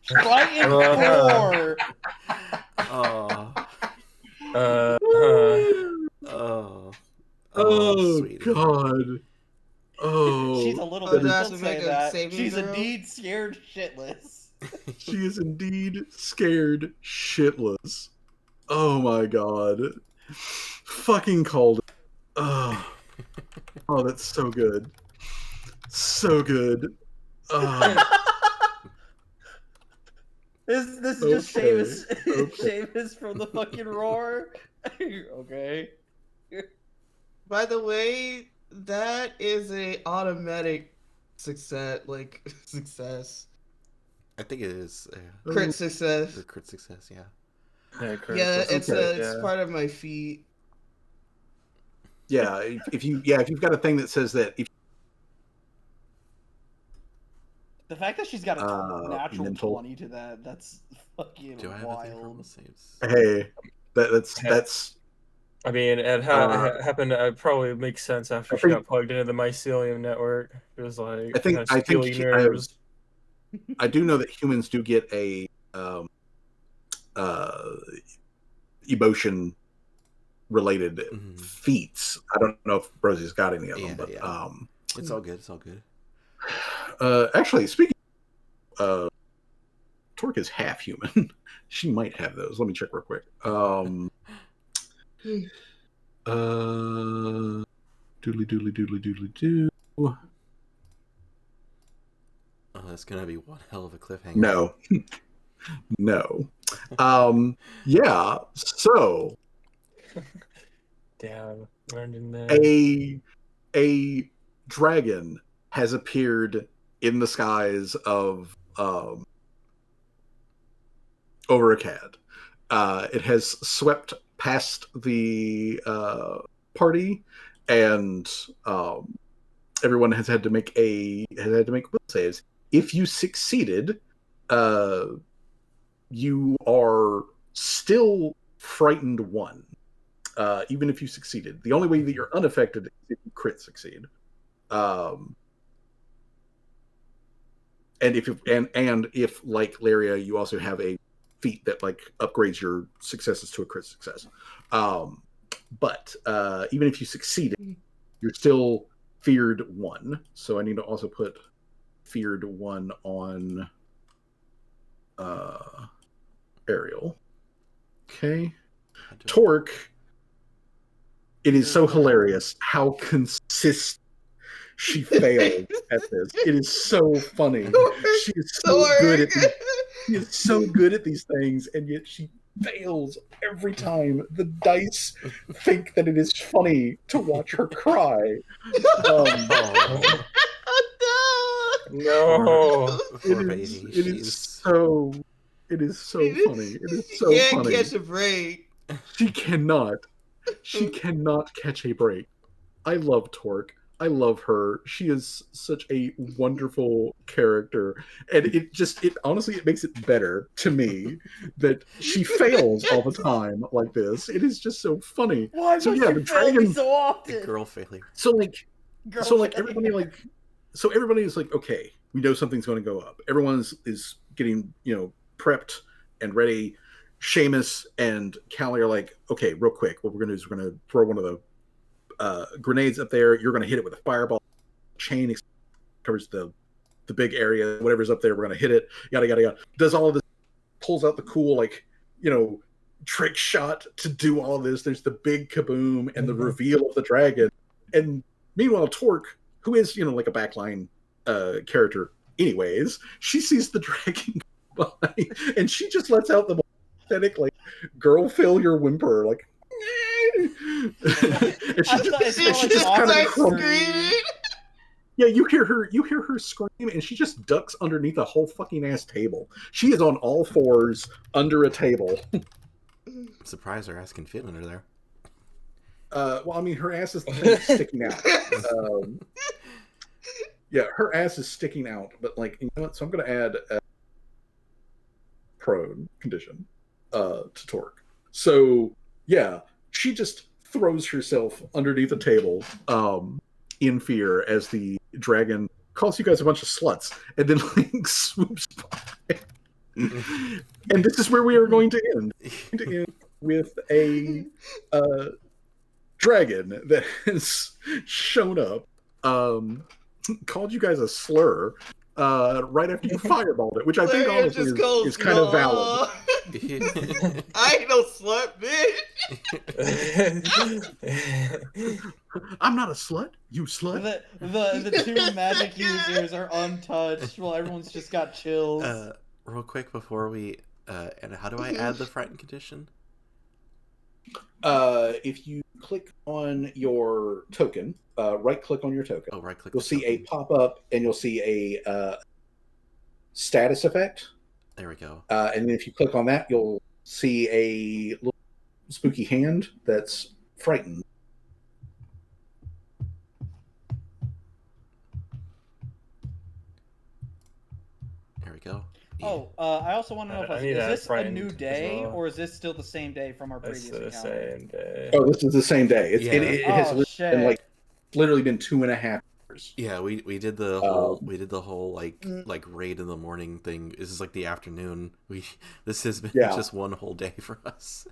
Dragon 4. Oh, sweetie. God. Oh, She's a little Oh, bitch. that's Don't to make say a that. saving She's throw? indeed scared shitless. she is indeed scared shitless. Oh my God. Fucking called it. Oh, that's so good. So good. This is just Okay, Seamus, okay. Seamus from the fucking roar. Okay. By the way, that is a automatic success. Success. I think it is. Crit success. The crit success, yeah. Yeah, it's Okay. it's part of my feat. Yeah, if you've got a thing that says that if The fact that she's got a natural mental. 20 to that's fucking Do I have anything from wild. the saves? hey, that's I mean, it happened. It probably makes sense after she got plugged into the mycelium network. It was like I think steely nerves. I do know that humans do get a emotion related feats. I don't know if Rosie's got any of them, but it's all good. It's all good. Actually, speaking Torque is half human. She might have those. Let me check real quick. Doodly doo. Oh, that's gonna be one hell of a cliffhanger. No. No. Yeah, so Damn, learned in there. a dragon has appeared in the skies of over Akkad. It has swept past the party, and everyone has had to make will saves. If you succeeded, you are still frightened 1. Even if you succeeded, the only way that you're unaffected is if you crit succeed. And if like Laria, you also have a feat that like upgrades your successes to a crit success. But even if you succeeded, you're still feared 1. So I need to also put feared 1 on Ariel. Okay. Torque. It is so hilarious how consistent she failed at this. It is so funny. She is so good at these, she is so good at these things, and yet she fails every time. The dice think that it is funny to watch her cry. No. It is so funny. It is so can't funny. catch a break. She cannot catch a break. I love Torque. I love her. She is such a wonderful character, and it honestly it makes it better to me that she fails all the time like this. It is just so funny. Why so must yeah, you the fail me dragon so often? Girl failure. So Girl everybody is like, okay, we know something's going to go up. Everyone is getting prepped and ready. Seamus and Callie are like, okay, real quick, what we're going to do is we're going to throw one of the grenades up there. You're going to hit it with a fireball. Chain covers the big area. Whatever's up there, we're going to hit it. Yada yada yada. Does all of this. Pulls out the cool trick shot to do all of this. There's the big kaboom and the reveal of the dragon. And meanwhile, Torque, who is like a backline character, anyways, she sees the dragon go by and she just lets out the most pathetic girl failure whimper and she just kind of screaming. Yeah, you hear her scream, and she just ducks underneath a whole fucking ass table. She is on all fours under a table. I'm surprised her ass can fit under there. Well, I mean, her ass is the thing sticking out. Yeah, her ass is sticking out, but you know what? So I'm going to add a prone condition to Torque. So yeah, she just throws herself underneath the table in fear as the dragon calls you guys a bunch of sluts and then swoops by. And this is where we are going to end. With a dragon that has shown up, called you guys a slur right after you fireballed it, which I think honestly is kind of valid. I ain't no slut, bitch. I'm not a slut, you slut. The two magic users are untouched while everyone's just got chills. Real quick before we and how do I add the frightened condition? If you click on your token, right click on your token. Oh, right click. You'll see a pop up, and you'll see a status effect. There we go. And then if you click on that, you'll see a little spooky hand that's frightened. There we go. Yeah. Oh, I also want to know if is this a new day or is this still the same day from our previous encounter? It's the same day. Oh, this is the same day. It has been literally been 2.5 hours. Yeah, we did the whole raid in the morning thing. This is the afternoon. This has been just one whole day for us.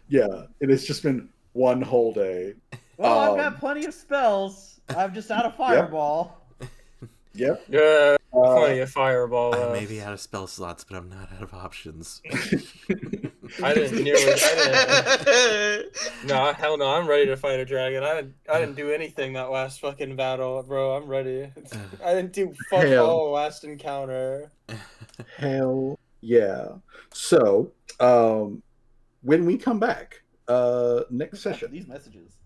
Yeah, it has just been one whole day. Well, I've got plenty of spells. I'm just out of fireball. Yep. Yeah, plenty of fireball. I may be out of spell slots, but I'm not out of options. I didn't. No, hell no. I'm ready to fight a dragon. I didn't do anything that last fucking battle, bro. I'm ready. I didn't do fuck all last encounter. Hell yeah. So, when we come back, next session, these messages,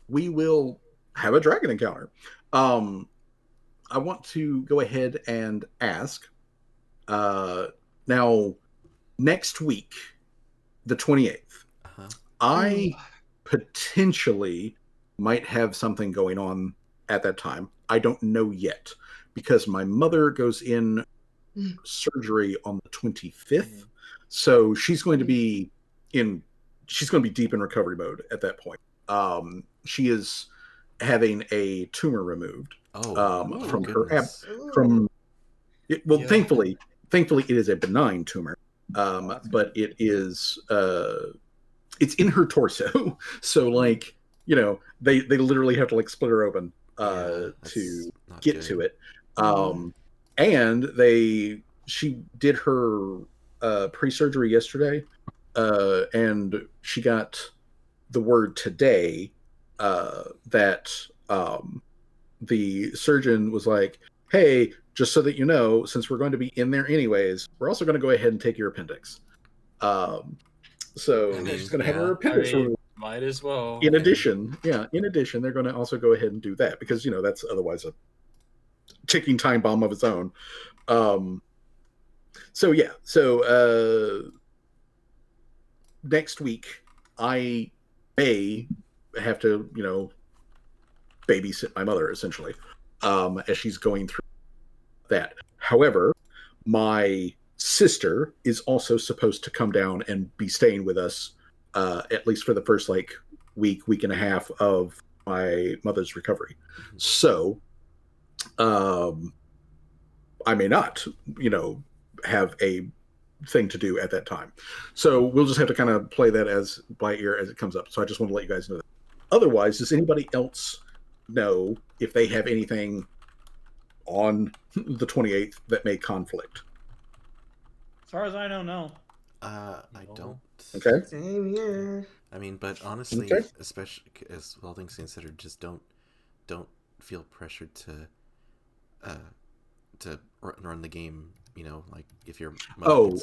we will have a dragon encounter. I want to go ahead and ask, now, next week, the 28th, I potentially might have something going on at that time. I don't know yet, because my mother goes in surgery on the 25th, so she's going to be deep in recovery mode at that point. She is having a tumor removed from her thankfully it is a benign tumor, but it is it's in her torso, so they literally have to like split her open that's to not get good. to it. And she did her pre-surgery yesterday, and she got the word today that the surgeon was like, hey, just so that you know, since we're going to be in there anyways, we're also going to go ahead and take your appendix. So she's going to have her appendix removed. Might as well. In addition, they're going to also go ahead and do that because, that's otherwise a ticking time bomb of its own. So next week I may have to, babysit my mother essentially, as she's going through that. However, my sister is also supposed to come down and be staying with us, at least for the first week and a half of my mother's recovery. So, I may not, have a thing to do at that time. So we'll just have to kind of play that by ear as it comes up. So I just want to let you guys know that. Otherwise, does anybody else know if they have anything on the 28th that may conflict? As far as I know, no. I don't. Okay. Same here. I mean, but honestly, Okay. especially as all things considered, just don't feel pressured to run the game. Like if your mother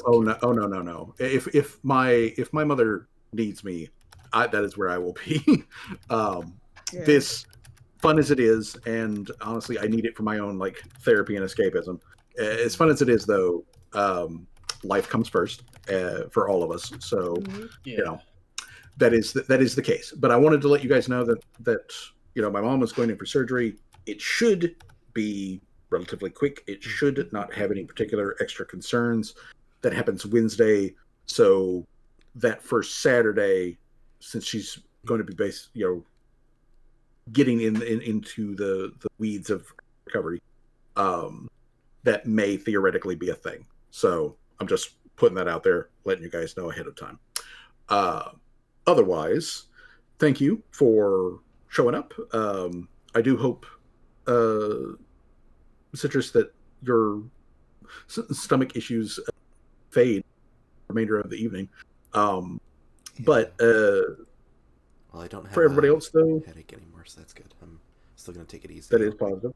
no. If my mother needs me, that is where I will be. This, fun as it is, and honestly, I need it for my own therapy and escapism. As fun as it is, though, life comes first for all of us. So that is the case. But I wanted to let you guys know that my mom was going in for surgery. It should be relatively quick. It should not have any particular extra concerns. That happens Wednesday. So that first Saturday, since she's going to be getting into the weeds of recovery, that may theoretically be a thing. So I'm just putting that out there, letting you guys know ahead of time. Otherwise, thank you for showing up. I do hope, Citrus, that your stomach issues fade the remainder of the evening. But well, I don't have for everybody else, though, headache anymore, so that's good. I'm still gonna take it easy. That is positive.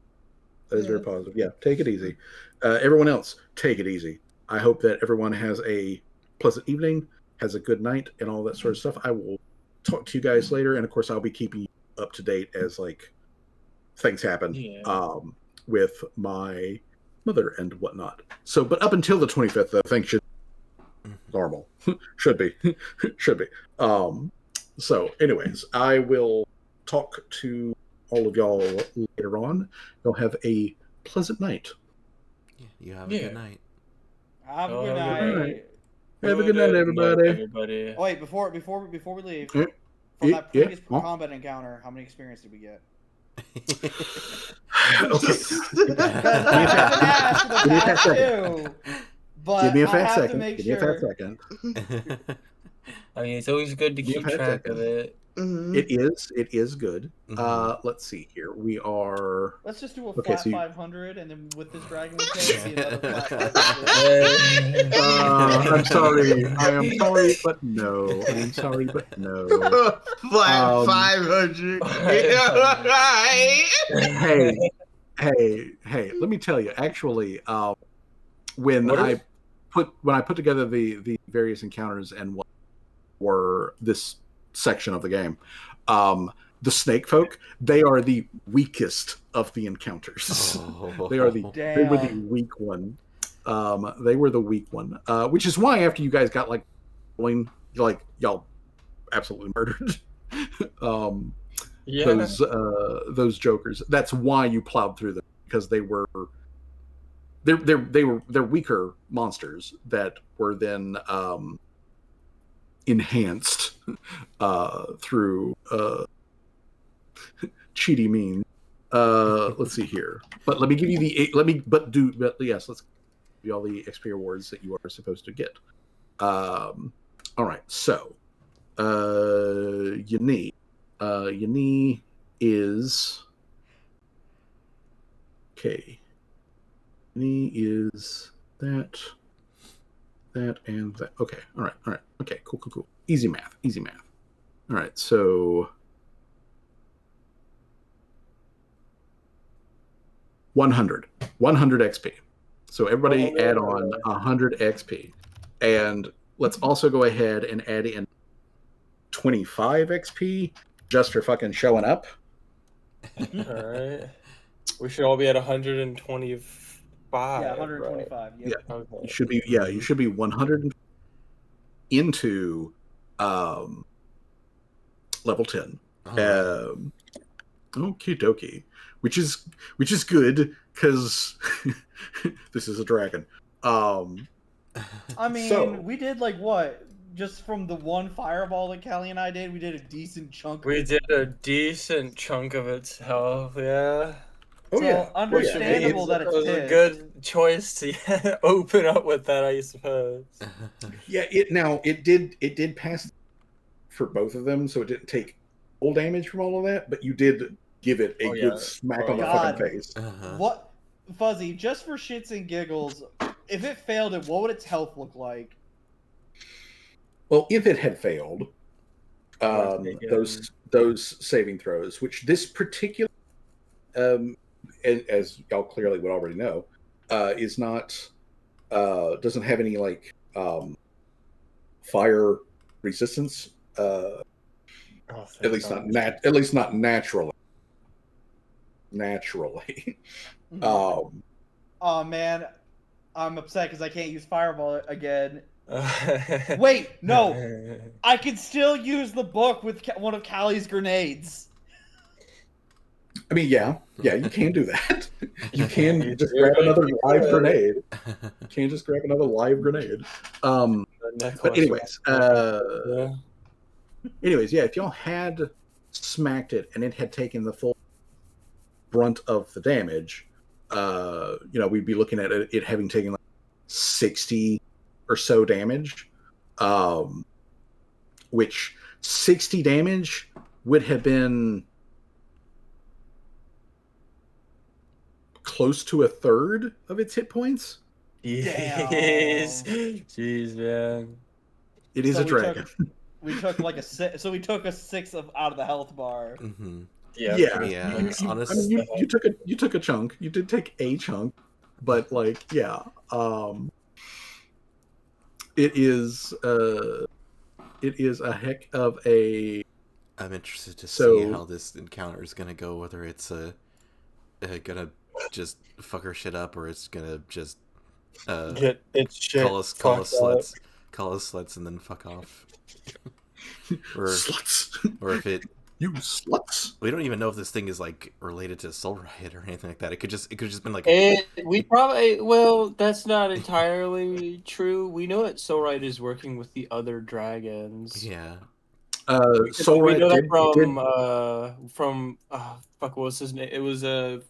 That is very positive. Yeah, take it easy. Everyone else, take it easy. I hope that everyone has a pleasant evening, has a good night, and all that sort of stuff. I will talk to you guys later, and of course, I'll be keeping you up to date as things happen with my mother and whatnot. So, but up until the 25th, though, things should be normal. should be. So, anyways, I will talk to all of y'all later on. You'll have a pleasant night. Yeah, you have a good night. Have a good night. Have a good night, everybody. Oh, wait, before we leave, from that previous combat encounter, how many experience did we get? Okay. Give me a fat second. I mean, it's always good to keep track of it. Mm-hmm. It is good. Let's see here. We are. Let's just do a flat 500, and then with this dragon we play, another flat 500. I'm sorry. I am sorry, but no. Flat 500. Hey. Let me tell you. Actually, when I put together the various encounters and what were this section of the game, the snake folk, they are the weakest of the encounters. They were the weak one. They were the weak one, which is why after you guys got y'all absolutely murdered those jokers. That's why you plowed through them, because they're weaker monsters that were then enhanced through cheaty means. Let's see here. But let me give you let's give you all the XP awards that you are supposed to get. All right. So you need Your knee is okay. Knee is that, and that. Okay. All right. Okay. Cool. Easy math. All right. So 100 XP. So everybody add on 100 XP, and let's also go ahead and add in 25 XP just for fucking showing up. All right. We should all be at 125. Yeah, 125. Right? Yep. Yeah. Okay. You should be. Yeah, you should be 100 into level 10. Okie dokie. Which is good because this is a dragon. I mean, so, we did like what? Just from the one fireball that Callie and I did, we did a decent chunk. We did a decent chunk of its health, yeah. oh So, yeah, understandable that it's It was a pissed. good choice to open up with that, I suppose. yeah. It did pass for both of them, so it didn't take full damage from all of that, but you did give it a good smack on the God. fucking face. What, Fuzzy? Just for shits and giggles, if it failed it, what would its health look like? Well, if it had failed, those saving throws, which this particular, and as y'all clearly would already know, is not doesn't have any like fire resistance. At least not naturally. Oh man, I'm upset because I can't use fireball again. Wait, no, I can still use the book with one of Callie's grenades. I mean, yeah, you can do that. You can just grab another live grenade. You can just grab another live grenade. But anyways, yeah, if y'all had smacked it and it had taken the full brunt of the damage, we'd be looking at it having taken like 60 or so damage, which 60 damage would have been close to a third of its hit points. Jeez, man. It is a dragon. We took like a 6, so we took a 6 out of the health bar. Mm-hmm. Yeah. You took a chunk. You did take a chunk, but like, yeah, it is a heck of a. I'm interested to see how this encounter is gonna go. Whether it's gonna just fuck her shit up, or it's gonna just get its shit call us sluts, and then fuck off. or sluts. Or if it. You sluts. We don't even know if this thing is like related to Soul Riot or anything like that. It could just been like. That's not entirely true. We know that Soul Riot is working with the other dragons. Yeah. Soul Riot from fuck, what's his name? It was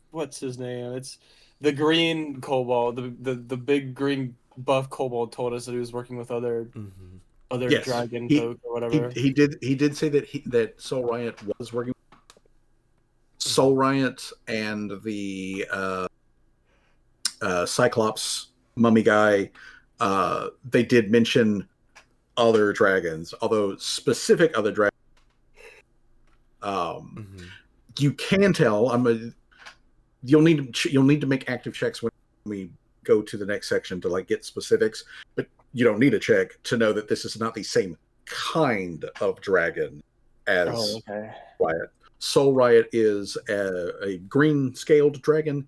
what's his name? It's the green kobold, the big green buff kobold told us that he was working with other. Mm-hmm. Other dragon folk or whatever. He did say that Soul Riot was working. Soul Riot and the Cyclops mummy guy, they did mention other dragons, although specific other dragons. You can tell. You'll need to make active checks when we go to the next section to like get specifics, but you don't need a check to know that this is not the same kind of dragon as Riot. Soul Riot is a green scaled dragon,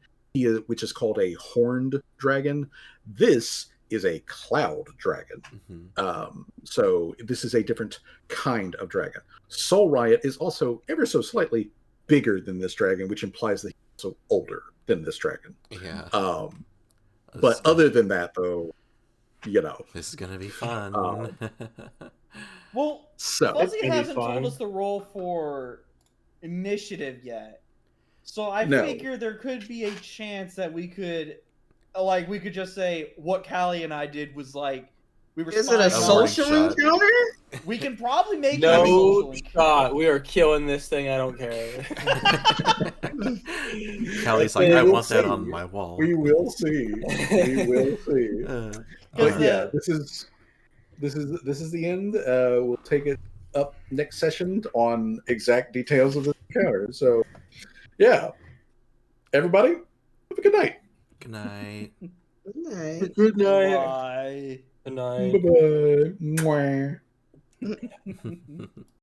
which is called a horned dragon. This is a cloud dragon. So this is a different kind of dragon. Soul Riot is also ever so slightly bigger than this dragon, which implies that he's also older than this dragon. Yeah. But other than that, though, this is gonna be fun. Well, Fuzzy hasn't told us the roll for initiative yet, so I figure there could be a chance that we could just say what Callie and I did was like We were Is it a spying on- social shot. encounter? We can probably make it a No social encounter. shot. We are killing this thing. I don't care. Callie's like, We I will want that see. on my wall. We will see. We will see. But Because, yeah, this is the end. We'll take it up next session on exact details of the encounter. So yeah, everybody, have a good night. Good night. Good night. Good night. Bye. Good night. Bye bye. Mwah.